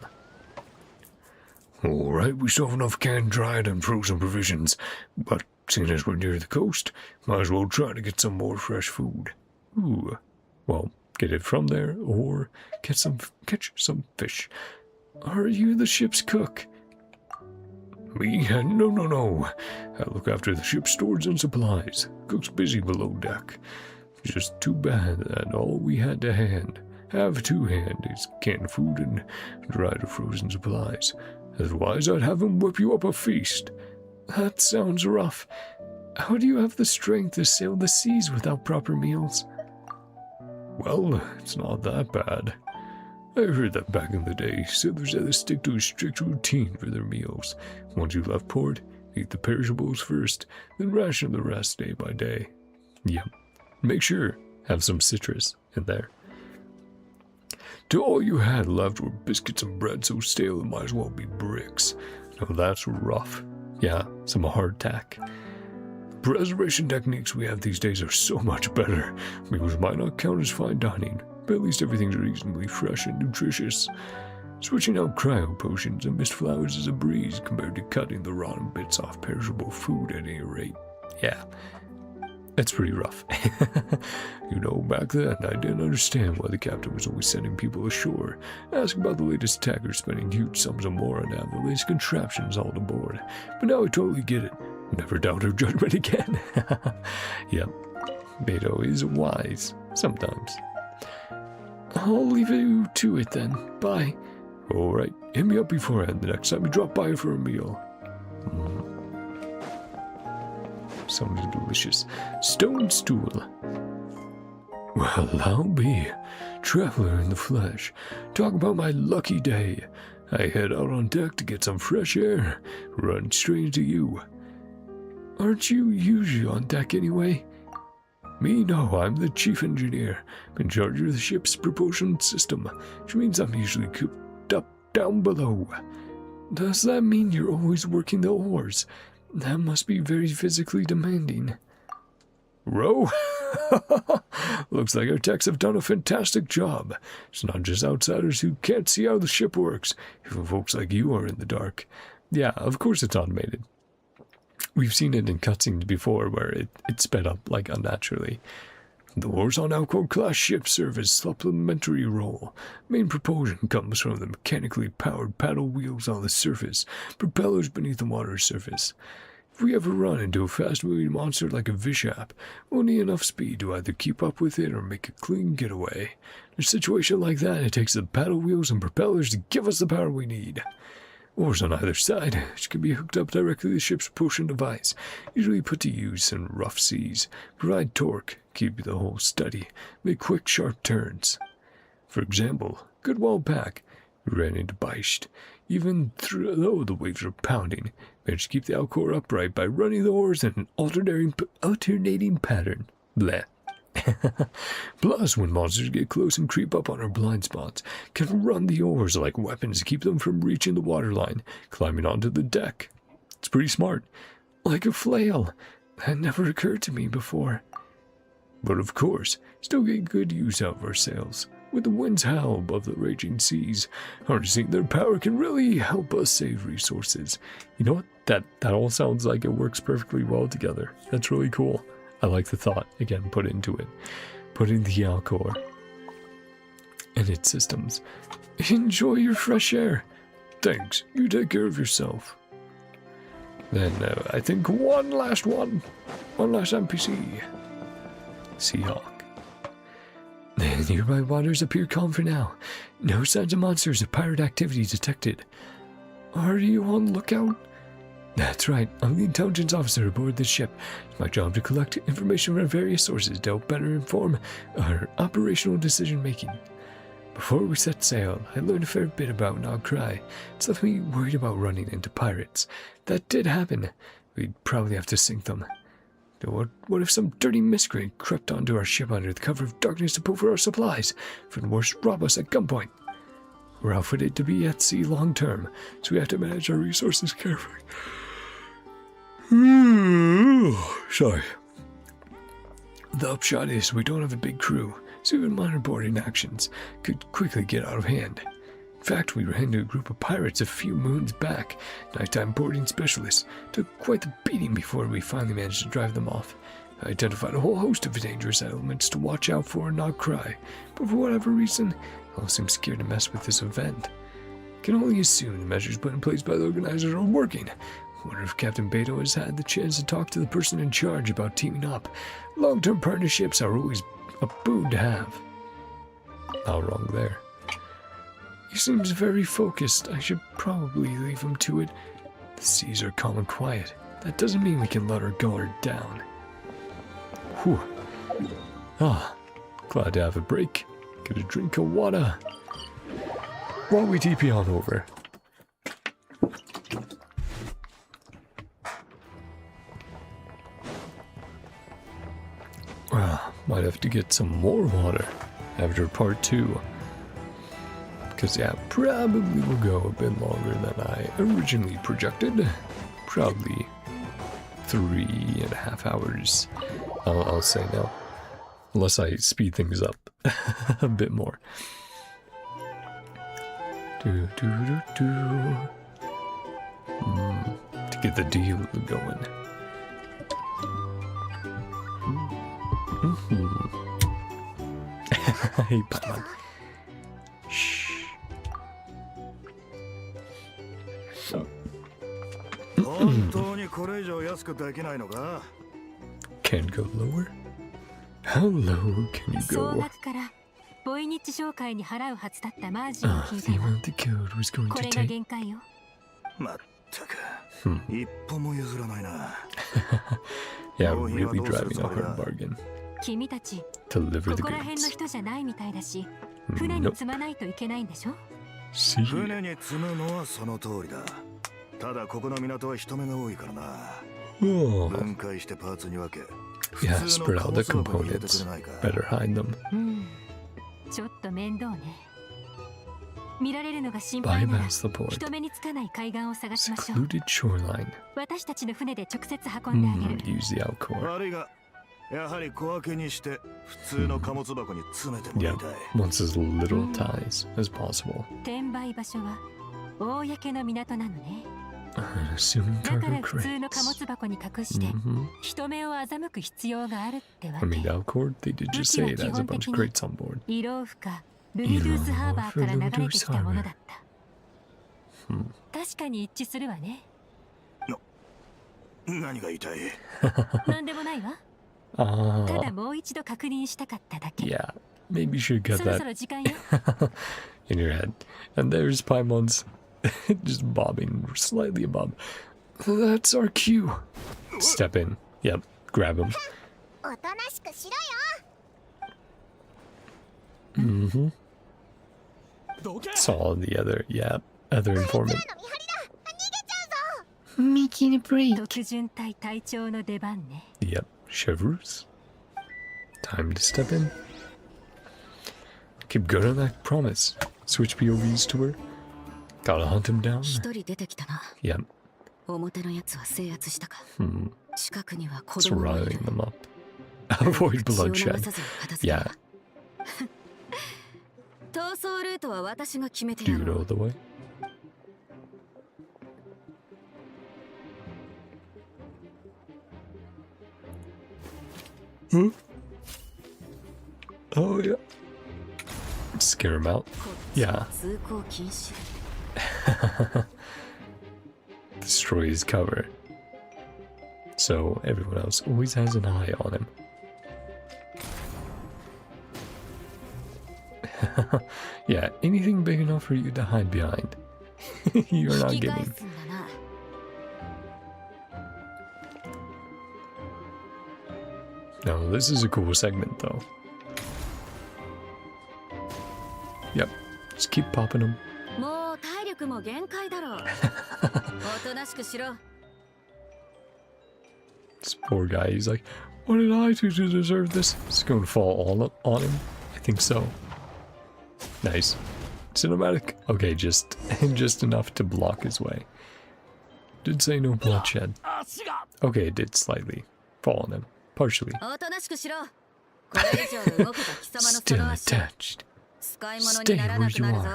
Alright, we still have enough canned, dried, and frozen provisions, but seeing as we're near the coast, might as well try to get some more fresh food. Ooh. Well, get it from there, or catch some fish. Are you the ship's cook? Me? No. I look after the ship's stores and supplies. Cook's busy below deck. Just too bad that all we had to have to hand is canned food and dried or frozen supplies. Otherwise, I'd have him whip you up a feast. That sounds rough. How do you have the strength to sail the seas without proper meals? Well, it's not that bad. I heard that back in the day, sailors had to stick to a strict routine for their meals. Once you left port, eat the perishables first, then ration the rest day by day. Yep. Make sure, have some citrus in there. Till all you had left were biscuits and bread so stale it might as well be bricks. Now that's rough. Yeah, some hardtack. The preservation techniques we have these days are so much better. Meals might not count as fine dining, but at least everything's reasonably fresh and nutritious. Switching out cryo potions and mist flowers is a breeze compared to cutting the rotten bits off perishable food at any rate. Yeah. It's pretty rough. You know, back then, I didn't understand why the captain was always sending people ashore, asking about the latest tech or spending huge sums of more to have the latest contraptions hauled aboard. But now I totally get it. Never doubt her judgment again. Yep, Beto is wise, sometimes. I'll leave you to it then. Bye. Alright, hit me up beforehand the next time you drop by for a meal. Something delicious. Stone stool. Well, I'll be. Traveler in the flesh. Talk about my lucky day. I head out on deck to get some fresh air. Run straight into you. Aren't you usually on deck anyway? Me, no, I'm the chief engineer, in charge of the ship's propulsion system, which means I'm usually cooped up down below. Does that mean you're always working the oars? That must be very physically demanding. Row? Looks like our techs have done a fantastic job. It's not just outsiders who can't see how the ship works, even folks like you are in the dark. Yeah, of course it's automated. We've seen it in cutscenes before where it sped up like unnaturally. The horizontal Alcor class ship serve as supplementary role. Main propulsion comes from the mechanically powered paddle wheels on the surface, propellers beneath the water surface. If we ever run into a fast-moving monster like a Vishap, we'll need enough speed to either keep up with it or make a clean getaway. In a situation like that, it takes the paddle wheels and propellers to give us the power we need. Oars on either side, which can be hooked up directly to the ship's propulsion device, usually put to use in rough seas, provide torque, keep the hull steady, make quick, sharp turns. For example, good while back, we ran into Beisht. Even though the waves were pounding, managed to keep the Alcor upright by running the oars in an alternating pattern. Bleh. Plus, when monsters get close and creep up on our blind spots, can run the oars like weapons to keep them from reaching the waterline, climbing onto the deck. It's pretty smart. Like a flail. That never occurred to me before. But of course, still get good use out of our sails. With the winds howl above the raging seas, harnessing their power can really help us save resources. You know what? That all sounds like it works perfectly well together. That's really cool. I like the thought, again, put into it. Putting the Alcor and its systems. Enjoy your fresh air. Thanks, you take care of yourself. Then, I think one last NPC. Seahawk. The nearby waters appear calm for now. No signs of monsters or pirate activity detected. Are you on lookout? That's right, I'm the intelligence officer aboard this ship. It's my job to collect information from various sources to help better inform our operational decision-making. Before we set sail, I learned a fair bit about NodKrai. It's left me worried about running into pirates. That did happen. We'd probably have to sink them. What if some dirty miscreant crept onto our ship under the cover of darkness to pull for our supplies? For the worst, rob us at gunpoint. We're outfitted to be at sea long-term, so we have to manage our resources carefully. Sorry. The upshot is we don't have a big crew, so even minor boarding actions could quickly get out of hand. In fact, we ran into a group of pirates a few moons back. Nighttime boarding specialists took quite the beating before we finally managed to drive them off. I identified a whole host of dangerous elements to watch out for in NodKrai, but for whatever reason, they all seem scared to mess with this event. I can only assume the measures put in place by the organizers are working. I wonder if Captain Beto has had the chance to talk to the person in charge about teaming up. Long-term partnerships are always a boon to have. Not wrong there. He seems very focused. I should probably leave him to it. The seas are calm and quiet. That doesn't mean we can let our guard down. Whew. Glad to have a break. Get a drink of water. While we TP on over. Might have to get some more water after part 2. Because, yeah, probably will go a bit longer than I originally projected. Probably 3.5 hours, I'll say now. Unless I speed things up a bit more. To get the deal going. Hey, Paimon. Shh. 本当にこれ以上安くできないのか? Can't go lower? How low can you 総 go? 額からボイニッチ商会に払うはずだったマージンを Ah, 聞い the たわ。 amount the guild was going こ to れが take. 限界よ。まったく。一歩も譲らないな。 Yeah, really driving a hard bargain. 君たち Deliver こ the こら辺の goods. 人じゃないみたいだし、船に Nope. 積まないといけないんでしょ。 See? 船に積むのはその通りだ。ただここの港は人目が多いからな。 Oh. 分解してパーツに分け。 Yeah, 普通の spread 貨 out 物 the 箱に入れてく components. れないか。 Better hide them. ちょっと面倒ね。見られるのが心配なら Bypass the port. 人目につかない海岸を探しましょう。 Secluded shoreline. 私たちの船で直接運んであげる。 Use the outcore. 悪いが、やはり小分けにして普通の貨物箱に詰めてもら Yeah, いたい。 wants as little ties as possible. 転売場所は公の港なのね。 Assuming だから cargo 普通の貨 crates. 物箱に隠して Mm-hmm. 人目を欺く必要があるってわ I mean, け。 the outcord, they did just say it has a bunch of crates on board. イローフかルルドゥースハーバーから流れてきたものだった。確かに一致するわね。何が言いたい? なんでもないわ。た Ah, だもう一度確認したかっただけ。 yeah. Maybe you should get そろそ that ろ時間よ。 in your head. And there's Paimon's just bobbing slightly above. That's our cue. Step in. Yep. Grab him. おとなしくしろよ。 Mm-hmm. Saw the other, other informant. Making a break. 特巡隊隊長の出番ね。 Yep. Chevreuse. Time to step in. Keep good on that promise. Switch POVs to her. Gotta hunt him down. 一人出てきたな。 Yep. 表のやつは制圧したか。 Hmm. 近くには子 It's 供がいる。 riling them up. Avoid 血を流 bloodshed. さずに片付け Yeah. た。逃走ルートは私が決めて Do や you ろ know う。 the way? Huh? Oh yeah. Scare him out. Yeah. 通行禁止。 Destroy his cover. So everyone else always has an eye on him. Yeah, anything big enough for you to hide behind. You're not 引き返 getting. すんだな。 No, this is a cool segment though. Yep, just keep popping them. もう体力も限界だろう。おとなしくしろ。 This poor guy, he's like, what did I do to deserve this? It's going to fall all up on him. I think so. Nice. Cinematic. Okay, just enough to block his way. Did say no bloodshed. Okay, it did slightly fall on him. Partially. おとなしくしろ。これ以上動けば貴様のそ Still の足 attached. 使い物にならなくなるぞ。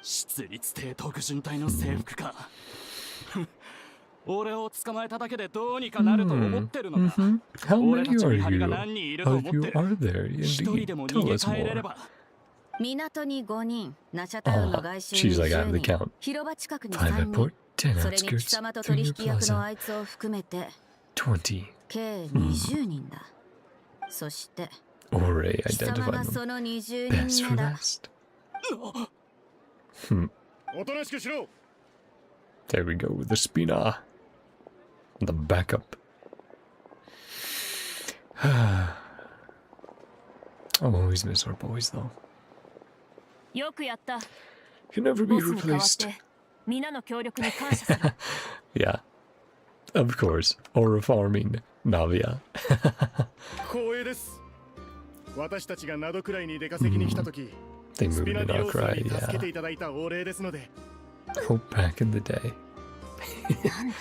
出立帝特巡隊の制服か。俺を捕まえただけでどうにかなると思ってるのか。 How 俺た many ち are 見張りが you? 何人いると How 思 you ってる。 are there? 一人 Indeed. でも Tell 逃げ us 帰れれ more. ば。港に5人、ナシャタウンの外周に she's like, I have the 10 count. 人、広場近くに 5 3 at port, 人、 10 それに貴 outskirts, 様と 3取 near 引役の plaza. あいつを含めて、 20. 計20人だ。そして、 Ore 貴様 identified が them. その20 Best 人 for 目だ。 last. おとなしくしろ。 There we go with the spina. The backup. I'll always miss our boys though. よくやった。 Can never ボ be スに代わっ replaced. て皆の協力に感謝する。 Yeah. Of course. Aura farming. Navia. 光栄です。私たちがナドクライに出稼ぎに来たとき、 They ス moved ピナ to ディローさん NodKrai, に助けて yeah. いただいたお礼ですので。 Hope back in the day. なんだ、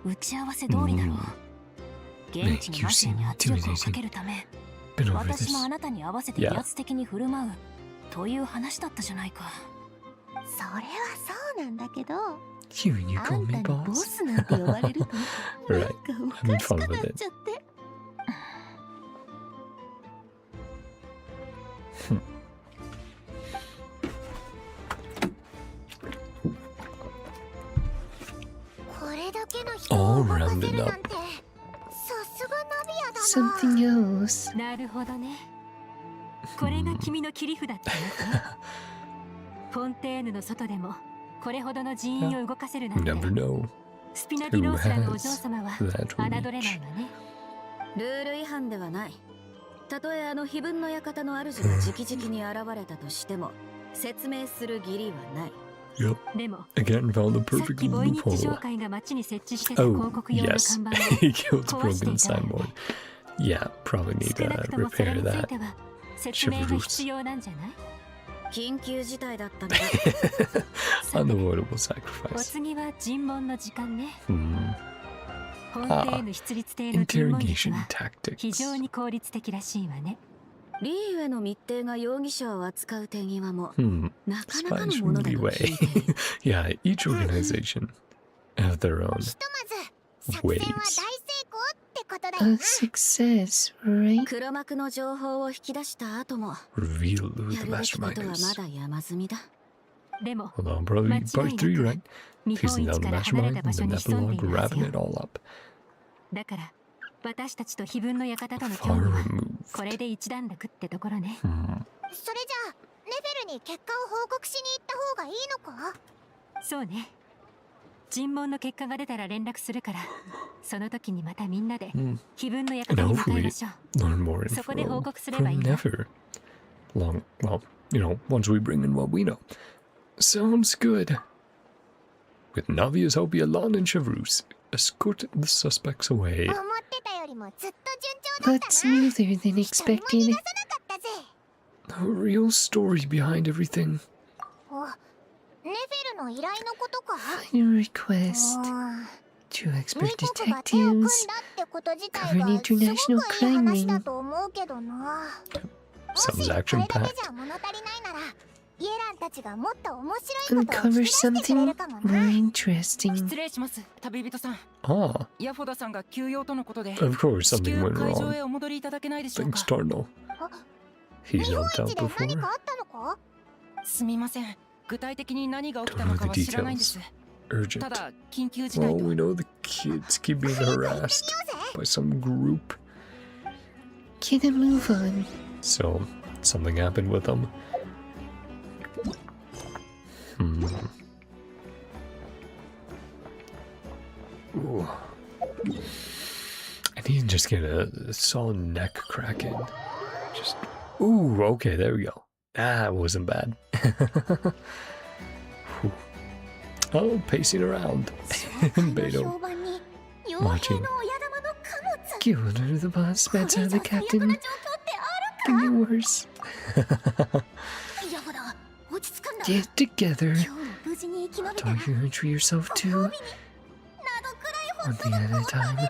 打ち合わせ通りだろう。現地のマシンに圧力をかけるため、 Been over 私 this. もあなたに合わせて威圧的に振る舞うという話だったじゃないか。それはそうなんだけど、 You and you あ call ん me たにボ boss? スなんて呼ばれると Right. なんかおかしくなっちゃって。All rounded up. Something else. なるほどね。これが君の切り札ってね。フォンテーヌの外でもこれほどの人員を動かせるなんて。Never know スピナディロースラのお嬢 has 様は that 侮れないわね。ルール違反ではない。たとえあの非分の館の主が直々に現れたとしても説明する義理はない。Yep. でも Again, found the さっ perfect きボイニッチ商 loophole. 会が街に設置してた Oh, 広告用の yes. 看板を He killed the 壊して broken いたわね。 signboard. Yeah, probably need 少な to くともそれ repair につい that. ては説明が必要なんじゃない？緊急事態だったのだ。さて Unavoidable お sacrifice. 次は尋問の時間ね。 Hmm. フォンテーヌ出立艇の尋問術 Interrogation は非 tactics. 常に効率的らしいわね。リーウェの密偵が容疑者を扱う手際も Hmm. なかなか Spies のも from のだと Leeway. 聞いている。 Yeah, each organization have their own ひとまず作戦は大成 ways. 功ってことだ A よな。 success, right? 黒幕の情報を引き出した後も Reveal who や the るべきこと mastermind はま is. だ山積みだ。でも Hold on, probably 間違い part な 3, く right? 見本 Facing 市 down the から離れ mastermind た and 場 the 所に潜んでい epilogue るはず wrapping よ。 it all up. だから私たちと非分の館との Far 協議は removed. これで一段落ってところね。 Hmm. それじゃあレベルに結果を報告しに行った方がいいのか？そうね。尋問の結果が出たら連絡するから、その時にまたみんなで Hmm. 非分の And 館に向かい hopefully ましょう。 learn more そこで報 info 告すればいい from んだ。 Never. Well, once we bring in what we know. Sounds good. With Navia's help, Yalan and Chavrus escort the suspects away. 思ってたよりもずっと順調だ Lot ったな。 smoother than 一人も逃 expected. がさなかったぜ。 A real story behind everything. お、ネフェルの依頼のことか？ Final request. 2 Two expert 国が手を組んだ detectives ってこと自体 govern がすごくいい international 話 crime だ ring. と思うけどな。も Sounds しこれ action だけ packed. じゃ物足りないなら、イエランたちがもっと面白いことを Uncover 引き出してくれ something るかも more な。 interesting. 失礼します、旅人さん。 Ah, ヤフォダさんが休養とのことで、 of course 至 something 急 went 会場 wrong. へお戻りいただけないでしょう Thanks, か。 Cardinal. 日 He's 本 helped 一 out で何 before. かあったのか？すみません。具体的に何が起きたのかは知らないんです。 Urgent. ただ緊急事態 Well, と。 we know the kids keep being harassed by some group. Get a move on. So, something happened with them. Hmm. Ooh. I need to just get a solid neck cracking. Just. Ooh, okay, there we go. That wasn't bad. Whew. Oh, pacing around. 紹 Beto. 介の評判に傭 Watching. 兵の親玉の貨物。 Get under the boss, これ beds 以 out 上 the 最悪な captain. 状況ってあ Can get worse. る？いやほら、落ち着くんだ。 Get together. 今日も無事に生き延びたら、 Don't you entry yourself ご too. 褒美にナドくらいホ One ット thing ドッ at グ a を食べ time. れるぞ。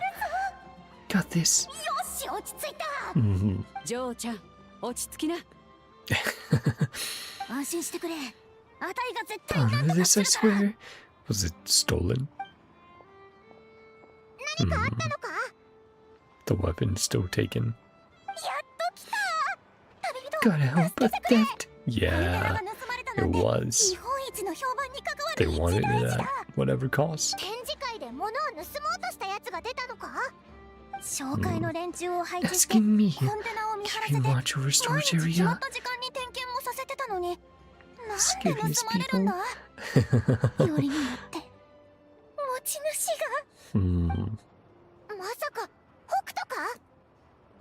Got this. よし、落ち着いた。 Mhm. ジョーちゃん、落ち着きな。安心してくれ。あたいが絶対 Proud なん of とか this, す I るから。 swear. Was it stolen? 何かあっ Hmm. たのか？ The weapon still taken. やっと来た。旅人、 Gotta help a theft. これな Yeah, らば盗まれた it なんて was. 日本一の評判に関わ They る一 wanted 大 it 事 at だ。 whatever cost. 展示会で物を盗もうとした奴が出たのか？紹介の連中を配置して、 Asking me. コンテナを見張ら Keeping せて、 watch over 毎 storage 日決ま area. った時間に点検もさせてたのに、なんで Scariest 盗まれるんだ？よりによって、持ち主 Hmm. が、まさか、北斗か？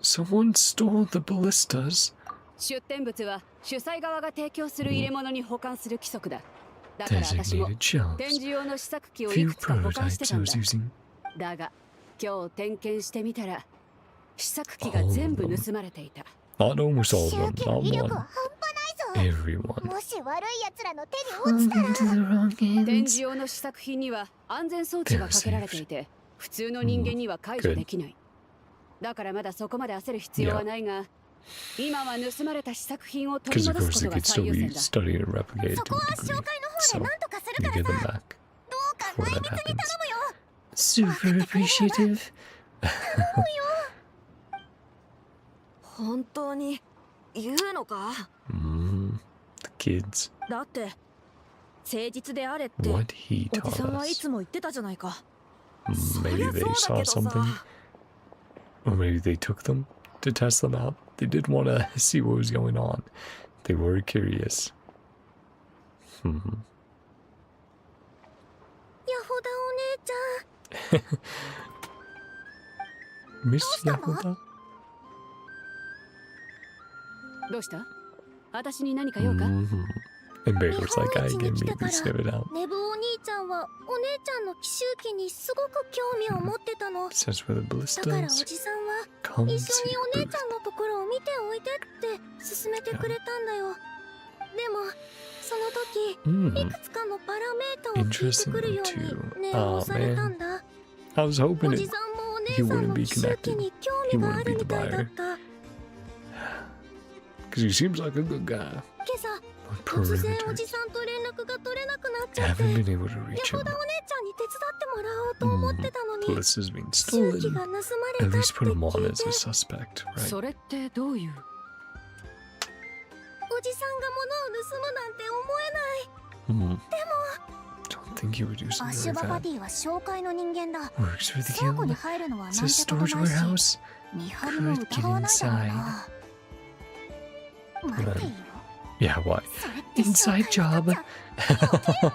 Someone stole the ballistas. 出展物は主催側が提供する入れ物に保管する規則だ。だから私も Designated 展 shelves. 示用の試作機をい Few くつか保管して prototypes た I ん was だ。 using. だが今日点検してみたら試作機が全部盗まれていた。 Not almost all 集 of 計 them, 威 not 力は one. 半端ないぞ。 Everyone. もし悪い奴らの手に落 Fall ちたら、 into the wrong 展 hands. 示用の試作品には安全装置がかけられていて、普通の人間には解除できない。だからまだそこまで焦る必要はないが、今は盗まれた試作品を取り Because of 戻す course こ it とが could 最 still 優 be 先だ。 studied and replicated そ to こは a 紹介の degree. 方 So で何とかす you る get か them らさ。 back どうか before 内 that 密に happens. 頼むよ。 Super appreciative. 本当に言うのか。The kids. だって誠実であれってお What he じ taught さんはい us. つも言ってたじゃないか。 Maybe they saw something. Or maybe they took them to test them out. They did want to see what was going on. They were curious. ヤホダお姉ちゃん Miss Yahoda? どうした？私に何か用か？ And Bear's like, I can maybe sniff it out. ネブお兄ちゃんはお姉ちゃんの奇襲記にすごく興味を持ってたの。 Says where the だからお ballistas じさんは come 一緒 to に your お姉 booth. ちゃんのところを見ておいてって勧めてくれたんだよ。でもその時いくつかのパラメータを聞いてくるように念を押されたんだ。 I was お hoping じ it, さんもお姉 he さん wouldn't の be 奇襲記 connected. に興 He 味があ wouldn't る be the みたいだっ buyer. た。 Because he seems like a good guy. 今朝 On 突然お perimeters. じさんと連絡が取れなくなっちゃ I って。 haven't been able to ヤ reach ホ him. ダお姉ちゃんに手伝ってもらおうと思ってたのに、 Bliss has been 奇襲記 stolen. が盗まれ At たっ least て put him 聞 on い as て、 a suspect, right? それってどういう？おじさんが物を盗むなんて思えない。 Hmm. Don't think he would do ア something シュ like バパ that. ティは紹介の人間だ。 Works for the 倉庫に guild. 入るのはなん It's て a こと storage ないし、 warehouse. 見張りも疑わないだろうな。待っていいよ。 Yeah, why? それって Inside 紹介 job. になっちゃ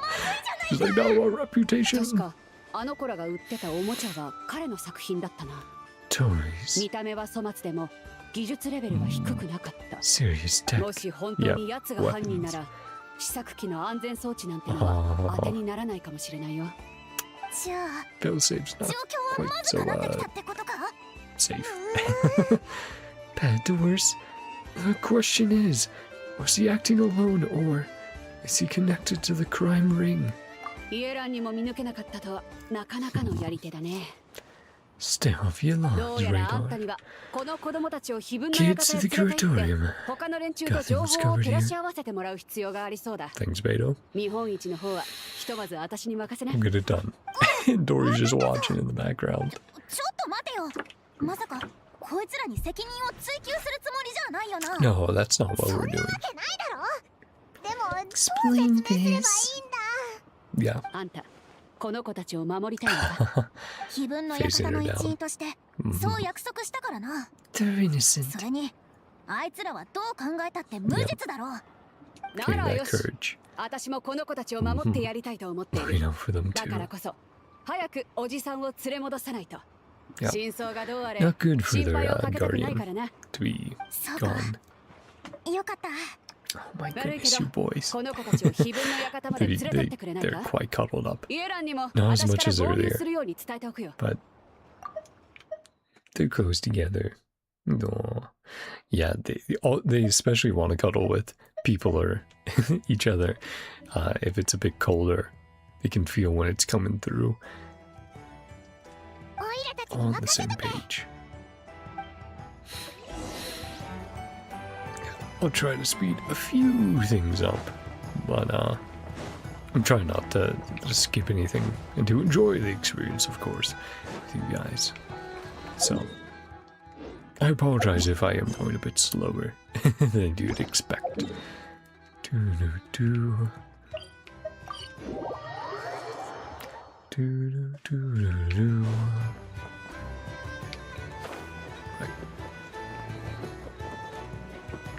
He's like, no, our 確 reputation. かあの子らが売ってたおもちゃは彼の作品だったな。 Toys. 見た目は粗末でも技術レベルは低くなかった。 Serious tech. もし本当に奴が犯人なら、試作機の安全装置なんてのは当てにならないかもしれないよ。じゃあ、 Bill saves 状 not 況は quite まず so くなってきたってことか？ safe. Bad doors. The question is, was he acting alone or is he connected to the crime ring? イエランにも見抜けなかったとはなかなかのやり手だね。 Stay off ど Yolan's うやらあんた radar. にはこの子供たちを非分の Kids 館 to へ the 連れて行って curatorium. 他の連中と情報を照らし合わせてもらう必要がありそうだ。 Thanks, Beto. 見本市の方はひとまず私に任せな。 I'm good at done. Dory's just watching in the background. ちょっと待てよ。まさかこいつらに責任を追及するつもりじゃないよな。 No, that's not what そ we're んなわ doing. けないだろ。でもどう Explain 説明すればいいん this. だ。 Yeah. あんたこの子たちを守りたいのか？非分の館の一員としてそう約束したからな。 They're innocent. それにあいつらはどう考えたって無実だろ。な Gain ら that よし。 courage. 私もこの子たちを守ってやりたいと思ってい Worried る。 out for them だから too. こそ早くおじさんを連れ戻さないと。 Yeah. 真相がどうあれ Not good for 心 their 配をかけたくないか guardian らな。 to be そうか。 gone. よかった。 Oh my 悪いけ goodness, you ど boys. この子たちを非分の館まで連れてってくれない They're か？ quite cuddled up. イエランにも Not as 私 much か as ら合 earlier. 流するように伝えておくよ。 But they're close together. No. Yeah, they especially want to cuddle with people or each other. If it's a bit colder, they can feel when it's coming through. おいらたちに On 任 the せ same てくれ。 page. I'll try to speed a few things up, but I'm trying not to skip anything and to enjoy the experience, of course, with you guys. So, I apologize if I am going a bit slower than you'd expect. Do-do-do. Do-do-do-do-do. Right.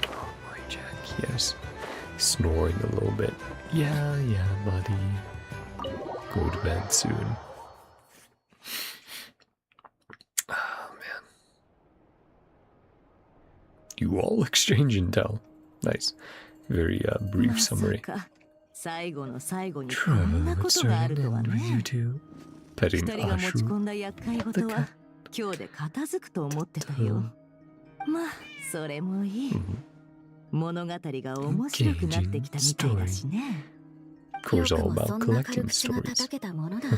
Oh my Jack, yes. Snoring a little bit. Yeah, buddy. Go to bed soon. Oh man. You all exchange intel. Nice. Very brief まさ summary. か最後の最後にこんな Trouble こ would とがあ start る an とは end with you ね。 two. 二 Petting 人が持ち込 Ashu. んだ厄介事は今日で片付くと思ってたよ。まあそれもいい。物語が面白くなってきたみたいだしね。 Of よ course, く all も about そんな collecting 軽口が stories. 叩けたものだ。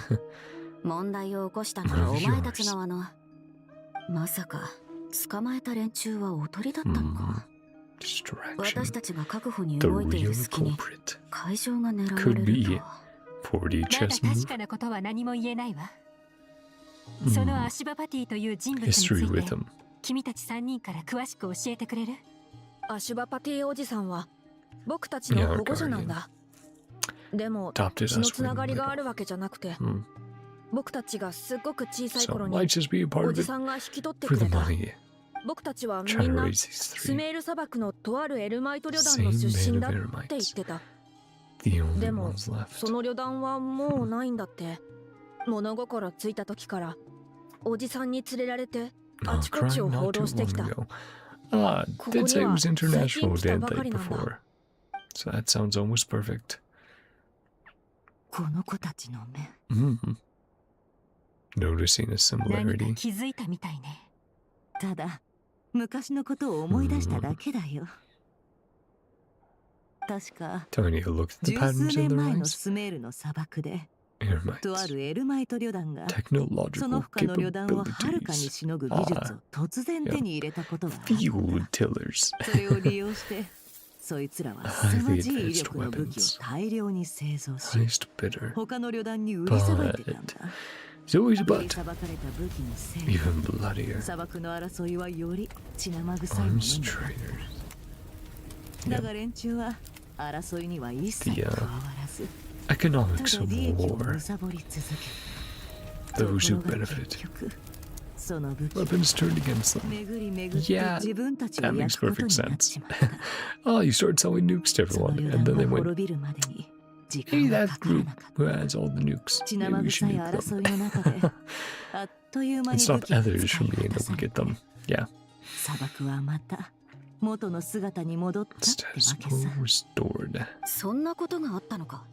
問題を起こしたのはお前たち側の。まさか捕まえた連中はおとりだったのか。Distraction. 私たちが確保に The 動いてい real る隙に culprit 会場が狙われ could る be と。 4D まだ chess 確 move. かなことは何も言えないわ。そのアシバパティという人物につ History い with て him. 君たち3人から詳しく教えてくれる？アシュバパティおじさんは僕たちの保護者なんだ。でも血のつながりがあるわけじゃなくて、僕たちがすっごく小さい頃におじさんが引き取ってくれた。僕たちはみんなスメール砂漠のとあるエルマイト旅団の出身だって言ってた。でもその旅団はもうないんだって。物心ついた時からおじさんに連れられてあちこちを放浪してきた。Ah, did say it was international, didn't they, before? So that sounds almost perfect. この子たちの目。Noticing a similarity. 気づいたみたいね。ただ昔のことを思い出しただけだよ。確かTaking a look at the 十 patterns 数 in 年 the 前の eyes. スメールの砂漠で Ermites. とあるエルマイト旅団がその Technological 他の旅団をはるかに capabilities. しのぐ技術を突然手に入れたことがあった。 Field tillers. それを利用してそいつらは凄まじい威力の武器を大量に製造し Highest bidder. 他の旅団に売りさばいてたんだ。 It's always 売り but さばかれた武器のせい even bloodier. 砂漠の争いはより血生臭いもの Arms になる。 traders. だが連中は争いには一切加わらず、 Economics ただ of 利益を war. 貪り続け、 Those who ところが benefit. 結局その武器は Weapons turned against them. 巡り巡って Yeah, 自分たちを that 焼 makes くこと perfect になっ sense. ちまった。 Oh, you started selling nukes to その everyone, 旅 and 団 then they が went, 滅びるまでに時 hey, 間が that かから group なかっ who た。 has all the nukes. 血 Maybe 生 we 臭 should い nuke 争 them. いの中であっという間 And に stop 武器が others 使 from い being 果た able さ to れ get て them. Yeah. 砂漠はまた元の姿に戻ったって Status わけさ。 quo restored. そんなことがあったのか。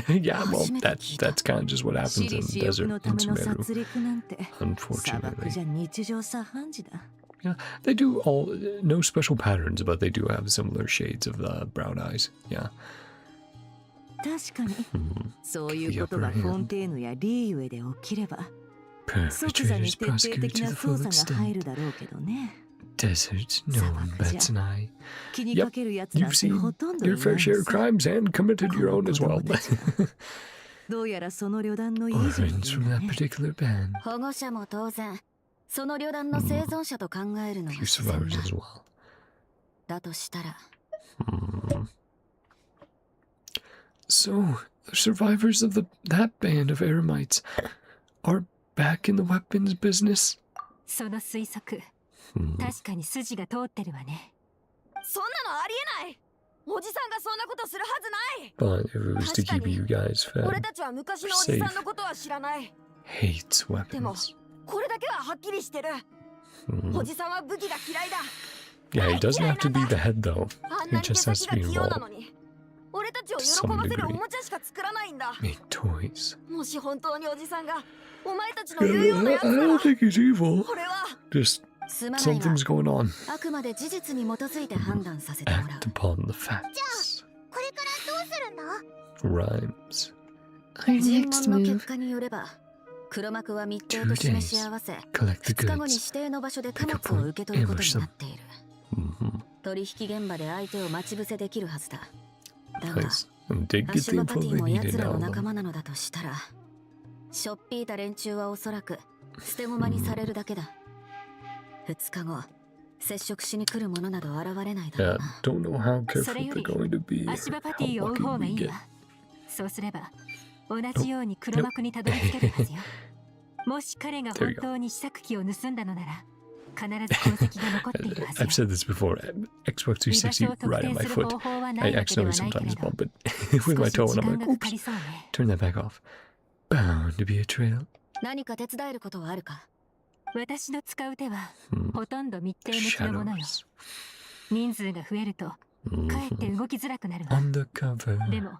Yeah, well, that's kind of just what 私 happens 利 in 私 the 欲 desert のた in めの Sumeru. 殺戮なんて砂漠 Unfortunately. じゃ日常茶飯事だ。 Yeah, they do all no special patterns, but they do have similar shades of brown eyes. Yeah. 確かにそういうことがフォンテーヌやリーユエで起きれば即座に Perpetrators 徹底 prosecuted 的 to な the 捜 full 査が入 extent. るだろうけどね。 Desert, no one bats an eye. 気にかけるやつなん You've てほ seen とんどい your ない fair の share of さ。 crimes and committed your own as well. どうやらその旅団の維持 Orphans に from that particular band. 保護者も当然その旅団の生存者と考えるのが Few 自然 survivors だ。 as well. だとしたら So, the survivors of that band of Eremites are back in the weapons business? その推測、確かに筋が通ってるわね。そんなのありえない。おじさんがそんなことするはずない。 But if it was to keep you guys 俺 fed, たちは昔のおじさんのことは知らない。 hates でも weapons. これだけははっきりしてる。おじさんは武器が嫌いだ。 Yeah, he doesn't have to be the head though. あん He なに手 just has 先 to が be 器用な involved. のに俺たちを喜ばせるおもちゃしか作らないんだ。 Make toys. もし本当におじさんがお前たちの言うような I やつなら don't think he's evil. これは Just すまないが something's going on. あくまで事実に基づいて判断させてもらう。 Act upon the facts. これからどうするの？ Rhymes. Our 尋 next 問の move. 結果によれば黒幕は密偵と示し合わせ Collect the 2日後に goods. 指定の場所で貨物を受け取ることになっている。 Mm-hmm. 取引現場で相手を待ち伏せできるはずだ。だが Nice. And did ア get シ the ュバパ info テ they ィも needed 奴ら out の of 仲 them. 間なのだとしたらしょっぴいた連中はおそらく捨て駒にされるだけだ。2日後接触しに来る者など現れないだろ Yeah, うな。 don't know how そ careful れよ they're り going to be. 足場パテ How ィを追う lucky 方が we いい get. わ。そうすれば同じように黒幕にたどり着けるはずよ。もし彼が本当に試作機を盗んだのなら必ず痕跡が残っているはずよ。 I've said this before. Xbox 360 right at my foot. I accidentally sometimes bump it with my toe, and I'm like, oops, turn that back off. Bound to be a trail. 何か手伝えることはあるか？私の使う手はほとんど密偵向きのものよ。人数が増えるとかえって動きづらくなるわ。 Undercover. でも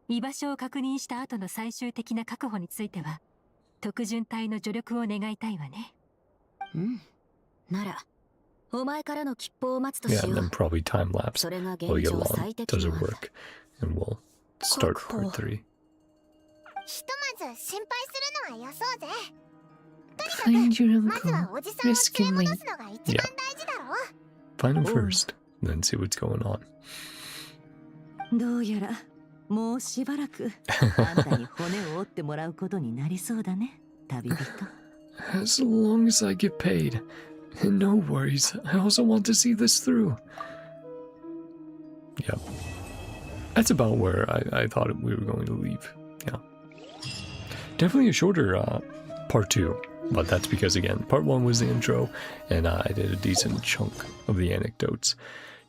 居場所を確認した後の最終的な確保については特巡隊の助力を願いたいわね。うん。ならお前からの吉報を待つとし Yeah, よ and う。 then probably time lapse. それが現 While 状 Yolanda 最適 doesn't の案だ。 work, and we'll start part 3. ひとまず心配するのはよそうぜ。 Find your まずは uncle. おじさんを Risk 連 him れ戻 late. すのが一番大事だろ。 Find him Oh. first, then see what's going on. どうやらもうしばらくあんたに骨を折ってもらうことになりそうだね、旅人。 As long as I get paid. And no worries, I also want to see this through. yeah. That's about where I thought we were going to leave. Yeah. Definitely a shorter part 2. But that's because, again, part 1 was the intro, and I did a decent chunk of the anecdotes.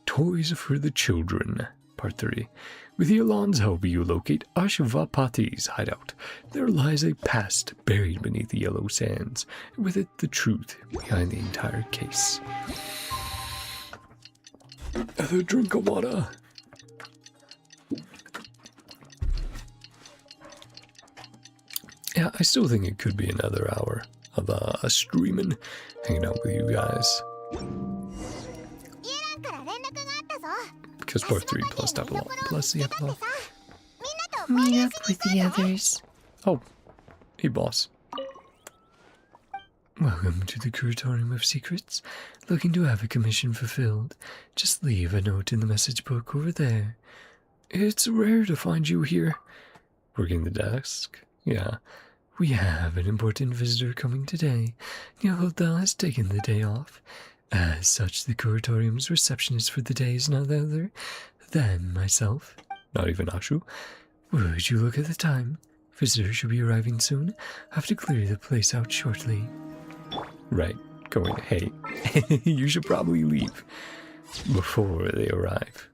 Toys for the Children, part 3. With Yolan's help, you locate Ashvapati's hideout. There lies a past buried beneath the yellow sands, and with it the truth behind the entire case. Another drink of water. Yeah, I still think it could be another hour of streaming, hanging out with you guys. Because part 3 plus the epilogue. Meet up with the others. Oh, hey boss. Welcome to the Curatorium of Secrets. Looking to have a commission fulfilled? Just leave a note in the message book over there. It's rare to find you here. Working the desk? Yeah. We have an important visitor coming today. Nyahulda has taken the day off. As such, the Curatorium's receptionist for the day is none other than myself. Not even Ashu? Would you look at the time? Visitors should be arriving soon. Have to clear the place out shortly. Right. Going, hey, you should probably leave before they arrive.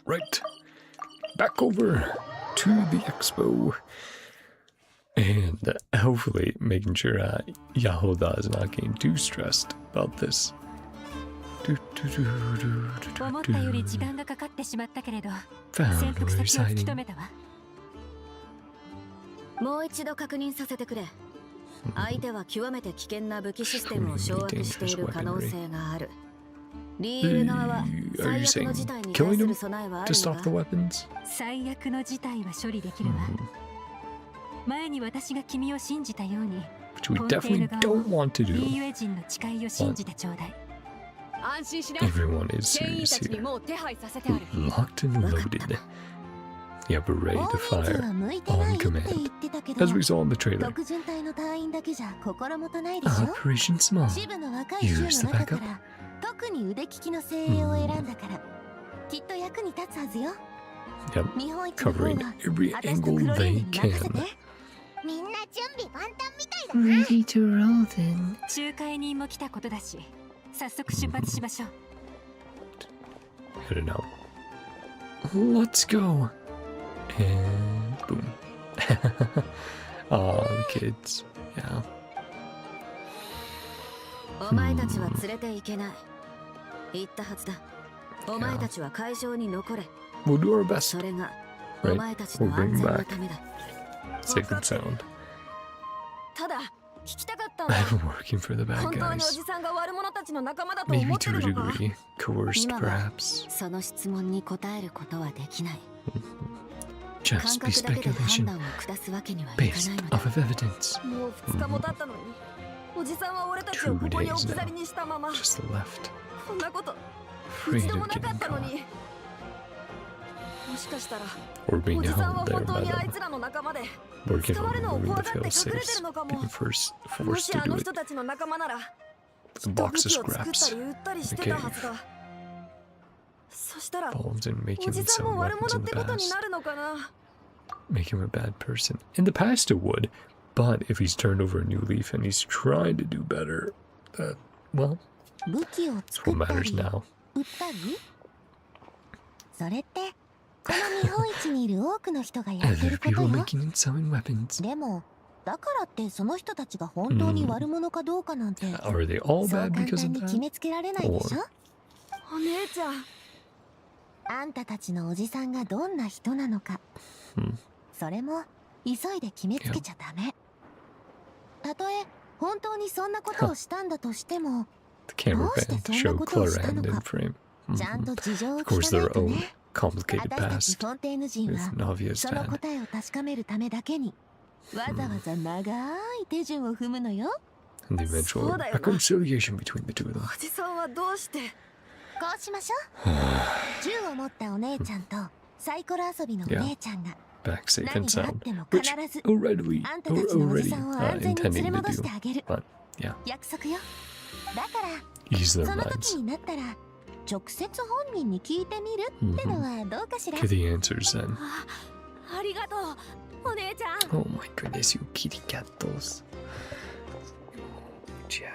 Right. Back over to the expo. And hopefully making sure Yahoda is not getting too stressed about this. Found where exciting. もう一度確認させてくれ。相手は極めて危険な武器システムを掌握している可能性がある。リール側は最悪の事態に対する備えはあるのか？最悪の事態は処理できるわ。前に私が君を信じたように、Which we definitely don't want to do. リーウェジンの誓いを信じてちょうだい。 Everyone is serious here. Locked and loaded. Yep, we're ready to fire on command. As we saw in the trailer. Operation Small. Use the backup. Yep, covering every angle they can. Ready to roll then. 仲介人も来たことだし、早速出発しましょう。 Heading out. Let's go. And boom. Oh, the kids. Yeah. お前たちは連れて行けない。言ったはずだ。お前たちは会場に残れ。We'll do our best. それが Right. お前たちの安全のためだ。 Safe and sound. ただ聞きたかったん I'm working for the bad 本当にお guys. じさんが悪者たちの仲間だと Maybe 思って to る a のか？ degree. Coerced, 今は perhaps. その質問に答えることはできない。 Just 感 be 覚だけで判 speculation 断を下すわけにはいかない based のだ。 off of evidence. もう2日も経ったのに、おじさんは俺たちをここに置き去りにしたまま。 Just left. そんなこと一 Afraid 度 of もなか getting ったの caught. に。もしかしたら Or お being じさん held は there 本当 by にあい them. つらの仲間で Working 捕まる on のを removing 怖 the がって隠れて fail-safes. るのかも。 Being forced もし to あの do 人 it. たちの仲間なら A box 武 of 器を作った scraps. り売ったりしてたはずだ。そしたら Bombs and お making じさん some も悪 weapons 者 in っ the てことに past. なるのかな。 Make him a bad person. In the past it would. But if he's turned over a new leaf and he's trying to do better, well, 武器を that's 作 what ったり matters now. 売ったりそれってこの見本市にいる多くの人がやって Other ること people よ。 making and selling weapons. でもだからってその人たちが本当に悪者かどうかなんて、 Are they all そう bad 簡 because 単 of に決 that? めつけられないでしょ。お姉ちゃん。あんたたちのおじさんがどんな人なのか、それも急いで決めつけちゃダメ。たとえ本当にそんなことをしたんだとしても、 The camera どうして pan そ to んな show ことをした Clara の and in か、 frame. ちゃんと事情を Of 聞 course, かない their と own ね。 complicated 私たち past フォンテーヌ人 with は an obvious その dad. 答えを確かめるためだけにわざわざ長い手順を踏むのよ。 And the eventual そうだよな。 reconciliation between the two of them. おじさんはどうして？こうしましょう。銃を持ったお姉ちゃんとサイコロ遊びのお姉ちゃんが back safe and sound, which already intending to do, but yeah, ease their minds. Get the answers then. Oh my goodness, you kitty catos. Jack.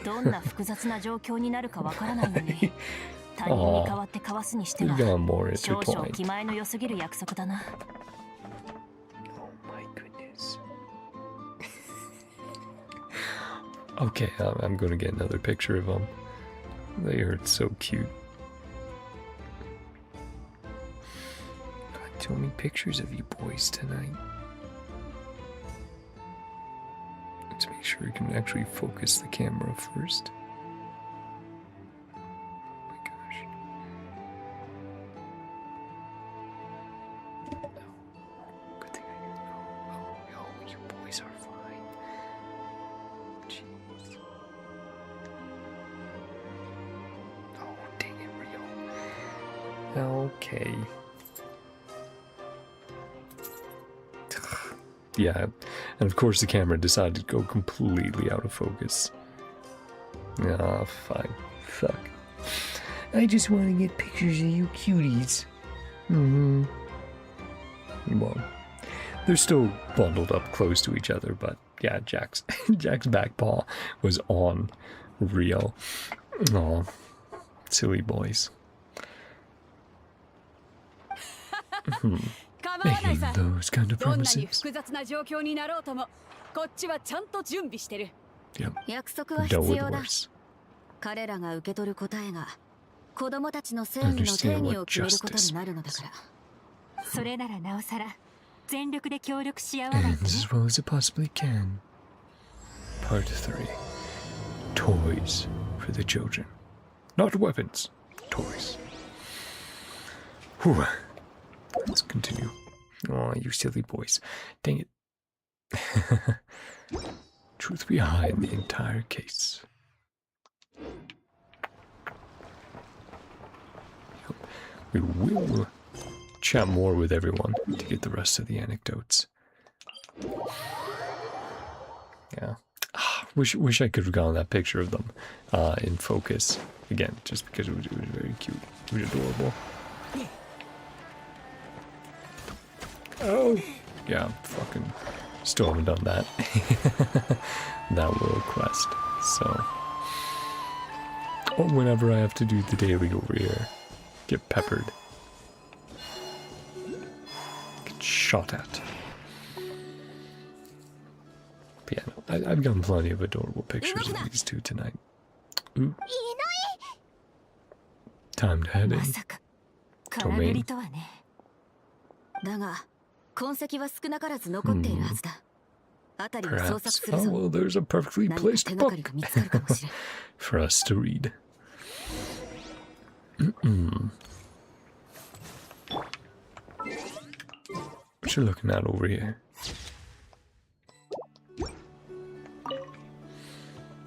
どんな複雑な状況になるかわからないのに他人に代わって交わすにしては少々気前の良すぎる約束だな。 Oh my goodness. Okay, I'm gonna get another picture of them. They are so cute. God, show me pictures of you boys tonight. Let's make sure we can actually focus the camera first. Oh my gosh. Oh, good thing oh, you boys are fine. Jeez. Oh, dang it, Rio. Okay. Yeah, and of course the camera decided to go completely out of focus. Ah, fine. Fuck. I just want to get pictures of you cuties. Well, they're still bundled up close to each other, but yeah, Jack's back paw was on Rio. Aw, silly boys. Making those kind of promises. Yep. 約束は必要だ。彼らが受け取る答えが子供たちの正義の定義を決めることになるのだから。それならなおさら全力で協力し合わないとね。 As well as it possibly can. Part 3. Toys for the children. Not weapons. Toys. Whew. Let's continue. Oh, you silly boys. Dang it. Truth behind the entire case. We will chat more with everyone to get the rest of the anecdotes. Yeah. Wish I could have gotten that picture of them in focus. Again, just because it was very cute. It was adorable. Oh! Yeah, fucking still haven't done that. That little quest. So, whenever I have to do the daily over here, get peppered, get shot at. But yeah, I've gotten plenty of adorable pictures of these two tonight. Ooh. Time to head in. Domain. だが痕跡は少なからず残っているはずだ。辺りを捜索するぞ。 Oh, well, there's a perfectly placed book for us to read. What you looking at over here?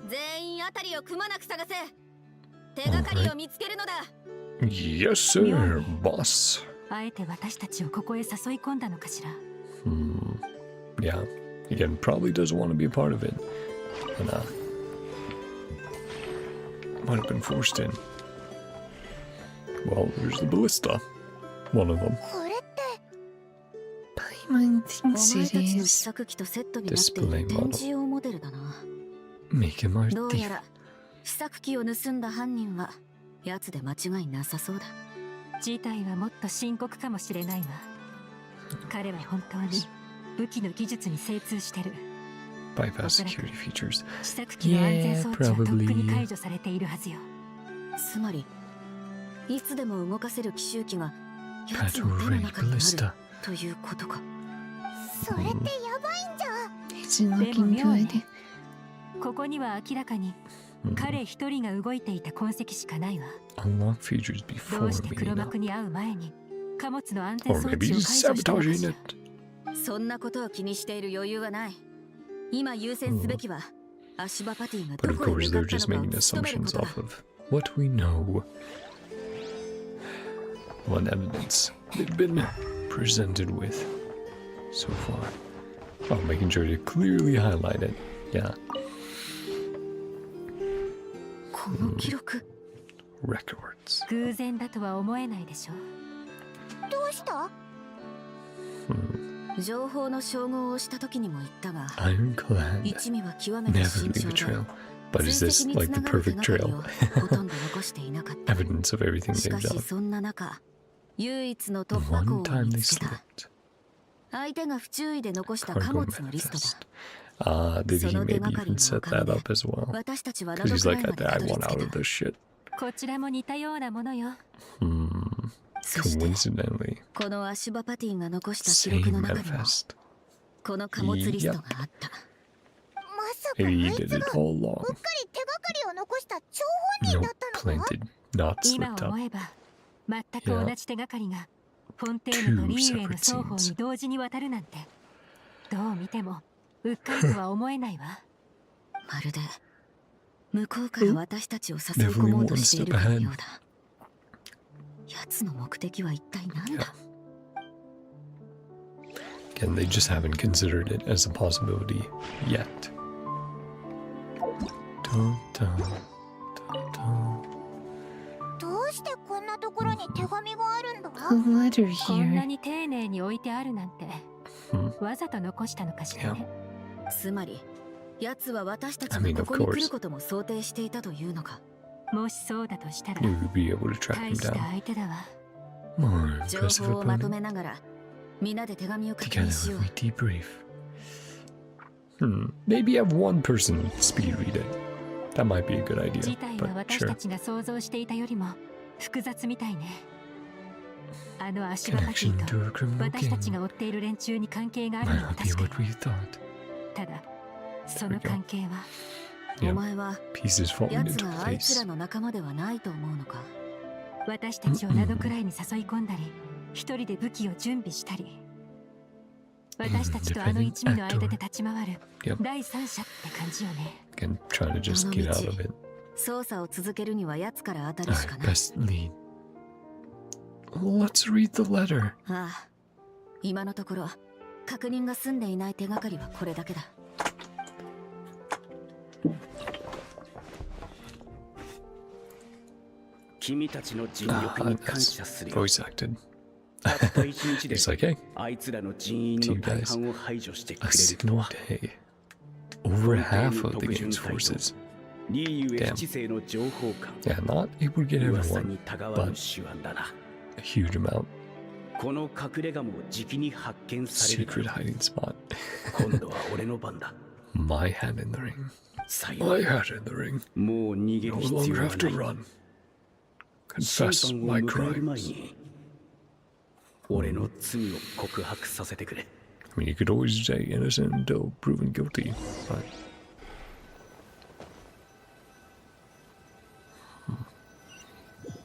全員辺りをくまなく探せ。手がかりを見つけるのだ。 Yes, sir, boss. あえて私たちをここへ誘い込んだのかしら。Yeah, again, probably doesn't want to be a part of it. And, might have been forced in. Well, there's the ballista. One of them. Paimon thinks it is. Display model. Make him our どうや thief. ら試作機を盗んだ犯人は奴で間違いなさそうだ。事態はもっと深刻かもしれないわ。彼は本当に武器の技術に精通してる。 Bypass security features. 試作機の安全装置はとっくに解除されているはずよ。つまりいつでも動かせる奇襲機が奴 Battle の手の ready 中にある ballista. ということか。それってやばいんじゃん。 It's でも looking 妙ね good. ここには明らかに彼一人が動いていた痕跡しかないわ。 Unlock features ど before うして黒 meeting 幕 up. に会う前に貨物の安全 Or 装 maybe 置を he's 解除したのか sabotaging しら。 it. そんなことを気にしている余裕はない。今優先すべきはアシュバパティが But ど of こへ course, 向か they're った just のか making を突き止めるこ assumptions とだ。 off of what we know. What evidence they've been presented with so far. Oh, making sure to clearly highlight it. Yeah. Records. 偶然だとは思えないでしょ。どうした？情報の照合をした時にも言ったが、 Ironclad 一味は極めて never 慎 leave 重 a で trail. But is this like the perfect trail? ほとんど残していなかった。 Evidence of everything し they've かし done. そんな中、唯一の突破口 One を time 見 they つけた。 slipped. 相手が不注意で残した貨 Cargo 物のリスト manifest. だ。 Did そ he の手 maybe がかり even の set おか that げ up as well? 私たちは Because he's ナド like, クライ I までたど want り out 着 of け this shit. こちらも似たようなものよ。そして Coincidentally, このアシュバパティが残した記録 same の中にも manifest. この貨物リストがあった。まさか Maybe あ he いつ did が it うっ all か along. り手がかりを残した張本人 No, だったのか？ planted, not 今 slipped up. 思えば全く同じ手がかりがフォンテーヌとリーウェイの双方に同時に渡るなんて、どう見てもうっかりとは思えないわ。まるで向こうから私たちを誘い込もうとしているかのようだ。奴の目的は一体何だ？ Again, they just haven't considered it as a possibility yet. Dun, dun, dun, dun. どうしてこんなところに手紙があるんだ？ A letter こんな here. に丁寧に置いてあるなんて、わざと残したのかしらね。つまり奴は私たち I が mean, こ of こに来 course. ることも想定していたというのか。もしそうだとしたら You would be able to track 大 him した down. 相手だわ。 More 情 impressive 報をまと opponent. めながら皆で手紙を確 Together 認しよ we う。 debrief. Maybe have one person speed read it. That might be a good 事 idea. 態 But は私た sure. ちが想像していたよりも複雑みたいね。あのアシュバパテ Connection ィ to a と criminal 私たち gang が追っている連中に関係がある might のは not be 確か what に。 we thought. ただその関係はお Yep. 前は Pieces falling 奴 into があいつ place. らの仲間ではないと思うのか。私たちをナドクライに誘い込んだり、一人で武器を準備したり、私たちとあの一味の間で立ち回る Yep. 第三者って感じよね。 Again, trying to just get out of it. 捜査を続けるには奴から当たるしか Alright, ない。 best lead. Let's read the letter. ああ、今のところ確認が済んでいない手がかりはこれだけだ。君たちの尽力に感謝するよ。 Voice acted. たった一日で He's like, hey, あいつらの人員の大半を排除してく a れると single は。 day. Over half of the game's forces. リーユエ Damn. 七世の情報官。 Yeah, not able to get 噂 everyone. にたがわぬ手腕だな。 A huge amount. この隠れ家もじきに発見されるだろ Secret う。 hiding spot. 今度は俺の番だ。 My hat in the ring. 幸 My い、 hat in the ring. もう逃げ No る必 longer 要は have to ない。 run. 審 Confess 判を my 迎える前 crimes. に、俺の罪を告白させてくれ。 I mean, you could always say innocent until proven guilty, but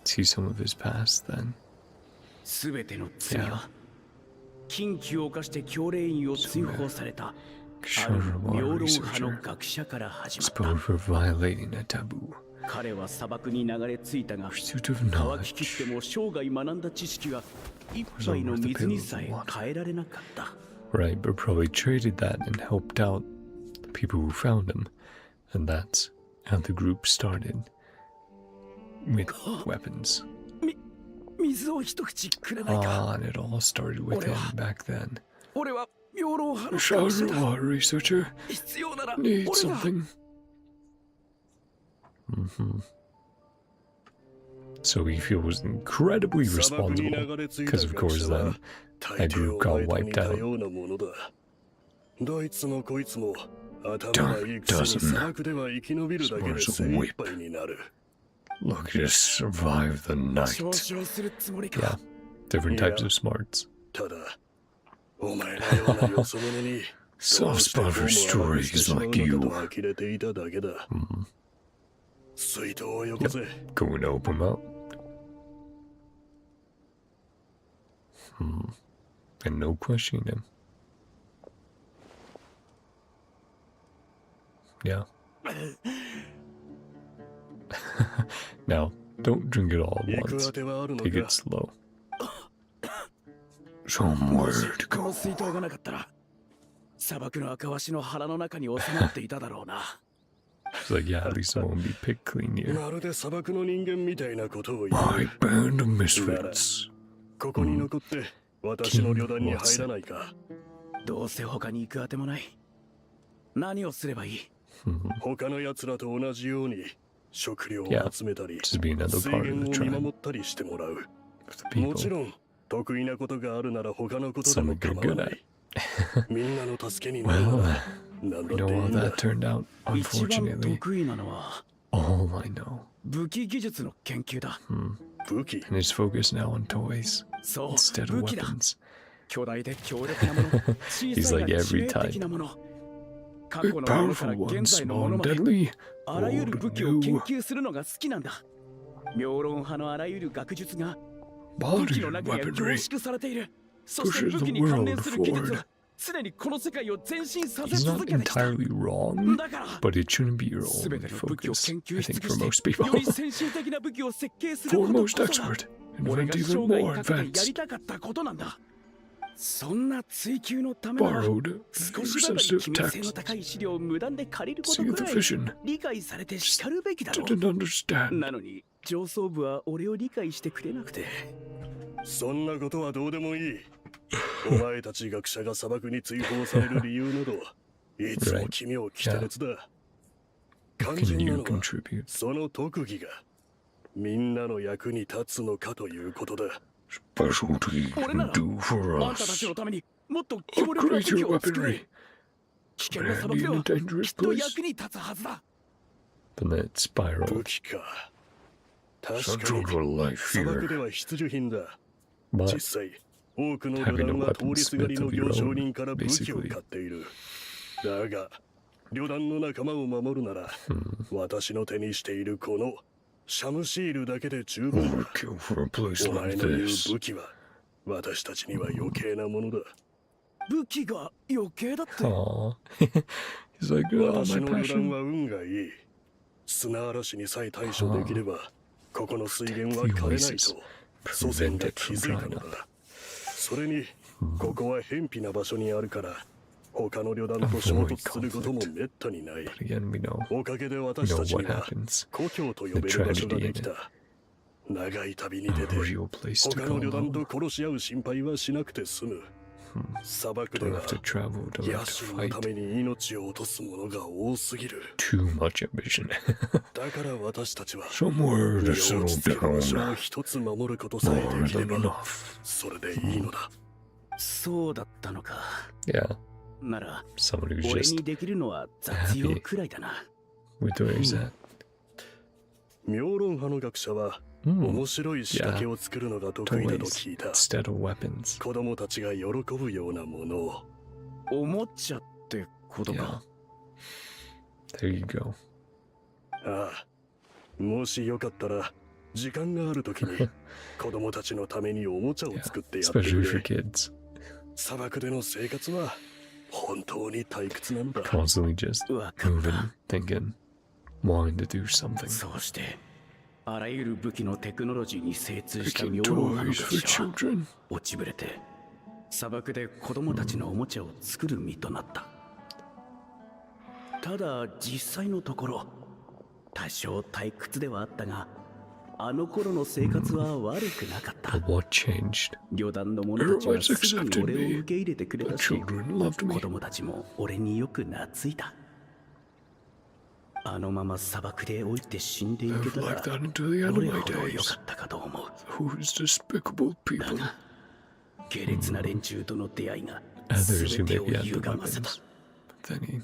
see some of his past then. すべての罪は、禁忌を犯して教令員を追放された、ある Shunruma 妙論派の researcher 学者から始まっ exposed た。 for violating a taboo. 彼は砂漠に流れ着いたが、 Pursuit of 乾ききって knowledge. も生涯学んだ知識は一杯の水にさえ変えられなかった。 Right, but probably traded that and helped out the people who found him. And that's how the group started. With weapons. 水を一口くれないか。 And it all started with him back then. 俺は妙論派の Shunruma 学者だ。 researcher 必要なら needs 俺が something. So he feels incredibly responsible because, of course, then that group got wiped out. Dark dozen. Spurs of whip. Look, just survive the night. 嘲笑するつもり Yeah, か。 different types of smarts. Soft spot for stories like you. Going to open him up. And no questioning him. Yeah. Now, don't drink it all at once. Take it slow. somewhere こ to の go. 水筒がなかったら砂漠の赤ワシの腹の中に収まっていただろうな。 She's like, yeah, at least I won't be picked clean here. まるで砂漠の人間みたいなことを言 My う。 band of misfits. ここに残って私の旅団に入らないか。どうせ他に行くあてもない。何をすればいい？他の奴らと同じように食料を集めたり、 Just be another 水 part 源 of を the 見 tribe. 守ったりしてもらう。 The もち people. ろん得意なことがあるなら他のことでも Something 構 you're わ good な at. い。みんなの助けになるな Well, ら何だって you いい know how んだ。 that turned out, 一番 unfortunately. 得意なのは All I know. 武器技術の研究だ。武器 And his focus now on toys そう、 instead of 武器だ。 weapons. 巨大で強力なもの、小 He's さい like が every 致命的なもの。過 Big 去のものから powerful 現 ones, 在の small もの and まで、 deadly. あらゆる Old 武 and 器を研 new. 究するのが好きなんだ。妙論派のあらゆる学術が武 Body 器の中には凝 weaponry 縮されている。そして pushes 武 the 器に関連 world する技術 forward. は常にこの世界を前進させ He's 続 not けてきた。 entirely wrong, だから、 but it shouldn't be your すべ only ての武器を focus, 研 I 究し think, 尽く for し most て、より people. 先進的な武器を設計することこ Foremost そが expert, 俺 invent が even 生 more 涯かけてやり advanced, たかったことなんだ。そんな追求のためなら borrowed 少しばかり sensitive 機密性の text. 高い資料を無断で借りること See く the らい vision. 理解されて叱るべきだろ Didn't う。 understand. なのに上層部は俺を理解してくれなくて。そんなことはどうでもいい。お前たち学者が砂漠に追放される理由などいつも奇妙奇天烈だ。肝 Can 心な you のは contribute? その特技がみんなの役に立つのかということだ。 Specialty 俺な can ら do for あんたた us. ちのためにもっと強力な武 Upgrade 器 your を作る。 weaponry. 危険な砂漠 Brandy で in は a き dangerous っと place. 役に立つはずだ。 Then that 武 spiral. 器か。確 Some かに sort of life 砂漠 here. では必需品だ。 But 実際多くの having 旅 a 団は通り weaponsmith すがりの of 行 your 商 own, 人から武器を basically. 買っている。だが旅団の仲間を守るなら、私の手にしているこのシャムシールだけで十分だ。 Overkill for a place お前 like の言う this. 武器は私たちには余計なものだ。武器が余計だって。 Aww. He's like, oh, 私 my の旅団 passion. は運がいい。砂嵐にさえ対処できれば、ここの水源は枯れないと祖先が気づいたのだ。それに、ここは偏僻な場所にあるから、他の旅団と衝突することもめったにない。 But again, we know おかげで私たちに what は happens. 故郷と呼べる場所ができた。長い旅に A 出て、 real place to 他 go の旅団 alone. と殺し合う心配はしなくて済む。砂漠で Don't は have to travel, don't 野 have to 心のた fight. めに命を落とす者が多すぎる。 Too much ambition. だから私たちは Somewhere 身を to 落 settle ち着ける場所を down. 一つ守ることさえ More できれ than ば enough. それでいいのだ。そうだったのか。 Yeah, なら someone who's 俺 just にできるのは雑用くらいだな。 with where he's at. 妙論派の学者は Mm. 面白い仕掛けを作るのが得意だと Toys 聞いた。 instead of weapons. 子供たちが喜ぶようなものを。おもちゃってことか。 There you go. ああ、もしよかったら時間があるときに子供たちのためにおもちゃを Yeah, 作ってやって especially for くれ。 kids. 砂漠での生活は本当に退屈なんだ。 Constantly just わかっ moving, た。 thinking, wanting to do something. そうしてあらゆる武器のテクノロジーに精通した Making 妙論派の toys 学 for 者は children. 落ちぶれて砂漠で子供たちのおもちゃを作る身となった。ただ実際のところ多少退屈ではあったが、あの頃の生活は悪くなかった。 But what changed? 旅団の者たちはすぐに俺を受け入れてくれ The たし、 children loved 子 me. 供たちも俺によく懐いた。あのまま砂漠で老いて死んでいけた Live ら like that until the end ど of れ my ほど良 days. かったかと思う。 Who's despicable だ people? が下劣な連中との出会いが Others 全 who てを maybe had the 歪ませた。 weapons. But then he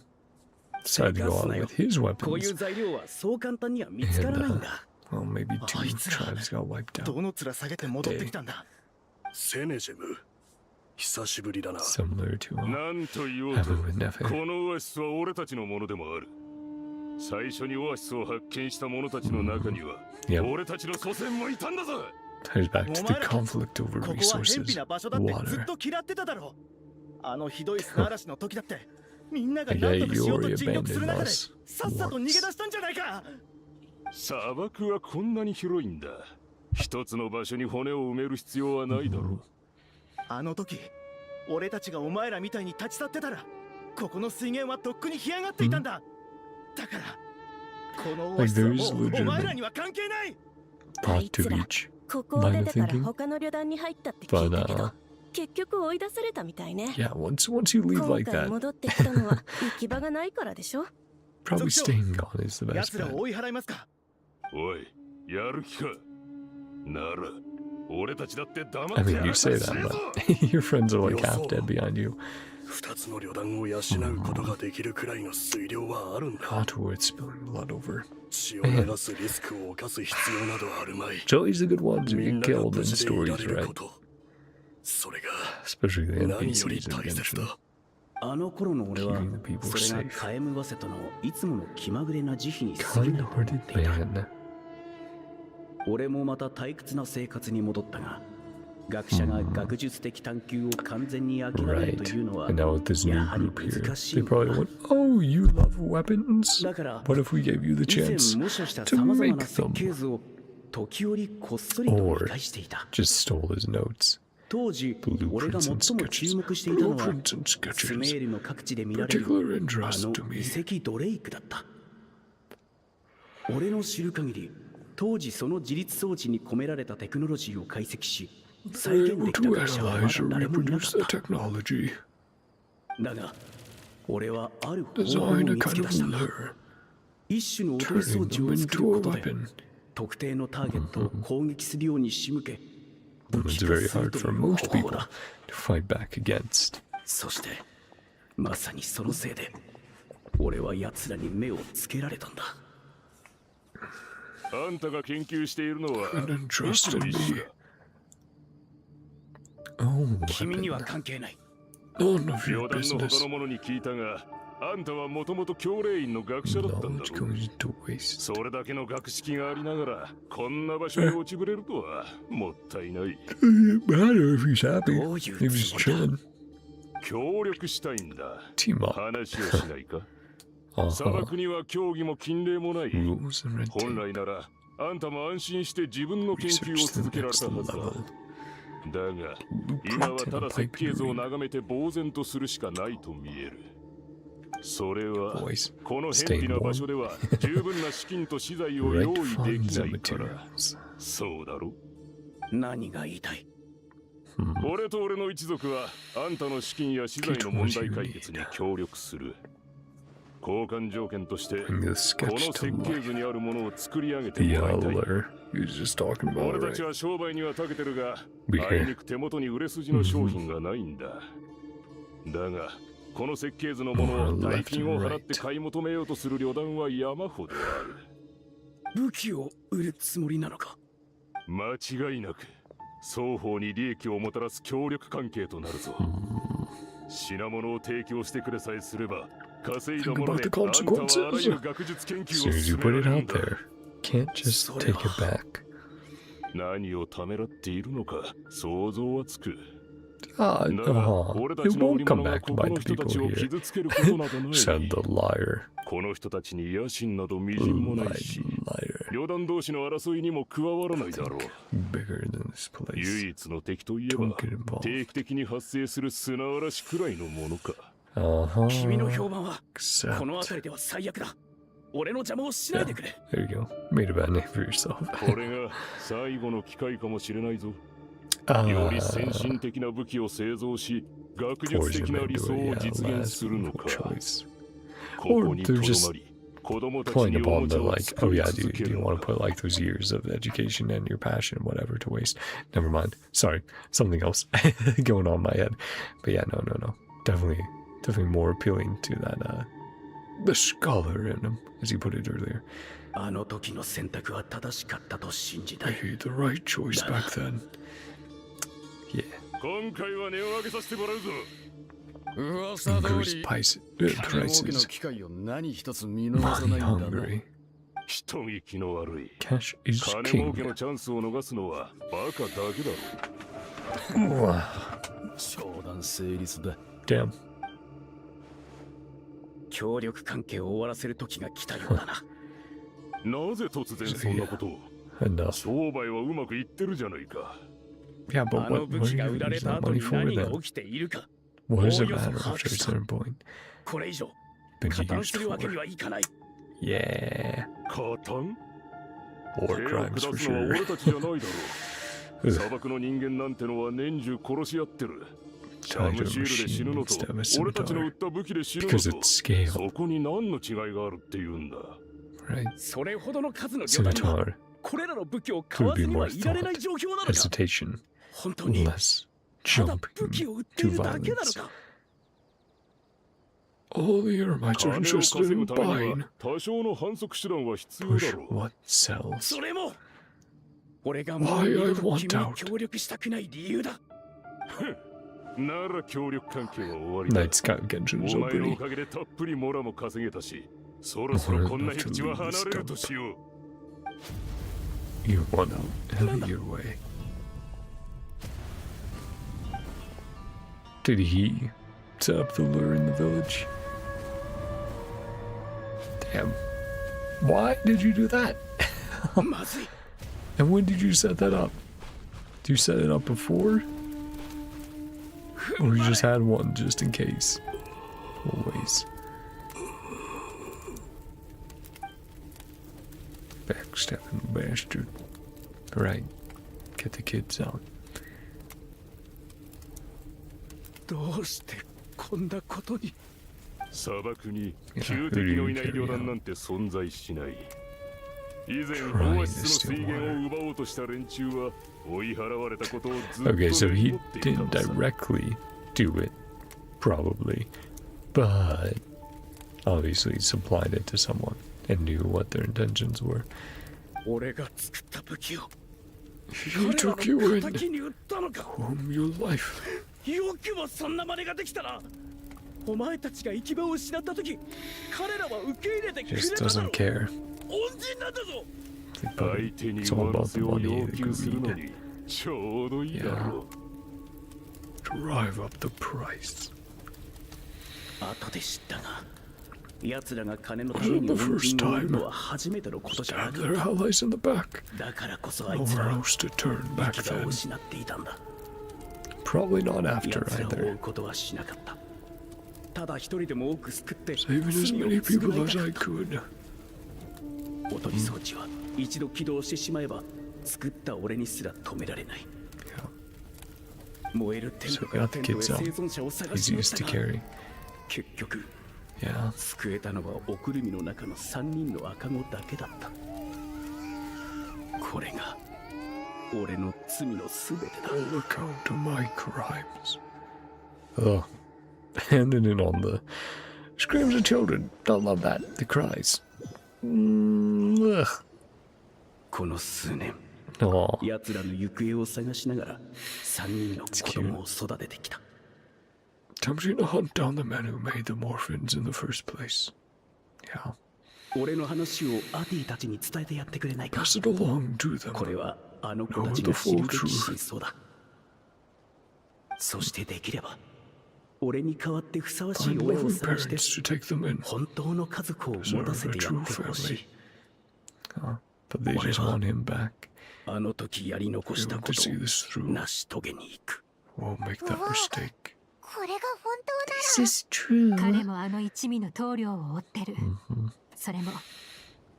decided to go on with his こういう weapons. 材料はそう簡単には見つからないんだ。 Well, maybe two あいつら tribes got wiped ど out. の面下げて戻ってきたんだ。セネジェム、久しぶりだな。 Similar to なんと言おうと having with こ Nefe. のオアシスは俺たちのものでもある。最初にオアシスを発見した者たちの中には Yep. 俺たちの祖先もいたんだぞ。 Ties back to お the 前ら conflict over ここは偏僻 resources. な場所だってずっ Water. と嫌ってただろ。あのひどい砂嵐の時だってみんなが Yeah, 何とかしようと you 尽力する abandoned 中で us. さっさと逃げ出したんじゃないか。砂漠はこんなに広いんだ。一つの場所に骨を埋める必要はないだろう。あの時俺たちがお前らみたいに立ち去ってたらここの水源はとっくに干上がっていたんだ。だからこのオアシスはもうお前らには関係ない。あいつらここを出てから他の旅団に入ったって聞いたけど、結局追い出されたみたいね。Yeah, once you leave like 今回 that, 戻ってきたのは行き場がないからでしょ。 probably staying gone is the best 奴ら bet. を追い払いますか。おい、やる気か。なら、俺たちだって黙 I って mean, や you ら say せ that, ねえぞ。 but your friends are like half dead behind you. 二つの旅団を養うことができるくらいの水量はあるんだ。 Not worth spilling blood over. 血を流すリスクを犯す必要などあるまい。 Joey's the good ones who みん get なが killed 無 in 事でいら stories, れる right? こと。それが Especially the 何より NPCs in 大切 Genshin. だ。あの頃の俺は Keeping the people それが safe. カエムワセとのいつもの気まぐれな慈悲に過ぎないと思って Kind-hearted いた。 man. 俺もまた退屈な生活に戻ったが、学者が学術的探求を完全に諦める Right. というのは And now with this new やはり group here, 難しい they のだ probably went, oh, you love weapons? だから What if we gave you the 以前 chance 模写した to さまざま make な設計 them? 図を時折こっそりと見 Or 返していた。 just stole his notes. 当時俺が最も注目していたのは Blueprints and スメ sketches. ールの各地で見られる Particular あ interest の to me. 遺跡ドレイクだった。俺の知る限り当時その自律装置に込められたテクノロジーを解析し再 They're 現 able できた to 学者はま analyze だ or 誰もいなか reproduce っ the た。 technology. だが俺はある方法を Design a 見つ kind け of 出したんだ。 lure, 一種の踊り装 turning 置を them 作る into こ a とで weapon. 特定のターゲットを攻撃するように仕向け武 It's 器化 very する hard とい for う most 方法 people だ。 to fight back against. そしてまさにそのせいで俺は奴らに目をつけられたんだ。あんたが研究しているのは Couldn't trust 僕 in と一緒 me. だ。 Oh, 君には weapon. 関係ない。 None of 旅 your 団の他 business. の者に聞いたが、あんたはもともと教令員の学者だったんだ Knowledge ろう。 goes into waste. それだけの学識がありながらこんな場所に落ちぶれるとはもったいない。 Doesn't matter if he's happy. どういう He was つもりだ。 chilling. 協力したいんだ。 Team up. 話をしないか。砂 Uh-huh. 漠には競技も禁令もない。 Rules and red 本 tape. 来ならあんたも安心して自分の研究を Research to 続 the けられ next たはずだ。 level. だが今は Blueprint た and だ a 設 pipe 計図を dream. 眺めて呆然とするしかないと見える。それは Boys, この stay 偏僻な場 warm. 所では十分な資金と資材を Right 用意で funds きな and いから。 materials. そうだろ。何が言いたい。俺と俺の一族はあんたの資金や資材の問題解決に協力する。交換条件として Bring the この sketch 設 to 計 life. 図にあるものを作り上げて The もらいたい。 lure he was just talking about, 俺たち right? は商売には長けてるが、 We あ hear. いにく手元に売れ筋の商品がないんだ。だが、この設計図のものを大金を払って買い求めようとする旅団は山ほどある。武器を売るつもりなのか。間違いなく、双方に利益をもたらす協力関係となるぞ。品物を提供してくれさえすれば、稼いだ Think もの about で the あんたはあら consequences. ゆる学術研 As 究を soon as you 進め put ら it れるん out だ。 there, can't just take it back. 何をためらっているのか想像はつく。 Ah, だが、俺 it たちの売 won't り come 物が back こ to こ bite の the 人た people ちを here. 傷つけることなどない。 Said the liar. この人たちに野心などみじんもないし、 Liar. 旅団同士の争いにも加わらないだろう。 Bigger than this place. 唯一の敵といえば Don't get involved. 定期的に発生する砂嵐くらいのものか。君の Uh-huh. 評判は Except. この辺りでは最悪だ。俺の邪魔をしないでくれ。 There you go. Made a bad name for yourself. これが最後の機会かもしれないぞ。より先進的な武器を製造し、学術 Forge 的 him な理 into 想 a を実現 last するの evil か。 choice. こ Or こにと they're ど just まり、子供たち playing にお upon もち the ゃを like, 作 oh り yeah, 続 do け you る want の to put か。 like those years of education and your passion and whatever to waste? Never mind. Sorry, something else going on in my head. But yeah, no. Definitely more appealing to that the scholar in him, as you put it earlier. あの時の選択は正しかったと信じた I い。 made the right choice back then. Yeah. 今回は値を上げさせてもらうぞ。噂通 Increased り prices. 儲けの Prices. 機会を何一つ見逃さ Money ないんだな。 hungry. 人聞きの悪い。 Cash is 金儲 king. けのチャンスを逃すのはバカだけだろ。 Wow. 商談成立だ。 Damn. 協力関係を終わらせる時が来たようだな。なぜ突然そんなことを。 Enough. 商売はうまくいってるじゃないか。Yeah, but what are you going to use that money for then? What does it matter after a certain point? Been used for. Yeah. War crimes for sure. 砂漠の人間なんてのは年中殺し合ってる。シャムシールで死ぬのと俺たちの撃った武器で死ぬのとそこに何の違いがあるって言うんだ。それほどの数の旅団がこれらの武器を買わずにはいられない状況なのか。本当にただ武器を売っているだけなのか。All the Eremites are interested in buying. 多少の反則手段は必要だろう。 What sells? それも俺がもう二度と君に協力したくない理由だ。なら協力関係は終わりだ。お前のおかげでたっぷりモラも稼げたし、そろそろこんな僻地は離れるとしよう。You want out your way. Did he set up the lure in the village? Damn. Why did you do that? And when did you set that up? Did you set it up before? Or you just had one just in case? Always. Backstabbing bastard. Alright. Get the kids out. どうしてこんなことに。砂漠に旧敵のいない旅団なんて存在しない。以前オアシスの水源を奪おうとした連中は追い払われたことをずっと Okay, so he didn't directly do it, probably, but obviously supplied it to someone and knew what their intentions were. 俺が作った武器を He took you in, home your life. よくもそんな真似ができたな。お前たちが行き場を失った時、彼らは受け入れてくれただろう。 Just doesn't care. 恩人なんだぞ。相手に上乗せを要求するのにちょうどいいだろう。 Drive up the price. 後で知ったが、奴らが金のために恩人を売るのは初めてのことじゃなかった。だからこそあいつらは行き場を失っていたんだ。 Probably not after 奴らを追 either. うことはしなかった。ただ一人でも多く救って Saving as many people as I could. おとり装置は一度起動してしまえば作った俺にすら止められない。燃えるテントからテントへ生存者を探しましたが結局救えたのはおくるみの中の3人の赤子だけだった。これが俺の罪のすべてだ。 All account of my crimes. Ugh. Handing it on the screams of children. Don't love that. The cries. Ugh. この数年、 Oh. 奴らの行方を探しながら3人の子供を育ててきた。 Attempting to hunt down the men who made them orphans in the first place. Yeah. 俺の話をアティたちに伝えてやってくれないか。 Pass it along to them. これはあの子たちが知るべき真相だ。そしてできれば俺に代わってふさわしい親を探して本当の家族を持たせてやってほしい。 But they just want him back. あの時やり残したことを成し遂げに行く。 Won't make that mistake. これが本当なら This is true. 彼もあの一味の棟梁を追ってる。それも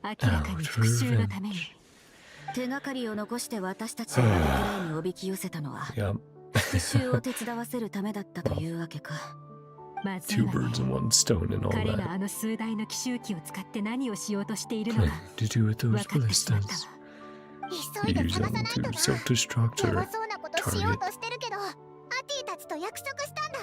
明らかに復讐のために。手がかりを残して私たちをNodKraiにおびき寄せたのは復讐を手伝わせるためだったというわけか。まずいわね。彼があの数台の奇襲機を使って何をしようとしているのか分かってしまったわ。急いで探さないとな。やばそうなことしようとしてるけど、アティたちと約束したんだ。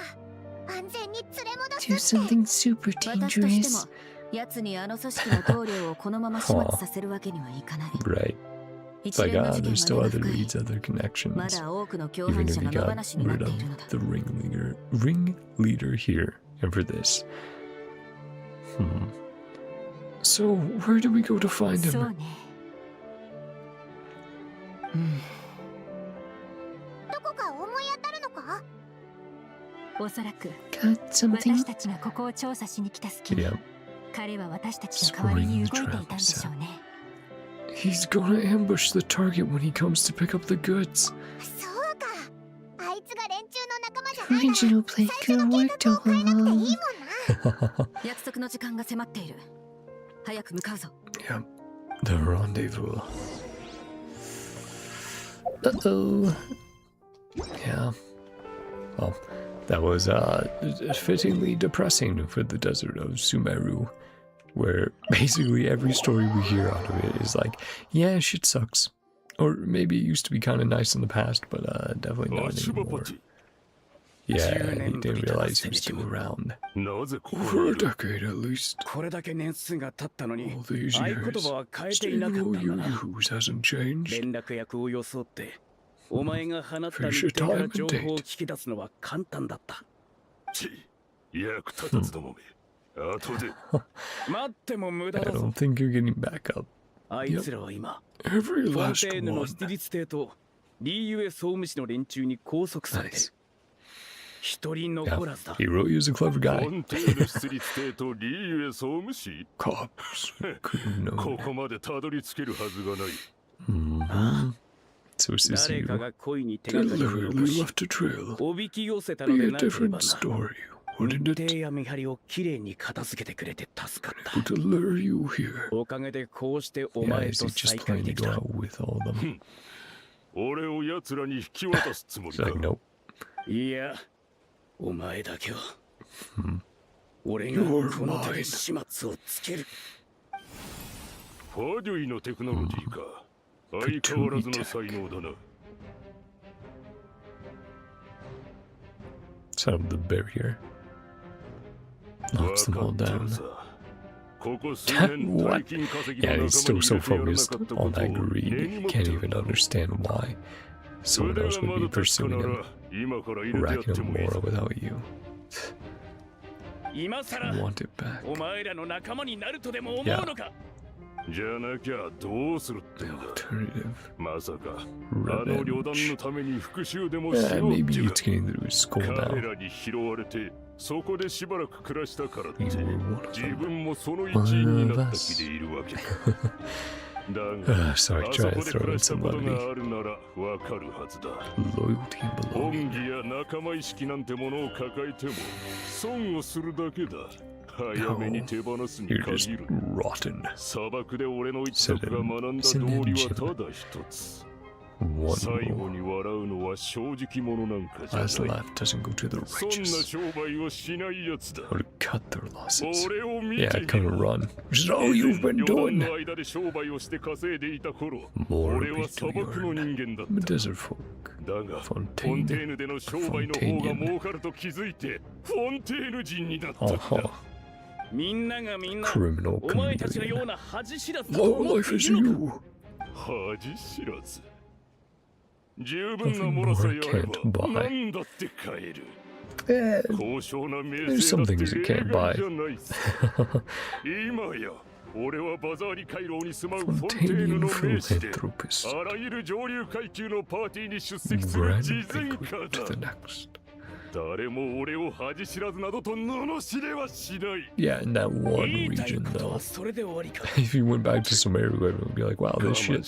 安全に連れ戻すって。 Do something super 私としても dangerous. 奴にあの組織の棟梁をこのまま始末させるわけにはいかない。 Right. It's like, there's still other leads, other connections. Even if he got rid of the ringleader here, and for this. So, where do we go to find him? そうね。どこか思い当たるのか？おそらく Got something? 私たちがここを調査しに来た隙に、彼は私たちの代わりに動いていたんでしょうね。 He's gonna ambush the target when he comes to pick up the goods. そうか。Original play could have worked all along. 約束の時間が迫っている。早く向かうぞ。Yep, the rendezvous. Uh-oh. Yeah. Well, that was fittingly depressing for the desert of Sumeru, where basically every story we hear out of it is like, yeah, shit sucks. Or maybe it used to be kind of nice in the past, but definitely not anymore. Yeah, he didn't realize he was still around. For a decade at least. All these years, still all you use hasn't changed. Finish your time and date. I don't think you're getting back up. Yep. Every last one. Nice. Yeah, he really is a clever guy. Cops couldn't know. So Zzzero deliberately left a trail. Be a different story, wouldn't it? Able to lure you here. Yeah, is he just planning to go out with all of them? He's like, nope. You're mine. ファデュイのテクノロジーか。相変わらずの才能だな。Set up the barrier. Knocks them all down. What? Yeah, he's still so focused on that greed. He can't even understand why someone else would be pursuing him, racking him more without you. I want it back. Yeah. じゃなきゃどうするってんだ。まさかあの旅団のために復讐でもしようってか。彼らに拾われてそこでしばらく暮らしたからって自分もその一員になった気でいるわけだ。だがあそこで暮らしたことがあるならわかるはずだ。恩義や仲間意識なんてものを抱えても損をするだけだ。早めに手放すに限る。砂漠で俺の一族が学んだ道理はただ一つ。最後に笑うのは正直者なんかじゃない。そんな商売をしないやつだ。俺を見てみろ。自分旅団の間で商売をして稼いでいた頃、俺は砂漠の人間だった。だが、フォンテーヌでの商売の方が儲かると気づいて、フォンテーヌ人になったんだ。みんながみんなお前たちのような恥知らずだと思っているのか。恥知らず。十分なものさえあれば何だって買える。高尚な名声だって例外じゃないさ。今や俺はバザーリ回廊に住まうフォンテーヌの名士であらゆる上流階級のパーティーに出席する慈善家だ。誰も俺を恥知らずなどと罵れはしない。Yeah, in that one region though. If you went back to some area, it would be like, wow, this shit.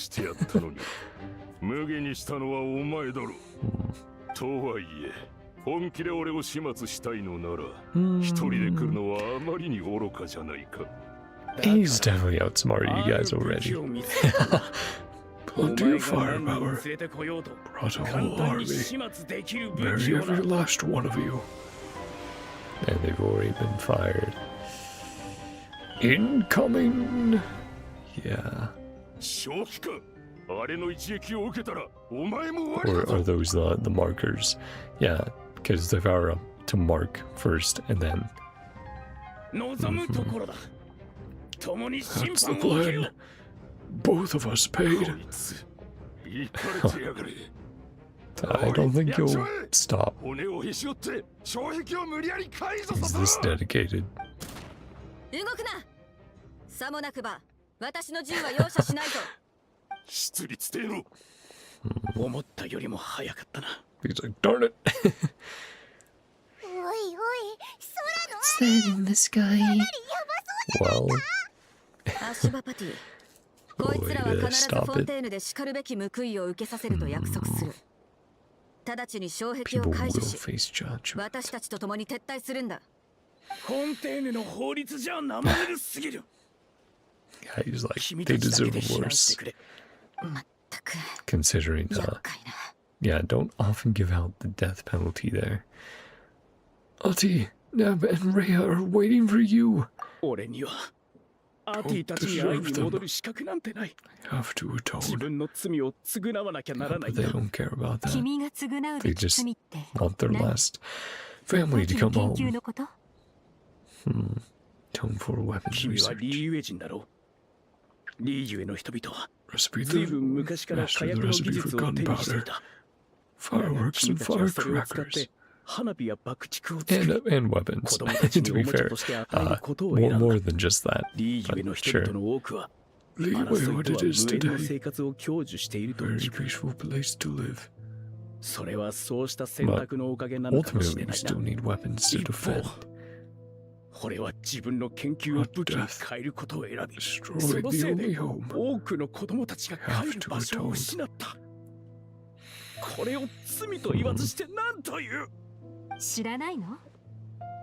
無下にしたのはお前だろ。とはいえ、本気で俺を始末したいのなら、一人で来るのはあまりに愚かじゃないか。He's definitely outsmarted you guys already. Plenty of firepower. Brought a whole army. Bury every last one of you. And they've already been fired. Incoming! Yeah. Or are those the markers? Yeah, because if I were to mark first and then... That's the plan. Both of us paid. I don't think you'll stop. He's this dedicated. 動くな。さもなくば、私の銃は容赦しないぞ。出立てろ。思ったよりも早かったな。He's like, darn it. What's that in the sky? Well. アシュバパティ。こいつらは必ずフォンテーヌでしかるべき報いを受けさせると約束する。直ちに障壁を解除し、私たちと共に撤退するんだ。フォンテーヌの法律じゃ生ぬるすぎる。Yeah, he's like, they deserve worse. Considering, yeah, don't often give out the death penalty there. Ati, Neb, and Rhea are waiting for you. Don't deserve them. I have to atone. But they don't care about that. They just want their last family to come home. Tone for weapons research. Recipe master the recipe for gunpowder, fireworks and firecrackers, and weapons. To be fair, more than just that. But sure. Leeway, what it is today. Very peaceful place to live. But ultimately, you still need weapons to defend. What death destroyed the only home. Have to atone. 知らないの？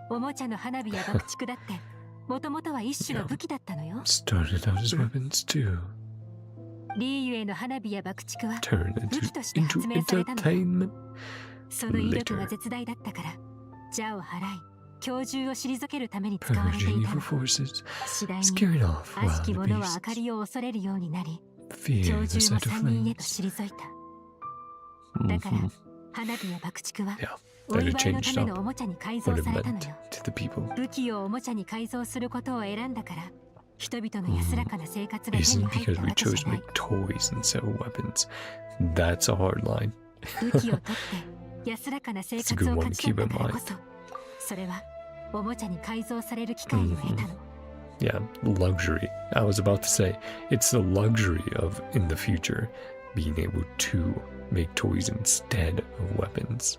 おもちゃの花火や爆竹だってもともとは一種の武器だったのよ。Started out as weapons too. リーユへの花火や爆竹は Turned 武器として発明されたの。 entertainment. その威力が絶大だったから邪を払い教獣を退けるために使われていたの。次第に悪しき者は明かりを恐れるようになり教獣も三人へと退いた。だから花火や爆竹はお祝いのためのおもちゃに改造されたのよ。武器をおもちゃに改造することを選んだから人々の安らかな生活が手に入ったわけじゃない。武器を取って安らかな生活を勝ち取ったからこそそれはおもちゃに改造される機会を得たの。Yeah, luxury. I was about to say, it's the luxury of, in the future, being able to make toys instead of weapons.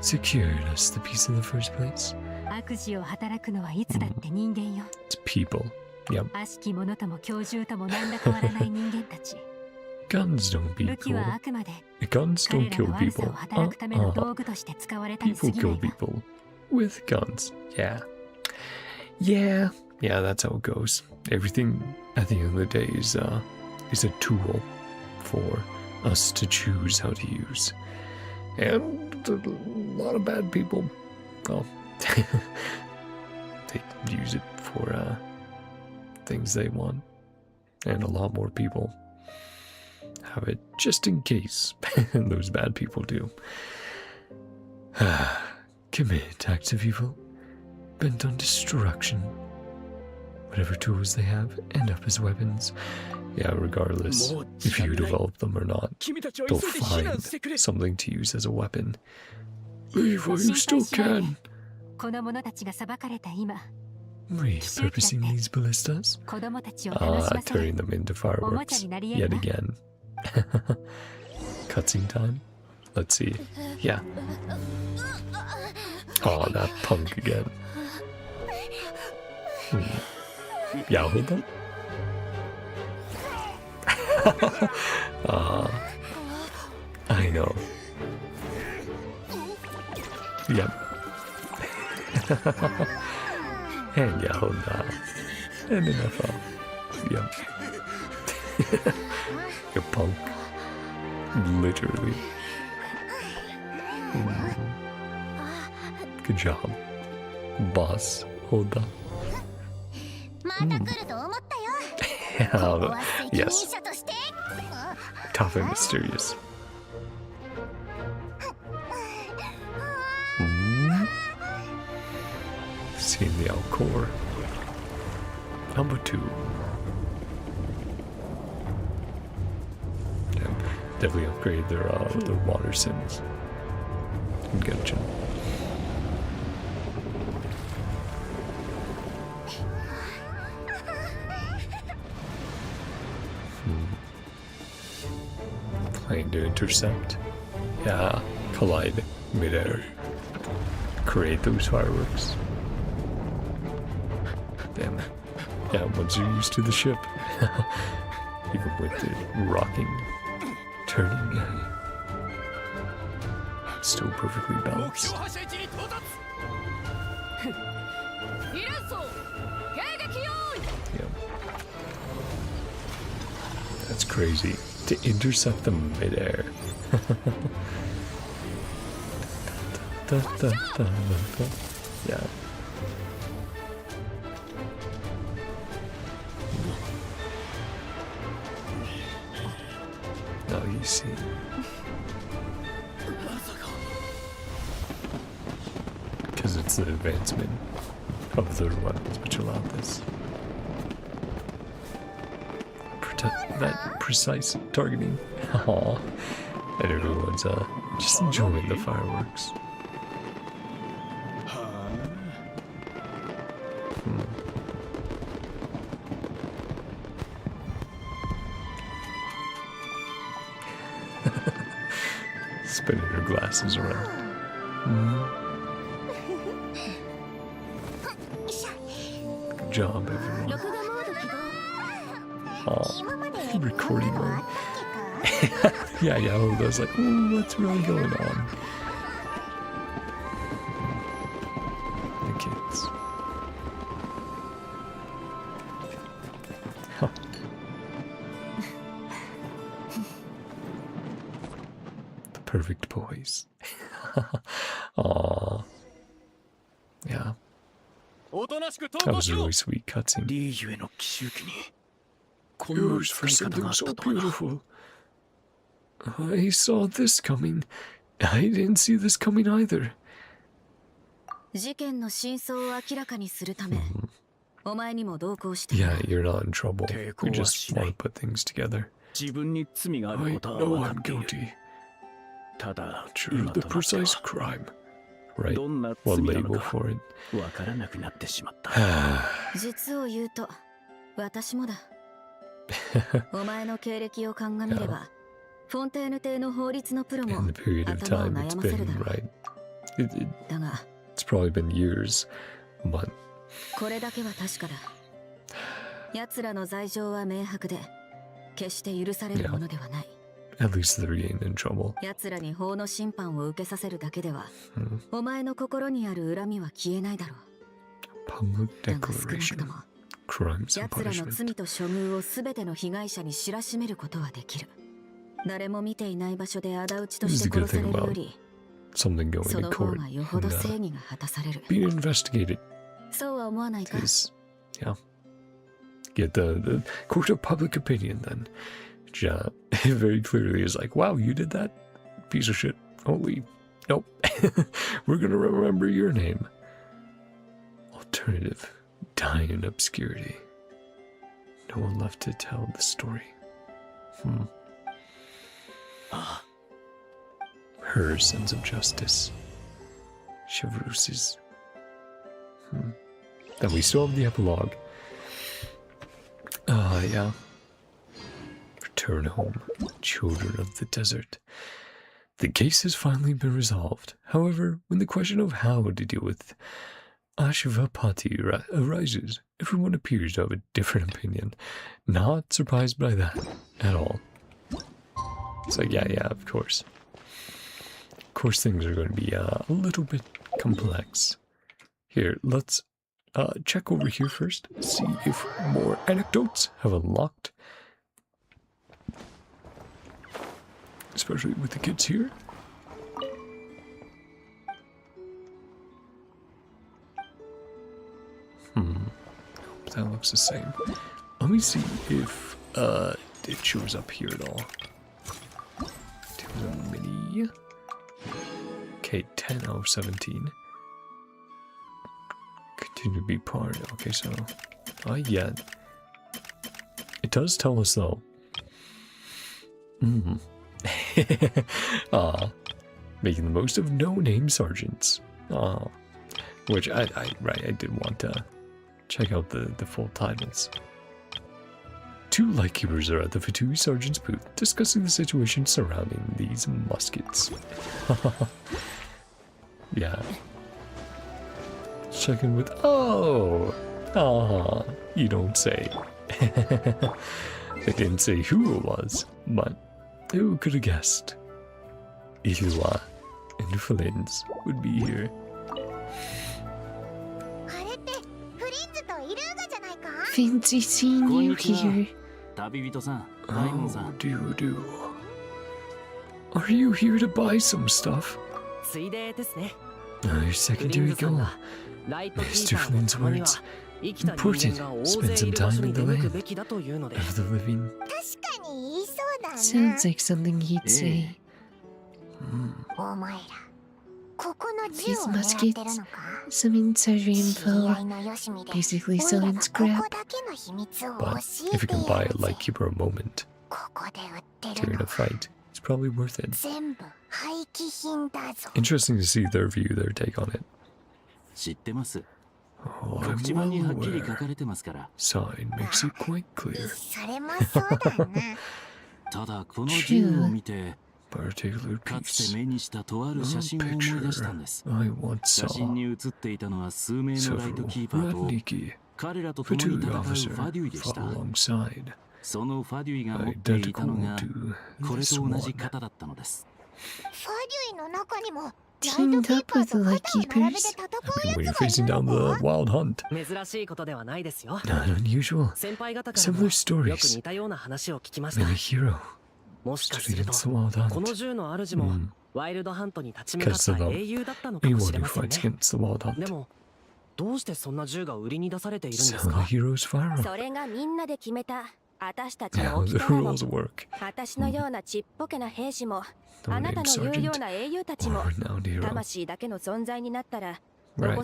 Secured us the peace in the first place. 悪事を働くのはいつだって人間よ。It's people. Yep. 悪しき者とも教獣とも何ら変わらない人間たち。Guns don't be 武器はあくまで Guns don't 彼ら kill の悪さ people. を働くための道具として使われたに過 People ぎな kill いが。 people with guns. Yeah, that's how it goes. Everything at the end of the day is a tool for us to choose how to use. And a lot of bad people, well, they use it for things they want. And a lot more people have it just in case those bad people do. Commit acts of evil, bent on destruction. Whatever tools they have end up as weapons. Yeah, regardless if you develop them or not, they'll find something to use as a weapon. Leave while you still can. この者たちが裁かれた今、 Repurposing these ballistas? 子供たちを楽しませる Turning them into fireworks yet again. Cutscene time? Let's see. Yeah. Oh, that punk again. Yeah, hold on. I know. Yep. And yeah, hold on. And enough of. Yep. You punk. Literally. Good job. Boss, hold on. Yes. Tough and mysterious. Seeing the Alcor. Number 2. And definitely upgrade their water sims in Genshin. Plane to intercept. Yeah, collide midair. Create those fireworks. Damn. Yeah, once you're used to the ship. Even with the rocking, turning. it's still perfectly balanced. Yeah. That's crazy. To intercept them midair. Yeah. Now you see. Because it's the advancement of their weapons which allow this. That precise targeting. Aww. And everyone's just enjoying the fireworks. Spinning her glasses around. Good job, everyone. Oh, recording mode. yeah, I was like, ooh, what's really going on? The kids. Huh. The perfect boys. Aww. Yeah. That was a really sweet cutscene. Yours for something so beautiful. I saw this coming. I didn't see this coming either. Yeah, you're not in trouble. We just want to put things together. I know I'm guilty. True, the precise crime. Right. What label for it? お前の経歴を鑑みれば、フォンテーヌ邸の法律のプロも頭を悩ませるだろう。だが、It's probably been years, but これだけは確かだ。奴らの罪状は明白で、決して許されるものではない。At least they're getting in trouble. 奴らに法の審判を受けさせるだけでは、お前の心にある恨みは消えないだろう。Public declaration. Crimes and 奴らの punishment. 罪と処遇をすべての被害者に知らしめることはできる。誰も見ていない場所で仇討ちとして殺されるより、 Something going そ to の方 court がよほど正義が果たされる。being investigated そうは思わないか？ is, yeah. Get the court of public opinion then. Yeah, very clearly is like, wow, you did that? Piece of shit. Holy, nope. We're gonna remember your name. Alternative. Die in obscurity. No one left to tell the story. Her sense of justice. Chevreus's. Then we still have the epilogue. Yeah. Return home, children of the desert. The case has finally been resolved. However, when the question of how to deal with Ashvapati arises, everyone appears to have a different opinion. Not surprised by that at all. It's like, yeah, of course. Of course things are going to be a little bit complex. Here, let's check over here first, see if more anecdotes have unlocked. Especially with the kids here. That looks the same. Let me see if it shows up here at all. Mini. Okay, 10 out of 17. Continue to be part. Okay, so not yet. It does tell us though. Making the most of no-name sergeants. Which I did want to check out the full titles. Two lightkeepers are at the Fatui sergeant's booth discussing the situation surrounding these muskets. Yeah. Checking with you don't say. They didn't say who it was, but who could have guessed? and Flins would be here. Fancy seeing you here. Oh, do. Are you here to buy some stuff? Your secondary goal. Mr. Flynn's words. Important. Spend some time in the land of the living. Sounds like something he'd say. These muskets, some insider info, basically selling scrap. But if you can buy a lightkeeper a moment during a fight, it's probably worth it. Interesting to see their take on it. Oh, I'm well aware. Sign makes it quite clear. True. Particular piece. A picture I once saw. Several Radniki, Fatui officer, fought alongside. Identical to this one. Teamed up with the lightkeepers. I mean, when you're facing down the wild hunt. Not unusual. Similar stories. And a hero stood against the wild hunt. Because of anyone who fights against the wild hunt. Sell the hero's firearm. How the rules work. No name sergeant or renowned hero. Right.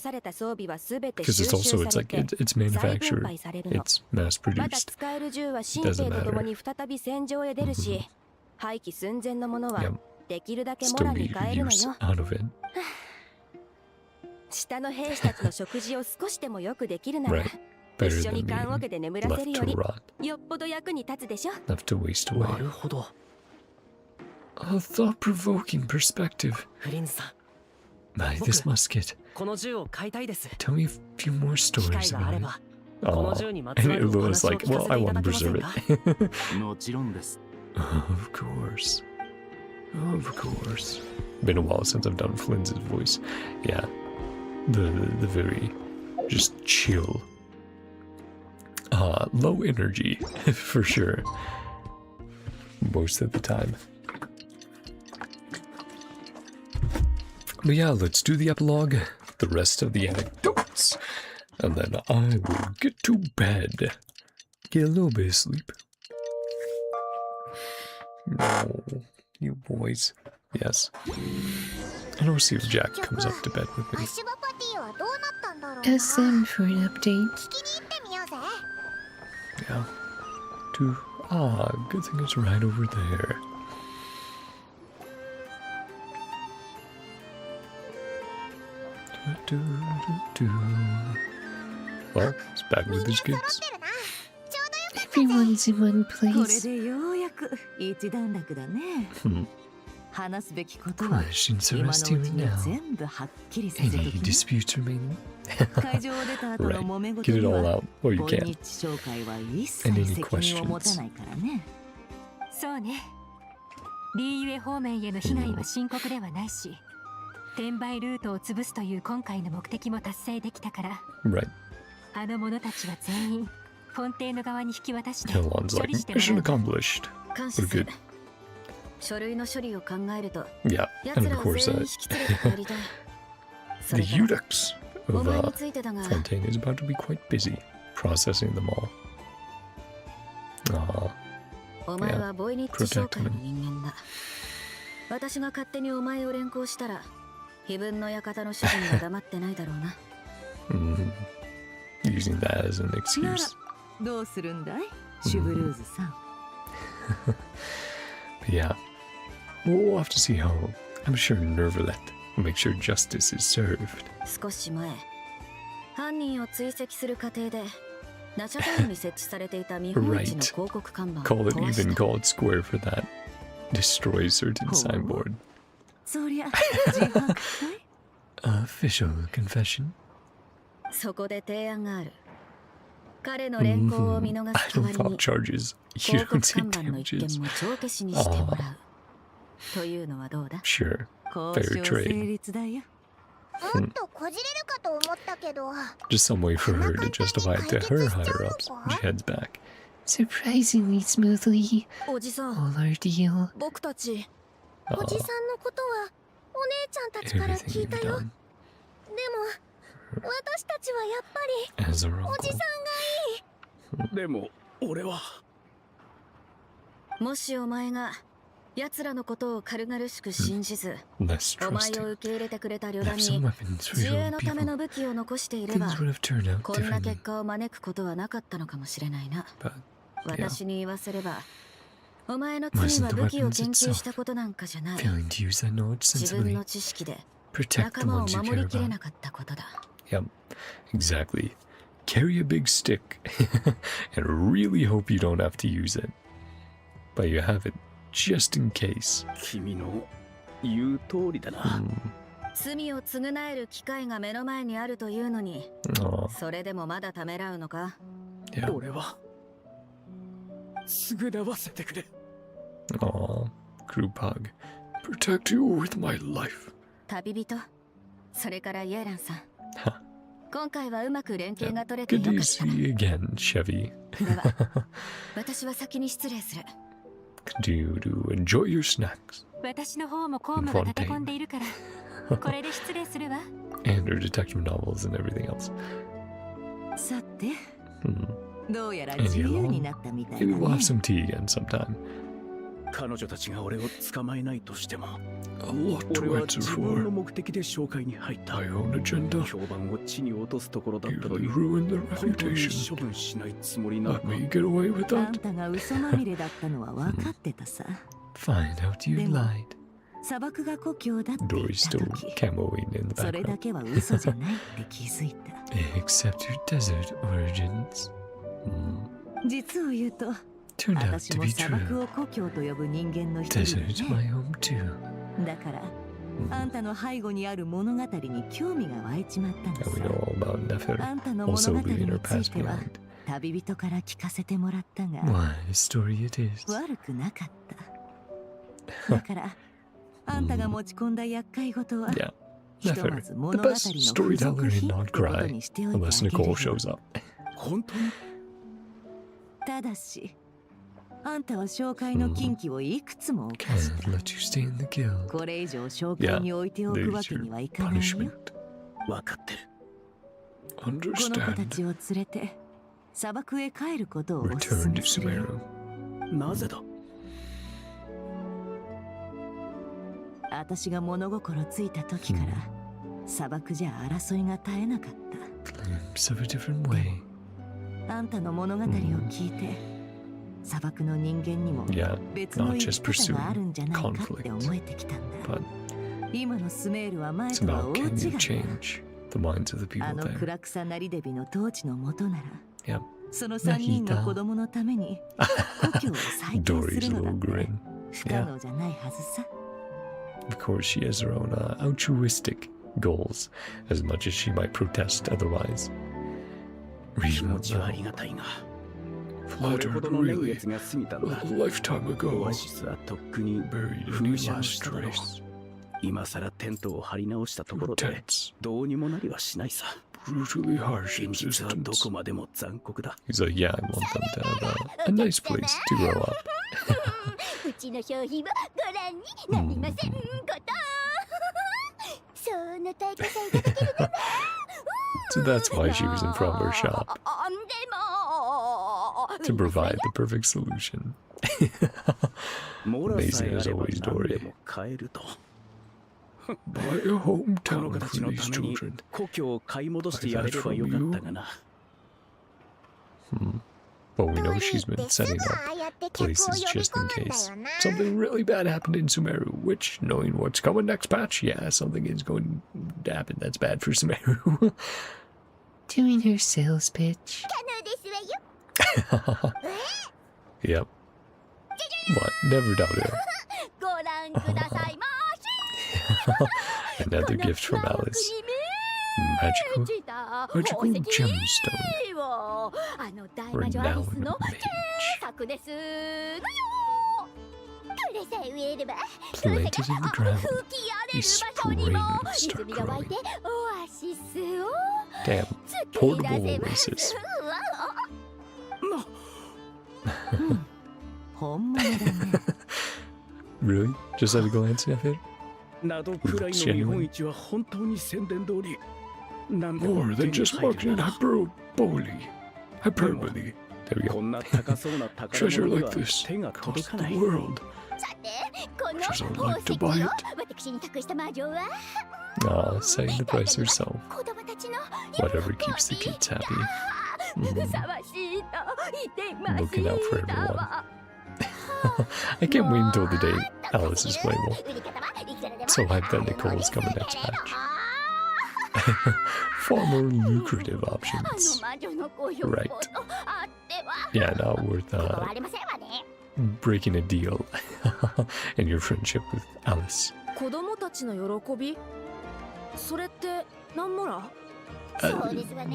Because it's also, it's manufactured, it's mass produced. It doesn't matter. Yep. Still be use out of it. Right. Better than being left to rot. Left to waste away. A thought-provoking perspective. My, this musket. Tell me a few more stories about it. Oh, and it was like, well, I want to preserve it. Of course. Of course. Been a while since I've done Flynn's voice. Yeah. The very just chill. Low energy, for sure. Most of the time. But yeah, let's do the epilogue, the rest of the anecdotes, and then I will get to bed. Get a little bit of sleep. No, you boys. Yes. And I'll see if Jack comes up to bed with me. Ask them for an update. Yeah. Good thing it's right over there. Well, he's back with his kids. Everyone's in one place. Questions are resting right now. Any disputes remaining? Right. Get it all out, or you can. And any questions? そうね。リーユエ方面への被害は深刻ではないし、転売ルートを潰すという今回の目的も達成できたから。Right. あの者たちは全員フォンテーヌ側に引き渡して Elon's 処 like, 理して mission もらう。 accomplished. 感謝 We're する good. 書類の処理を考えると Yeah, 奴 and ら of を course 全員引き連れて帰りたい。そ the れから eunuchs お of 前についてだが Fontaine is about to be quite busy processing them all. お前はボイニッチ商会の人間だ。私が勝手にお前を連行したら非分の館の主人が黙ってないだろうな。Using that as an excuse. どうするんだい、シュブルーズさん。But yeah, we'll have to see how. I'm sure Nervalet will make sure justice is served. 少し前、犯人を追跡する過程でナチャタウンに設置されていた見本市の広告看板を Call it 壊し even た。 called square for that. Destroy certain signboard. そりゃ自白かい。 Official confession. そこで提案がある。彼の連行を見逃 I す代 don't わり file に charges. You 広告 don't take 看板の一件 damages. も帳消しにしてもらう。というのはどうだ？ Sure. fair trade. Just some way for her to justify it to her higher-ups when she heads back. Surprisingly smoothly. All our deal. Everything you've done. As her uncle. でも俺はもしお前が奴らのことを軽々しく信じず、お前を受け入れてくれた旅団に自衛のための武器を残していれば、こんな結果を招くことはなかったのかもしれないな。私に言わせれば、お前の罪は武器を研究したことなんかじゃない。自分の知識で仲間を守りきれなかったことだ。Yep, exactly. Carry a big stick and really hope you don't have to use it. But you have it just in case. 君の言う通りだな。罪を償える機会が目の前にあるというのに、それでもまだためらうのか？俺は償わせてくれ。Group hug. Protect you with my life. 旅人、それからイエランさん。今回はうまく連携が取れてよかった。Good to see you again, Chevy. では、私は先に失礼する。Continue to enjoy your snacks. 私の方も公務が立て込んでいるから、これで失礼するわ。And her detective novels and everything else. さて、どうやら自由になったみたいだね。Maybe we'll have some tea again sometime. 彼女たちが俺を捕まえないとしても、 A lot to 俺は answer 自分の for. 目的で紹介に入った。 My own agenda. 評判を地に落とすところだったのに、 You ruined the 本当に reputation. 処分しないつもりなの Let か。 me get away with あん that. たが嘘まみれだったのは分かってたさ。 Find out you lied. 砂漠が故郷だって言っ Dory's た still 時、 camoing in the それだ background. けは嘘じゃないって気づいた。 Except your desert origins. 実を言うと、 Turned out 私 to も be 砂漠 true. を故郷と呼ぶ人間の一人だ Desert ね。 my home too. だから、あんたの背後にある物語に興味が湧いちまったんだ And さ we。know all about Nefer. あんたの物 Also 語 being に her つい past ては beyond. 旅人から聞かせてもらったが、 What a story it is. 悪くなかった。だから、あんたが持ち込んだ厄介事は、 Yeah. ひと Nefer, まず the 物語の best 付属 storyteller 品 in ってこと NodKrai. にしておいて Unless あげ Nicole るよ。 shows up. 本当に？ただし、あんたは紹介の禁忌をいくつも犯し Can't let you stay in the guild. た。これ以上紹介に置いておくわ There's け your にはいかないよ。 punishment. 分かってる。この子た Understand. ちを連れて砂漠へ帰ることをお勧 Return め to するよ。 Sumeru. なぜだ？私が物心ついた時から砂漠じゃ争いが絶えなかっ Glimpse of a different way. た。あんたの物語を聞いて、砂漠の人間にも Yeah, 別の not 生 just き方があるん pursuing じゃないかって conflict, 思えてきたんだ。 but 今のスメールは前 it's とは about 大 can 違 you いだ。 change the minds of the あ people の there. 暗草なりデビの統治のもとなら、 Yep. その3人の子供のために故郷を再建す Dory's るのだ little って grin. 不可能じゃないはずさ。 Of course, she has her own altruistic goals, as much as she might protest otherwise. 気 Reason 持ちはあ will りがたいが、これほ flattered どの年 really 月が過ぎたんだ。 a lifetime オ ago. アシスはとっくに Buried in 風 your 車を last しただろう。 race. 今さらテントを張り直したとこ Your ろで tents. どうにもなりはしないさ。 Brutally harsh 現実はど existence. こまでも残酷だ。 He's like, yeah, I want them to have a nice place to grow up. うちの商品はご覧になりませんこと。その大会さえいただけるなら So that's why she was in front of her shop, でも to provide the perfect solution. モラさえ Amazing あ as れば always, 何 Dory. でも買えると。 Buy a この hometown 子たち for の these ために children. 故郷を買い戻してやれればよかったがな。 But we know she's been setting up places just in case something really bad happened in Sumeru, which, knowing what's coming next patch, yeah, something is going to happen that's bad for Sumeru. Doing her sales pitch. 可能ですわよ。 Yep. What? Never doubt it. ご覧くださいま Another gift from Alice. Magical, し。 magical gemstone. あの大魔女アリス Renowned の mage. 作ですのよ。これさえ植えれば、 Planted in the ground. 吹き荒れ a spring start growing. Damn, portable oasis. Really? Just at a glance, Yafir? More than just marketing hyperbole. There we go. Treasure like this costs the world. Just don't like to buy it. Ah, saying the price herself. Whatever keeps the kids happy. Looking out for everyone. I can't wait until the day Alice is playable. So hyped that Nicole is coming next patch. Far more lucrative options. Right. Yeah, not worth breaking a deal in your friendship with Alice.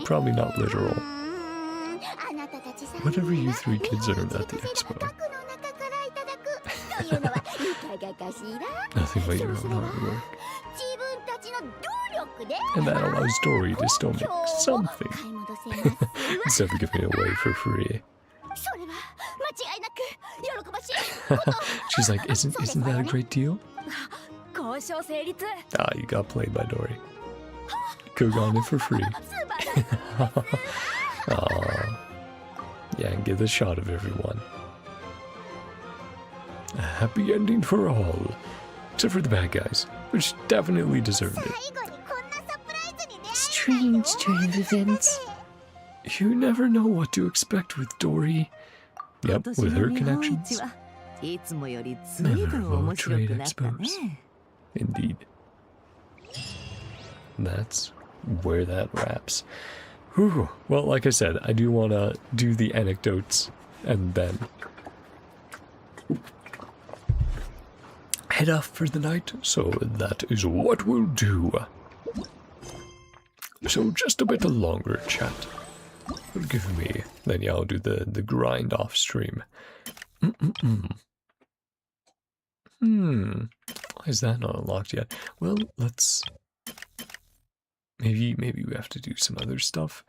Probably not literal. Whatever you three kids earned at the expo. Nothing but your own hard work. And that allows Dory to still make something instead of giving it away for free. She's like, isn't that a great deal? Ah, you got played by Dory. Could've gotten it for free. Aww. Yeah, and give the shot of everyone. A happy ending for all. Except for the bad guys, which definitely deserved it. Strange turn of events. You never know what to expect with Dory. Yep, with her connections. Memorable trade expos. Indeed. That's where that wraps. Whew. Well, like I said, I do want to do the anecdotes and then head off for the night, so that is what we'll do. So just a bit longer chat. Forgive me. Then yeah, I'll do the grind off stream. Why is that not unlocked yet? Well, let's... Maybe we have to do some other stuff.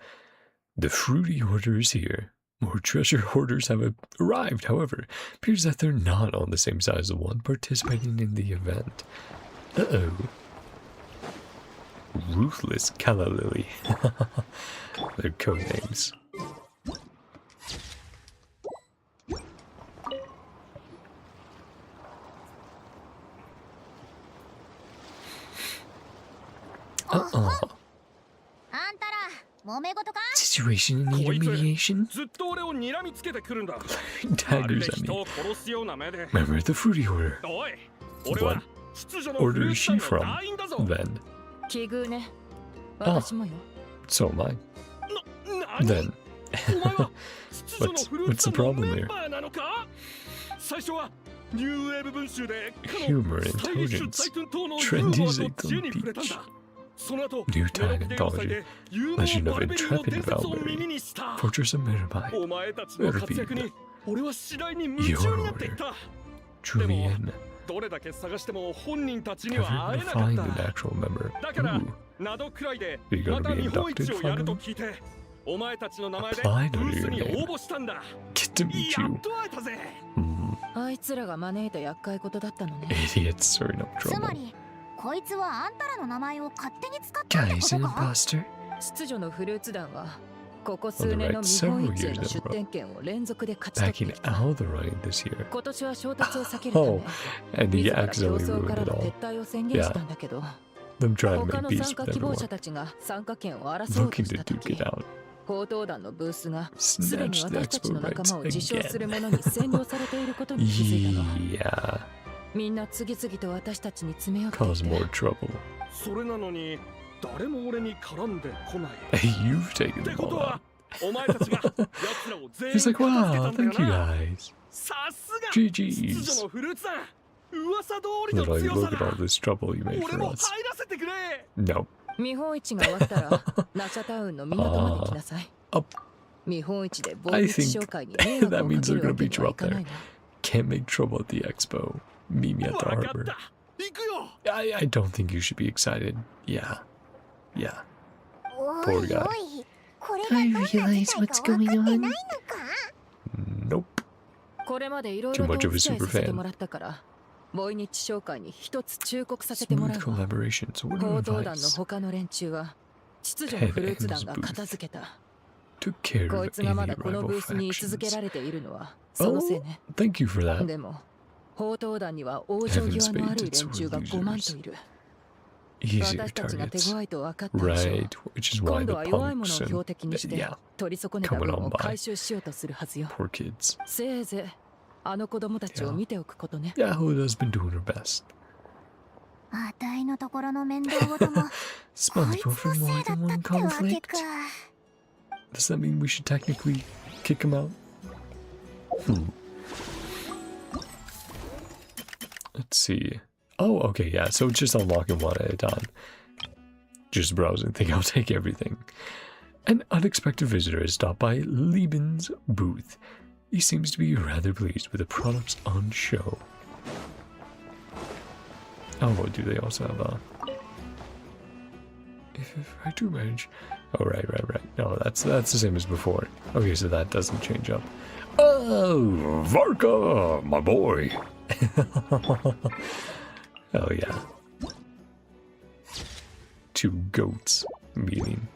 The fruity order is here. More treasure hoarders have arrived, however. Appears that they're not on the same side as the one participating in the event. Uh-oh. Ruthless Calla Lily. Their code names. Situation in need of mediation? Daggers at me. Remember the fruity order. What order is she from, then? Ah, so am I. Then, what's the problem here? Humor, intelligence, trendy Zayton Beach. New Tide Anthology, Legend of Intrepid Valkyrie, Fortress of Mirabai, Merbead, Your Order, drew me in. Never find an actual member. Ooh. You're gonna be inducted finally? Applied under your name. Get to meet you. Idiots are enough trouble. Guy's an imposter. On the right, several years in a row. Backing out of the running this year. Oh, and he accidentally ruined it all. Yeah. Them trying to make peace with everyone. Looking to duke it out. Snatch the expo rights again. Yeah. Cause more trouble. You've taken them all out. He's like, wow, thank you guys. GG's. Literally, look at all this trouble you made for us. Nope. I think that means they're gonna beat you up there. Can't make trouble at the expo. Meet me at the harbor. I don't think you should be excited. Yeah. Yeah. Poor guy. I realize what's going on. Nope. Too much of a super fan. Smooth collaboration. So what do you advise? Head took care of any rival factions. Oh, thank you for that. Heaven's Fate, it's sore losers. Easier targets. Right, which is why the punks and, yeah, coming on by. Poor kids. Yahuda's been doing her best. Responsible for more than one conflict. Does that mean we should technically kick him out? Let's see. Oh, okay, yeah, so just unlocking one at a time. Just browsing, think I'll take everything. An unexpected visitor has stopped by Lieben's booth. He seems to be rather pleased with the products on show. Oh, do they also have if I do manage... Oh, right. No, that's the same as before. Okay, so that doesn't change up. Oh, Varka, my boy. Oh, yeah. Two goats meeting.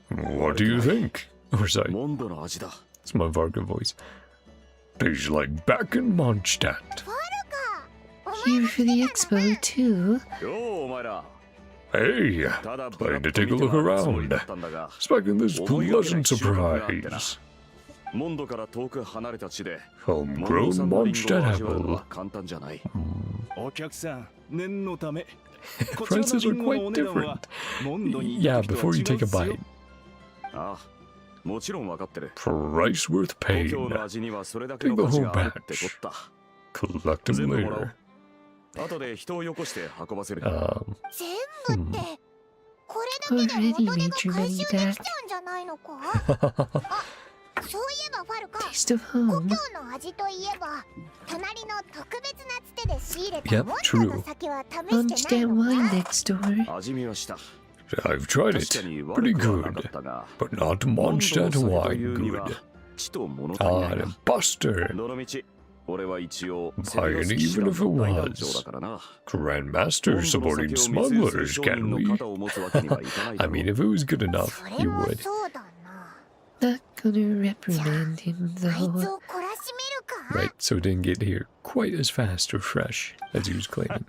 What do you think? Or sorry, it's my Varka voice. Tastes like back in Mondstadt. Here for the expo, too. Hey, planning to take a look around. Expecting this pleasant surprise. Homegrown Mondstadt apple. Prices are quite different. Yeah, before you take a bite. Price worth paying. Take the whole batch. Collect them later. Already made your money back. Taste of home. Yep, true. Mondstadt wine next door. I've tried it. Pretty good. But not Mondstadt wine good. Ah, an imposter. Fine, even if it was. Grandmaster supporting smugglers, can we? I mean, if it was good enough, you would. Not gonna reprimand him, though. Right, so it didn't get here quite as fast or fresh as he was claiming.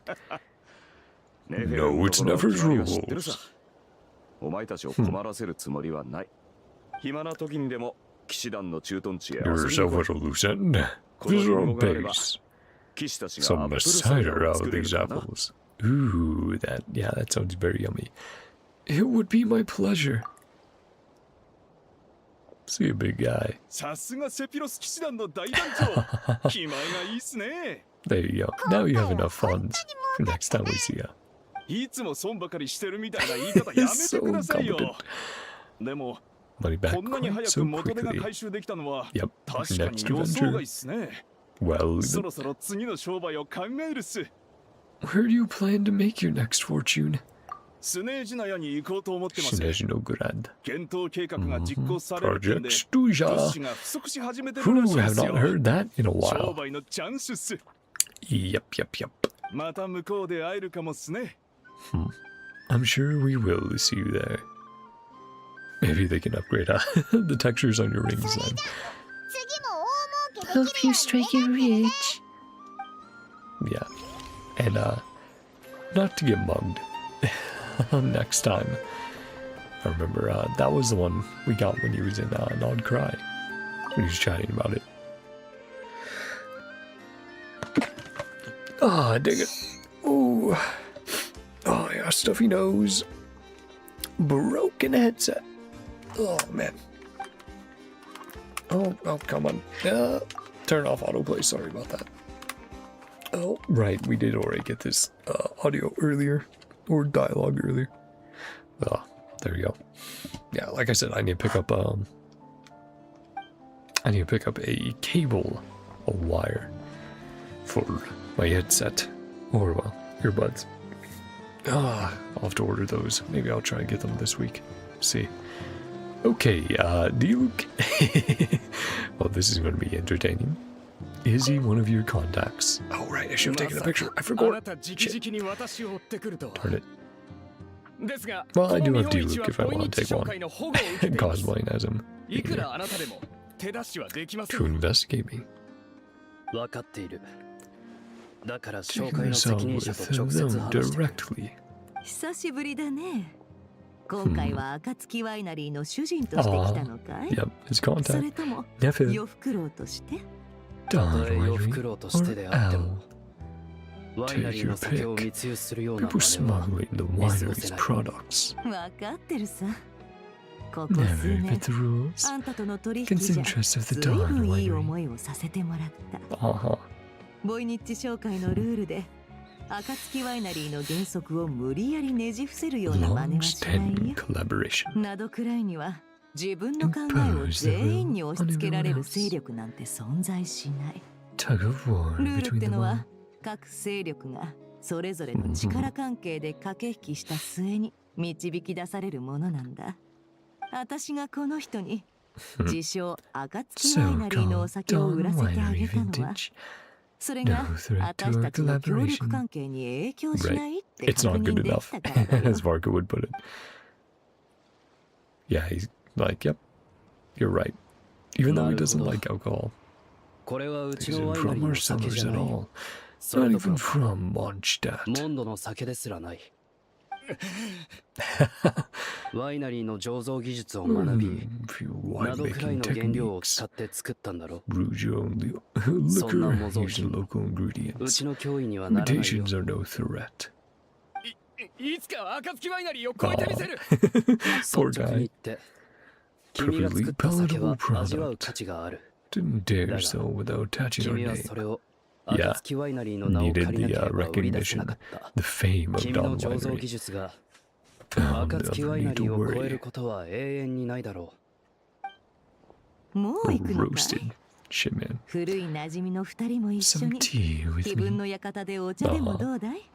No, it's Nefer's rules. Yourself at a loose end. Visit our base. Some cider out of these apples. Ooh, that sounds very yummy. It would be my pleasure. See a big guy. There you go. Now you have enough funds for next time we see you. He's so incompetent. Money back quite so quickly. Yep, next adventure. Well, where do you plan to make your next fortune? Snezhnograd. Project Stuja. Who have not heard that in a while. Yep. I'm sure we will see you there. Maybe they can upgrade the textures on your rings then. Hope you strike it rich. Yeah. And, not to get mugged next time. I remember, that was the one we got when he was in, NodKrai. When he was chatting about it. Ah, oh, dang it. Ooh. Oh, yeah, stuffy nose. Broken headset. Oh, man. Oh, come on. Turn off autoplay. Sorry about that. Oh, right. We did already get this audio earlier. Or dialogue earlier. Oh, there you go. Yeah, like I said, I need to pick up, a cable, a wire. for my headset. Or, well, earbuds. I'll have to order those. Maybe I'll try and get them this week. See. Okay, Luke. Well, this is going to be entertaining. Is he one of your contacts? Oh, right, I should have taken a picture. I forgot. Shit. Darn it. Well, I do have Luke if I want to take one. And cosplaying as him. To investigate me. Taking this out with them directly. 久しぶりだね。今回は暁ワイナリーの主人として来たのかい？ Yep, his そ contact. れとも Nephew. 洋袋として？ Don たとえ洋 Winery 袋としてであって or も Al. ワイナリーの酒を密輸するような People 真似は smuggling the 見過ごせ winery's ない 分 products. かってるさ。ここ数 Never 年 fit the rules. あんたとの取引 Against じ the ゃ interests of 随 the Don 分いい Winery. 思いをさせてもらった。 Uh-huh. ボイニッチ商会のルールで暁ワイナリーの原則を無理やりねじ伏せるような真似はしない Long-standing よ。 collaboration. などくらいには自分の考えを全員に押し付けられる勢力なんて存在しない。 Tug of war ルールっ between て them の all. は各勢力がそれぞれの力関係で駆け引きした末に導き出されるものなんだ。私がこの人に自称暁ワイナリーのお酒を売らせてあげたのは、それが私たちの協力関係に影響しないって確 It's not 認 good で enough, きたからだよ。 as Varka would put it. Yeah, he's like, yep, you're right. Even though he doesn't like alcohol. これはう This ちのワイ isn't ナリ from ー our の酒じ cellars ゃ at ない。 all. それ Not どころ even か from Mondstadt. モンドの酒ですらない。ワイナリーの醸造技術を学び、 Few ナドクライ winemaking の原料を techniques. 使って作ったんだろ。 Brew your own そんな liquor 模造 using 品、 local う ingredients. ちの脅威にはならないよ。 Imitations are no threat. いつか暁ワイナリーを超えてみせる。 Poor 率直に言 guy. って、君が作った酒は味わう価値がある。 Didn't dare so without touching our 君は name. それを Yeah, 暁ワイナリーの名を needed 借りな the ければ売り出せな recognition, かった。 the fame of 君の Don 醸造技 Winery. 術が I'll 暁 never ワイナ need リ to ーを超える worry. ことは永遠にないだろもう行くのかい？ Roasted. Shit, man. 古い馴染みの二人も一緒 Some に tea 自 with 分 me. の館でお茶でもどうだい？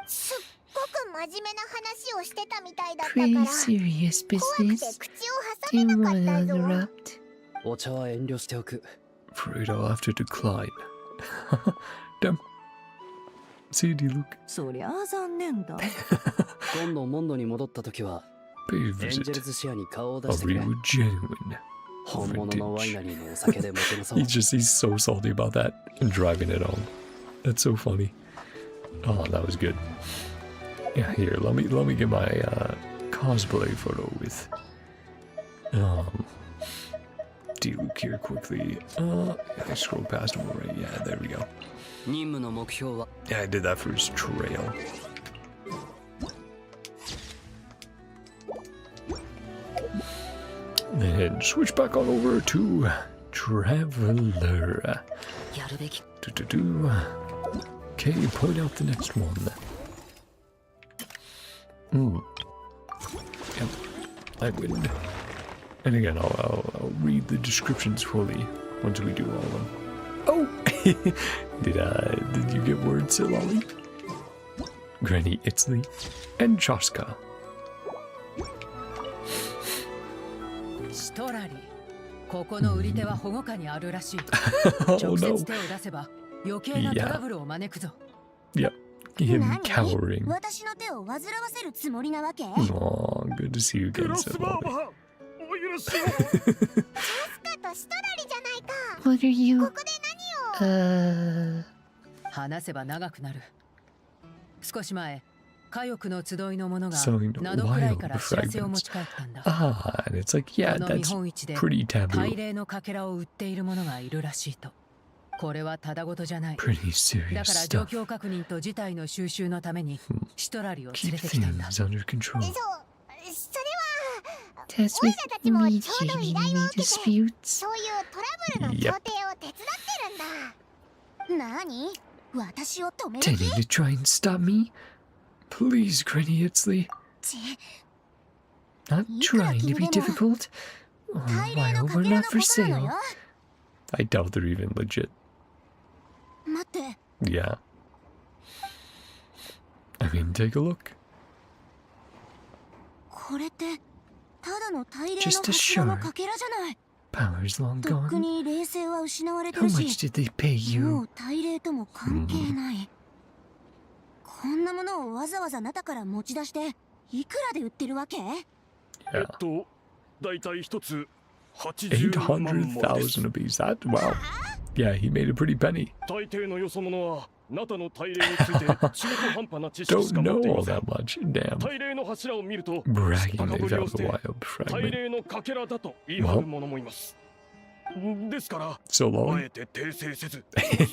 すっごく真面目な話をしてたみたいだったか Pretty ら serious 怖く business. て口を挟め Didn't なか want った to ぞ。 interrupt. う。お茶は遠慮しておく。 Afraid I'll have to decline. Damn. See you, Luke. そりゃあ残念だ。今度モンドに戻った時は Pay a エンジェル visit. ズシアに顔を出 I'll してくれ。 read with genuine 本物のワイナ vintage. リーのお酒でもてなそう。 He's so salty about that and driving it home. That's so funny. Oh, that was good. Yeah, here, let me get my cosplay photo with D-Luke here quickly. I scrolled past him already. Yeah, there we go. 任務の目標は Yeah, I did that for his trail. Then switch back on over to Traveler. やるべき。 Okay, point out the next one. Yep, I win. And again, I'll read the descriptions fully once we do all of them. Oh! Did you get words, Lolly? Granny Itzley and Chaska. シトラリ、ここの売り手は保護下にあるらしい。 Oh 直 no. 接手を出せば余計なトラブルを招くぞ。 Yep, him 何？ cowering. 私の手を煩わせるつもりなわけ？ Aw, good to see you again, said Lolly. スカとシトラリじゃないか。 What are you? ここで何を？話せば長くなる。少し前、家翼の集いの者が So, ナドクライから知らせを持ち帰ったんだ。 Ah, and it's like, yeah, この見 that's 本市で pretty 大 taboo. 礼のかけらを売っている者がいるらしいと。これはただごとじゃない。 Pretty だ serious から状 stuff. 況確認と事態の収集のためにシトラリを連 Keep れてきたんだ。 things under control. それは That's with mediating disputes. そういうトラブルの調停を手伝ってるんだ。何？私を止める気？ Intending to try and stop me? Please, Granny Itzley. ち Not trying to be difficult. Oh, 大礼 while のか we're けら not の for ことなの sale. よ。 I doubt they're even legit. 待って、Yeah. I mean, take a look. Just a shard. Power's long gone. How much did they pay you? こんなものをわざわざ中から持ち出していくらで売ってるわけ？だいたい一つ 800,000 apiece. That wow. Yeah, he made a pretty penny. 大抵のよそ者はナタの大礼について中途半端な知識し Don't か持っ know ていま all せん。 that much. Damn. 大礼の柱を見ると Bragging 高 they ぶりを found し the て wild 大 fragment. 礼のかけらだと言い張る者もいます。ですから So あ long. えて訂正せず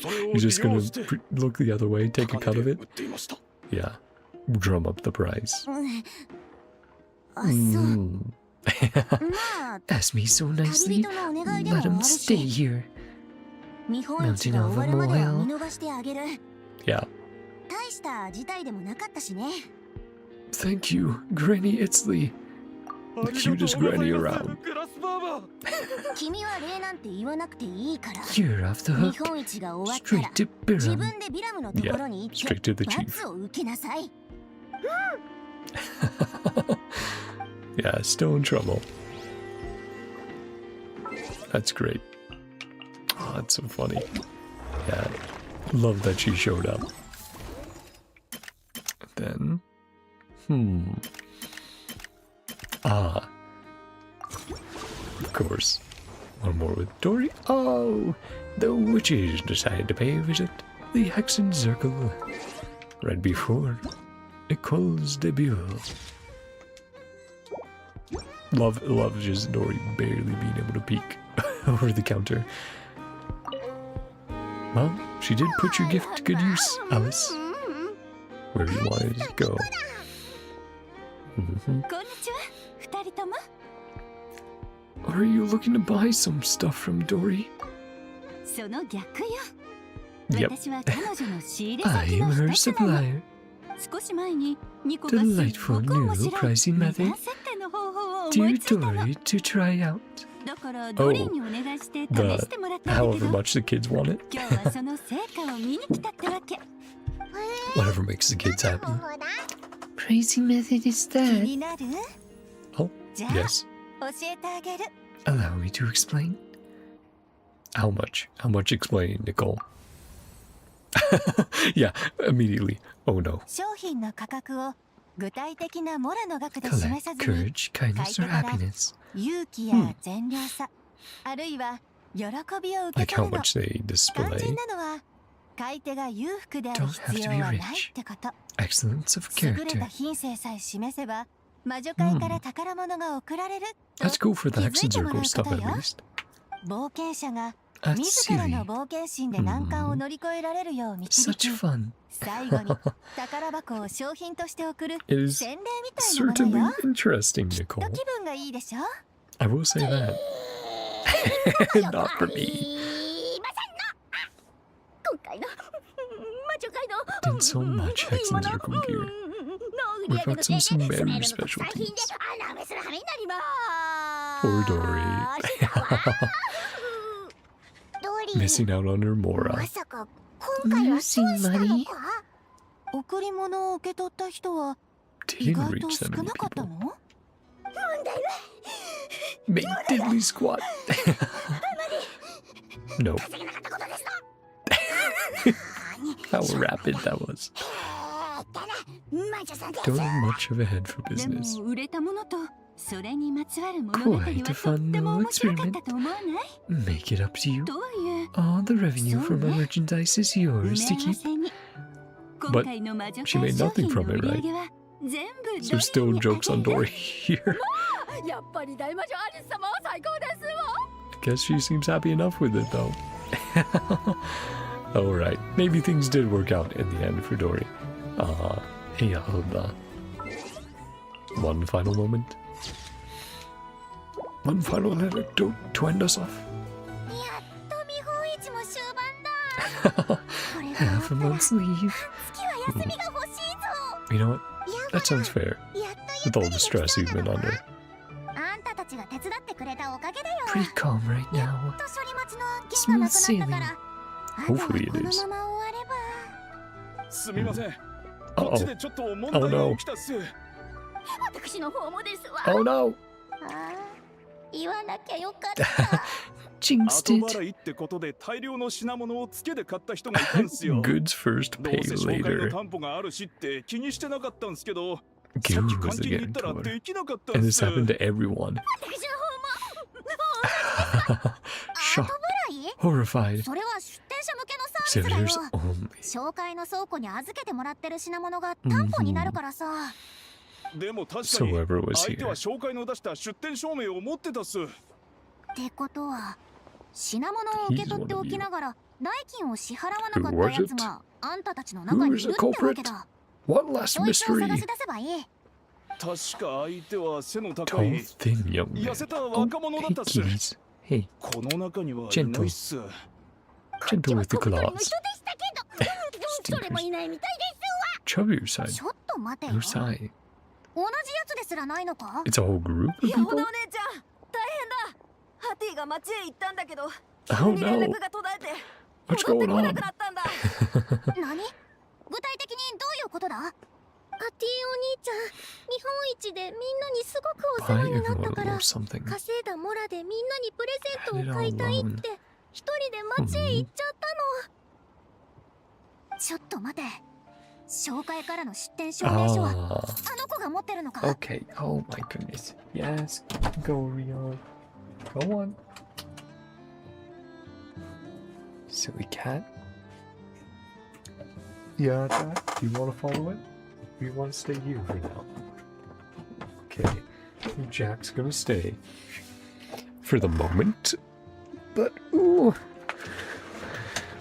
それを You're 利 just gonna 用して look the other way, take a 高 cut 値 of で it? 売っていました。 Yeah. Drum up the price. あ、そう。 Ask me so nicely. Let him stay here. 見本市が終わるまでは見逃してあげる。 Yeah. 大した事態でもなかったしね。 Thank you, Granny Itzley. The cutest granny around. 君は礼なんて言わなくていいから。 You're off the 見 hook. 本市が終わったら Straight to 自 Biram. 分でビラムのところに行 Straight っ to て the chief. 罰を受けなさい。Yeah, still in trouble. That's great. Oh, that's so funny. Yeah, love that she showed up. Then, ah, of course, one more with Dory. Oh, the witches decided to pay a visit. The Hexen Circle, right before Nicole's debut. Love just Dory barely being able to peek over the counter. Well, she did put your gift to good use, Alice. Where you wanted to go. こんにちは、二人とも。 Are you looking to buy some stuff from Dory? その逆よ。 Yep. 私は彼女の仕入れ I 先 am の her 一つなの。 supplier. 少し前にニコがすっ Delightful ごく面 new 白い pricing 値 method. 段設定の方法を思 Dear いついたの。 Dory, to try out. だからドリーにお願いして試 The してもらったんだけ however ど、 much the kids want it. 今日はその成果を見に来たってわけ。 Whatever makes the kids happy. Pricing method is 気 that? になる？ Oh, じゃあ yes. 教えてあげる。 Allow me to explain. How much? How much explaining, Nicole? Yeah, immediately. Oh no. 商品の価格を具体的なモラの額で示 Collect さずに、 courage, kindness, or happiness. 勇気や善良さ、あるいは喜びを受 Like け how 取るの。 much they 肝 display. 心なのは買い手が裕福である Don't have 必 to 要 be はない rich. ってこと。 Excellence of 優れ character. た品性さえ示せば魔女界から宝物が送られると Let's go for the 気 Hexen づいてもら Circle うこ stuff と at よ。 least. 冒険者が That's 自ら silly. の冒険心で難関を乗り越えられるよう導 Such き、 fun. 最後に宝箱を商品として送る It is 洗礼みたいなもの certainly よ。 interesting, きっと Nicole. 気分がいいでしょ。 I will say that. Not for me. 今回の魔女界の Did so much Hexen Circle gear. We got some very special things. Poor Dory. Missing out on her Mora. まさか今回は損 Losing したの money? か？贈り物を受け取った人は Didn't 意外 reach と that 少 many なかった people. の？ Make diddly squat. No. How rapid that was. 魔女さんです。 Don't have much of a head for で business. も売れたものとそれにまつわる物語は Quite a と fun っても little 面白かった experiment. と思わない？ Make it up to you. とはいえ All the revenue So, from our eh? merchandise is 埋 yours め to 合わ keep. せに But 今回の魔女 she 界 made 商 nothing 品 from の it, 売り上 right? げは全部 So ド still リーに jokes あ on げる。 Dory here. やっぱり大魔女アリス様は最高ですわ。 Guess she seems happy enough with it though. Alright, maybe things did work out in the end for Dory. Hey, one final moment. One final anecdote to end us off. やっと見本市も終盤だ。これが Half a month's leave. 月は休みが欲しいぞ。 You know what? That sounds fair. やっと With all the stress you've been under. あんたたちが手伝ってくれたおかげだよ。 Pretty calm right や now. っと処理待ちの案件がなくなったから。あとは Hopefully it この is. まま終われば。すみません。 Oh no. 私の方もですわ。 Oh no. 言わなきゃよかった。 Jinxed 後 it. 払いってことで大量の品物をツケで買った人がいたんすよ。 Goods first, ど pay うせ紹介の later. 担保があるしって気にしてなかったんすけど、さっ Guru き監 was 禁に行 again ったら caught. できなかったん And this す。 happened to everyone. 私の方も。 Shocked. 後払い？ Horrified. それは出店者向けのサービスだ Visitors よ。 only. 紹介の倉庫に預けてもらってる品物が担保になるからさ。でも確か So に whoever was 相手 here. は紹介の出した出店証明を持ってたっす。ってことは品物を受け取っておきながら代金を支払わなかった Who was やつ it? があんたたちの中にいる Who's the ってわ culprit? けだ。 One last そいつを探 mystery. し出せばいい。確か相手は背の高 Tall, い thin young 痩 man. せた Oh, 若者だっ hey たっす。 kitties. Hey, この中にはいないっす。 gentle with the 小太りの claws. 人でしたけど、それもいないみたいですわ。 Chubby your side. ちょっと待てよ。 Your 同じや side. つですらないのか？ It's a whole group of ヤホ people? ダお姉ちゃん大変だ。ハティが町へ行ったんだけど Oh 急に連 no. 絡が途絶えて What's 戻って going こな on? くなったんだ。何？具体的にどういうことだ？アティお兄ちゃん、日本一でみんなにすごくお世 Buy 話になった everyone か a ら little something. 稼いだモラでみんなにプレゼント Put it を買い all たいっ on. て一人で街へ行っちゃったの。ちょっと待て。紹介からの出店証明書は Ah. あの子が持ってるのか？ Okay. Oh my goodness. Yes. Go, Rio. Go on. Silly cat. Yeah, Jack. Do you want to follow it? Or you want to stay here for now? Okay. Jack's gonna stay for the moment. But ooh,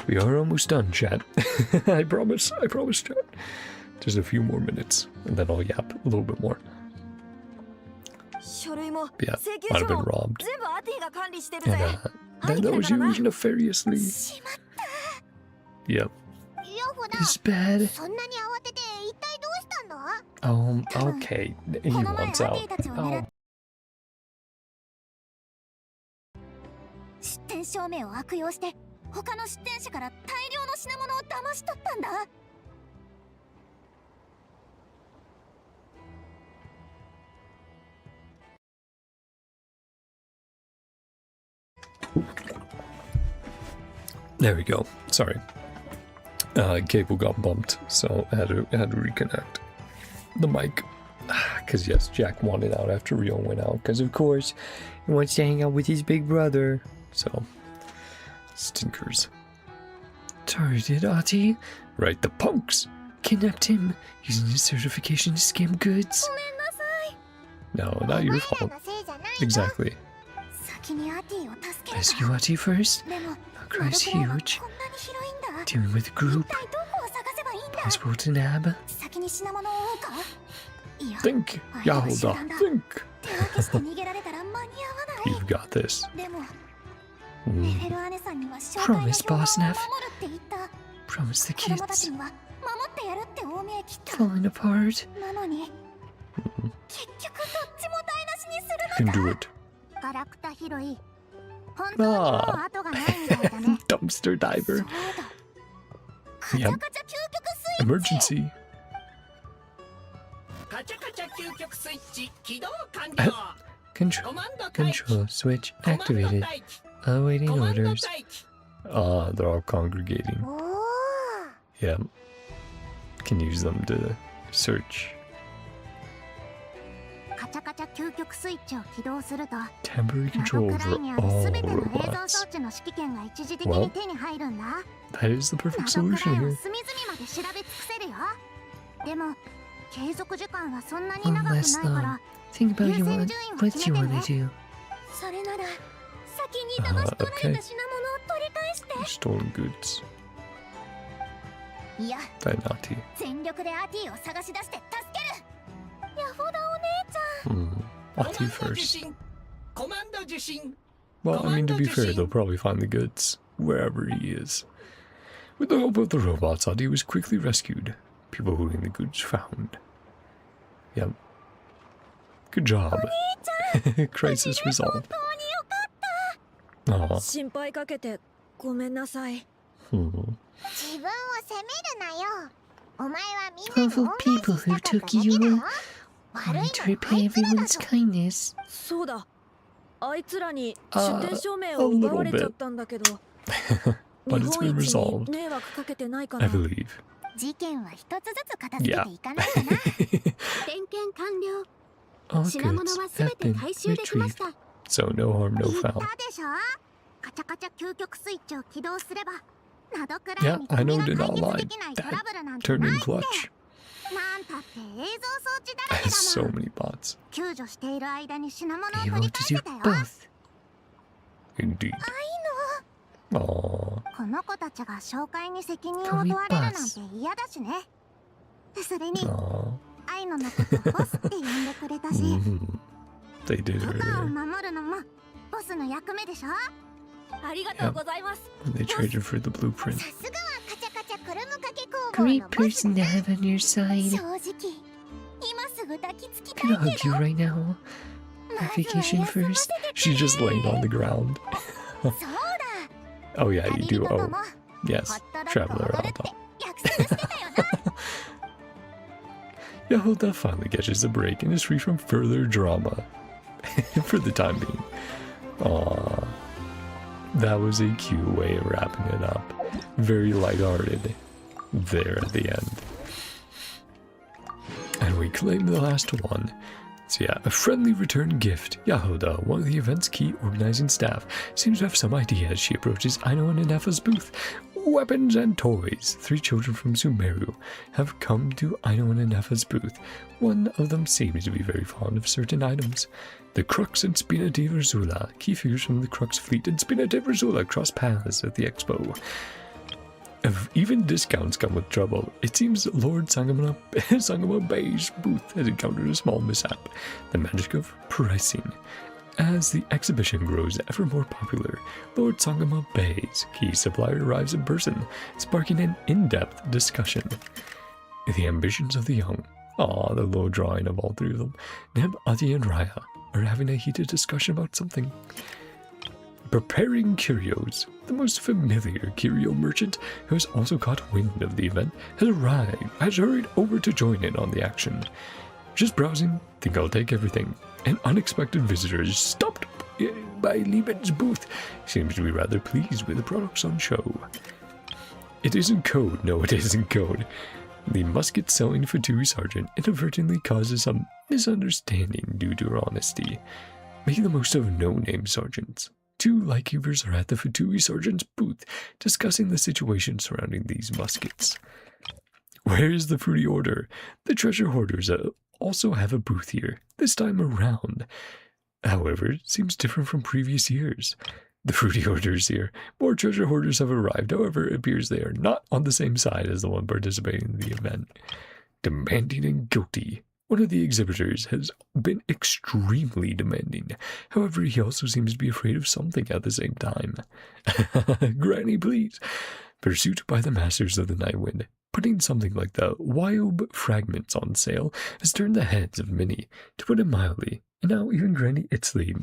we are almost done, chat. I promise, chat. Just a few more minutes, and then I'll yap a little bit more. 書類も Yeah, 請求 might 書 have been も robbed. 全部アティが管理してる And ぜ。 that was used nefariously. しまっ Yep. ヤホダ。 It's bad. そんなに慌てて一体どうしたの？ Okay. He この前ア wants テ out. ィたちを狙っ Oh. 出店証明を悪用して他の出店者から大量の品物を騙し取ったんだ。 There we go. Sorry. Cable got bumped, so I had to reconnect the mic. Because yes, Jack wanted out after Rio went out. Because of course, he wants to hang out with his big brother. So, stinkers. Targeted Ati. Right, the punks. Kidnapped him using his certification to scam goods. ごめんなさい。 No, not your fault. せいじゃないよ。 Exactly. 先にアティを助ける Rescue か。 Ati first. でも、 NodKrai's ノドクライは huge. こんなに広いんだ。 Dealing with a 一 group. 体どこを探せばいいんだ。 Possible to nab. 先に品物を追うか。いや、 Think, 相手は Yahoda. 集団だ。 Think. 手分けして逃げられたら間に合わない。 You've got this. でも、 Mm. ネフェル姉さんには紹介の Promise, 評判を Boss 守 Neff. るって言った。 Promise the 子供たち kids. には守ってやるって大見え切った。 Falling apart. なのに、結局どっちも台無しにす You る can の do か。 it. ガラクタ拾い。本当にもう後がないみたいだね。 Dumpster そう diver. だ。カチャカチャ究極スイッチ。 Emergency. カチャカチャ究極スイッチ起動完了。 Control switch activated. Awaiting orders. Ah, they're all congregating. おお。 Yeah. Can use them to search. カチャカチャ究極スイッチを起動すると、 Temporary ノ control ドクライ over にある all すべての冷蔵装 robots. 置の指揮権が一時的 Well, に手に入るんだ。 that is the ノ perfect ドク solution ライを here. 隅々まで調べ尽くせるよ。でも、継続時間はそんなに One 長く last ないから、 thing. Think about you Use want. engine What you を want 決めて to ね。 do. それなら、先に騙し取られた品物を取り返して。 Stolen goods. いや、 Dynati. 全力でアティを探し出して助ける。ヤホダお姉ちゃん。 Hmm. Ati first. コマンド受信。 Well, I mean, to be fair, they'll probably find the goods wherever he is. With the help of the robots, Ati was quickly rescued. People holding the goods found. Yep. Good job. Crisis resolved. 本当によかった。 Aw. 心配かけてごめんなさい。Hmm. 自分を責めるなよ。Awful people who took you wanted to repay everyone's kindness. そうだ。あいつらに出店証明を奪われちゃったんだけど。But it's been resolved, 迷惑かけてないかな。 I believe. 事件は一つずつ片付けていかないかな。点検完了。 All 品物 goods はすべ have て been 回収できまし retrieved, た。 so no harm, no 言っ foul. たでしょ。カチャカチャ究極スイッチを起動すれば、ノドクライ Yeah, に I 君 know が did 解 not 決 lie. できないトラ That ブルなんて turned ない in って。 clutch. なんたって映像装置だらけ Has だ so もん。 many bots. 救助している間に品物を You 取り want 返 to せ do たよ。 both. Indeed. 愛 Aww. の。この子たちが紹介に責任を問われるなんて嫌だしね。それに、 Aww. 愛ののことボスって呼んでくれたし。 They did 部下を earlier. 守るのもボスの役目でしょ。ありがとうございます。 When they traded for the さ blueprint. すがはカチャカチャクルムかけ工房 Great のボス person だ。 to have on your 正 side. 直、今すぐ抱きつきた Gonna い hug け you ど。 right now. ま On ずは vacation 休ま first. せてくれ。 She's just laying on the ground. そうだ。 Oh yeah, 旅 you 人 do. と Oh, も yes. ホットドッグ Traveler を踊る on って top. 約束してたよな。 Yahoda finally catches a break and is free from further drama. For the time being. Aww. That was a cute way of wrapping it up. Very lighthearted. There at the end. And we claim the last one. So yeah, a friendly return gift. Yahoda, one of the event's key organizing staff, seems to have some idea as she approaches Aino and Inefa's booth. Weapons and toys. 3 children from Sumeru have come to Aino and Inefa's booth. One of them seems to be very fond of certain items. The Crux and Spina di Verzula, key figures from the Crux fleet and Spina di Verzula cross paths at the expo. If even discounts come with trouble, it seems Lord Sangama Bay's booth has encountered a small mishap, the magic of pricing. As the exhibition grows ever more popular, Lord Sangama Bay's key supplier arrives in person, sparking an in-depth discussion. The ambitions of the young, the low drawing of all 3 of them, Neb, Adi, and Raya are having a heated discussion about something. Preparing curios, the most familiar curio merchant who has also caught wind of the event has hurried over to join in on the action. Just browsing, think I'll take everything. An unexpected visitor is stopped by Lieben's booth. Seems to be rather pleased with the products on show. It isn't code, no it isn't code. The musket selling Fatui sergeant inadvertently causes some misunderstanding due to her honesty. Making the most of no-name sergeants. 2 lightkeepers are at the Fatui sergeant's booth, discussing the situation surrounding these muskets. Where is the fruity order? The treasure hoarders also have a booth here, this time around. However, it seems different from previous years. The fruity orders here. More treasure hoarders have arrived, however, it appears they are not on the same side as the one participating in the event. Demanding and guilty. One of the exhibitors has been extremely demanding. However, he also seems to be afraid of something at the same time. Granny, please. Pursuit by the masters of the Nightwind. Putting something like the Wyob fragments on sale has turned the heads of many, to put it mildly, and now even Granny Itzley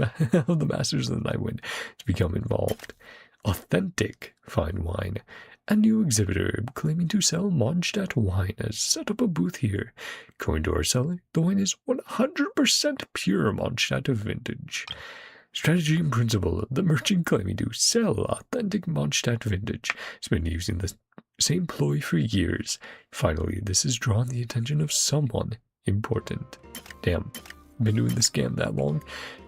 of the masters of the Nightwind has become involved. Authentic fine wine. A new exhibitor claiming to sell Mondstadt wine has set up a booth here. According to our seller, the wine is 100% pure Mondstadt vintage. Strategy and principle of the merchant claiming to sell authentic Mondstadt vintage has been using the same ploy for years. Finally, this has drawn the attention of someone important. Damn, been doing the scam that long?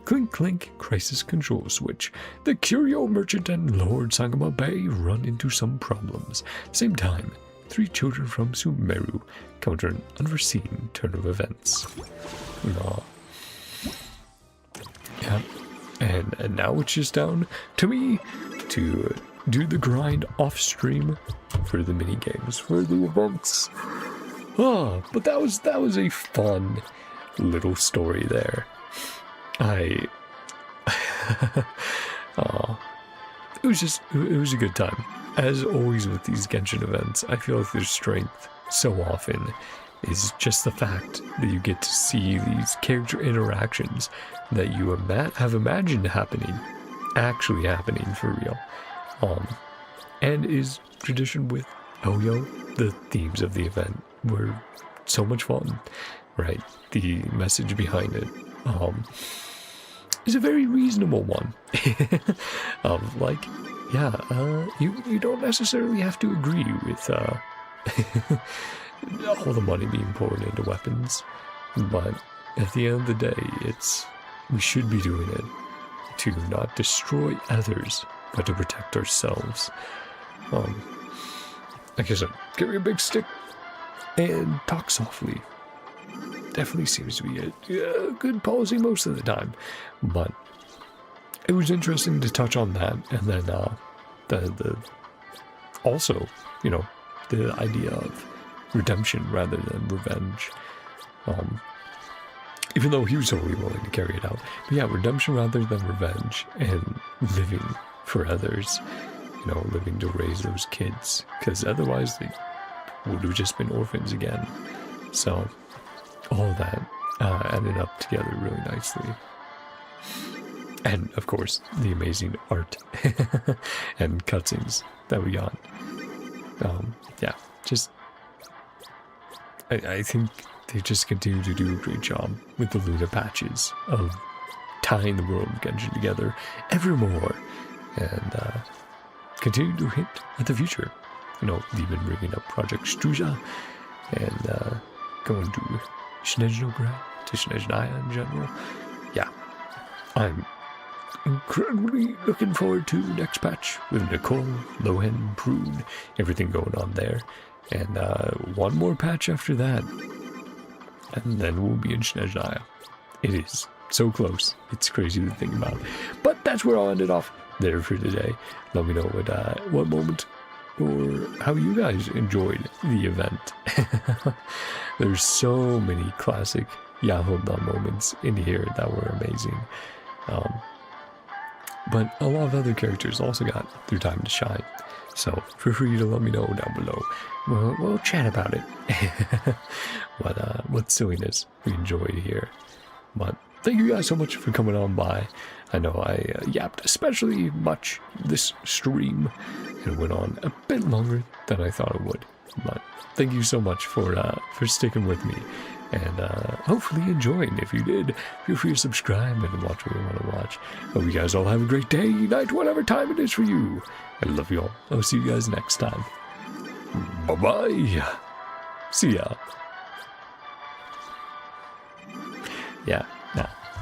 Clink clink, crisis control switch. The curio merchant and Lord Sangama Bay run into some problems. Same time, 3 children from Sumeru counter an unforeseen turn of events. Aw. Yeah. And now it's just down to me to do the grind off stream for the mini games, for the events. But that was a fun little story there. It was a good time. As always with these Genshin events, I feel like their strength so often is just the fact that you get to see these character interactions that you have imagined happening, actually happening for real. And is tradition with the themes of the event were so much fun, right? The message behind it is a very reasonable one. Of like, yeah, you don't necessarily have to agree with all the money being poured into weapons, but at the end of the day, we should be doing it to not destroy others, but to protect ourselves. Like I said, carry a big stick and talk softly. Definitely seems to be a good policy most of the time, but it was interesting to touch on that, and then the also, you know, the idea of redemption rather than revenge. Even though he was totally willing to carry it out, but yeah, redemption rather than revenge, and living for others. You know, living to raise those kids, because otherwise they would have just been orphans again. So all that ended up together really nicely. And of course, the amazing art and cutscenes that we got. Yeah, just I think they just continue to do a great job with the Luna patches of tying the world of Genshin together ever more, and continue to hint at the future. You know, even bringing up Project Struja, and going to NodKrai, to NodKrai in general. Yeah, I'm incredibly looking forward to next patch with Nicole, Lohen, Prune, everything going on there. And one more patch after that, and then we'll be in NodKrai. It is so close. It's crazy to think about. But that's where I'll end it off there for today. Let me know what moment or how you guys enjoyed the event. There's so many classic Yahoda moments in here that were amazing. But a lot of other characters also got their time to shine. So feel free to let me know down below. We'll chat about it. What silliness we enjoyed here. But thank you guys so much for coming on by. I know I yapped especially much this stream. It went on a bit longer than I thought it would. But thank you so much for sticking with me. And hopefully enjoying. If you did, feel free to subscribe and watch what you want to watch. Hope you guys all have a great day, night, whatever time it is for you. I love you all. I'll see you guys next time. Bye-bye. See ya. Yeah,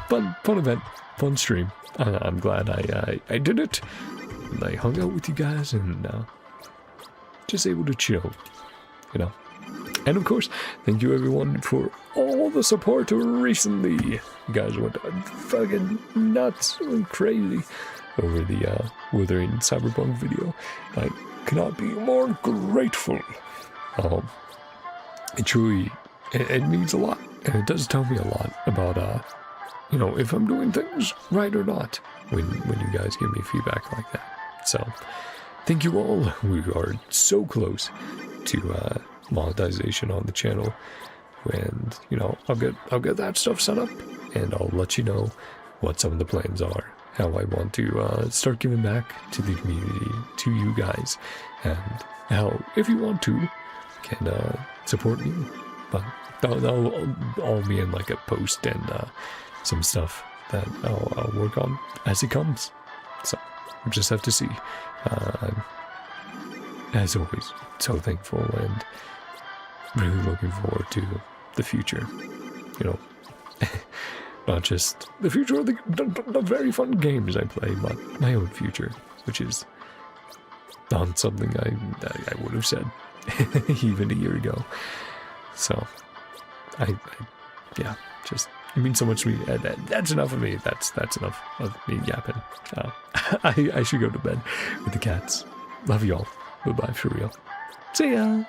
fun event, fun stream. I'm glad I did it. I hung out with you guys and just able to chill, you know. And of course, thank you everyone for all the support recently. You guys went fucking nuts and crazy over the Wuthering Cyberpunk video. I cannot be more grateful. It truly, it means a lot, and it does tell me a lot about, you know, if I'm doing things right or not, when you guys give me feedback like that. So, thank you all. We are so close to monetization on the channel, and you know, I'll get that stuff set up, and I'll let you know what some of the plans are, how I want to start giving back to the community, to you guys, and how, if you want to, can support me. But that'll all be in like a post and some stuff that I'll work on as it comes. So we'll just have to see. I'm, as always, so thankful and really looking forward to the future. You know, not just the future of the very fun games I play, but my own future, which is not something I would have said even a year ago. So, yeah, just, it means so much to me. That's enough of me. That's enough of me yapping. I should go to bed with the cats. Love y'all. Bye-bye for real. See ya.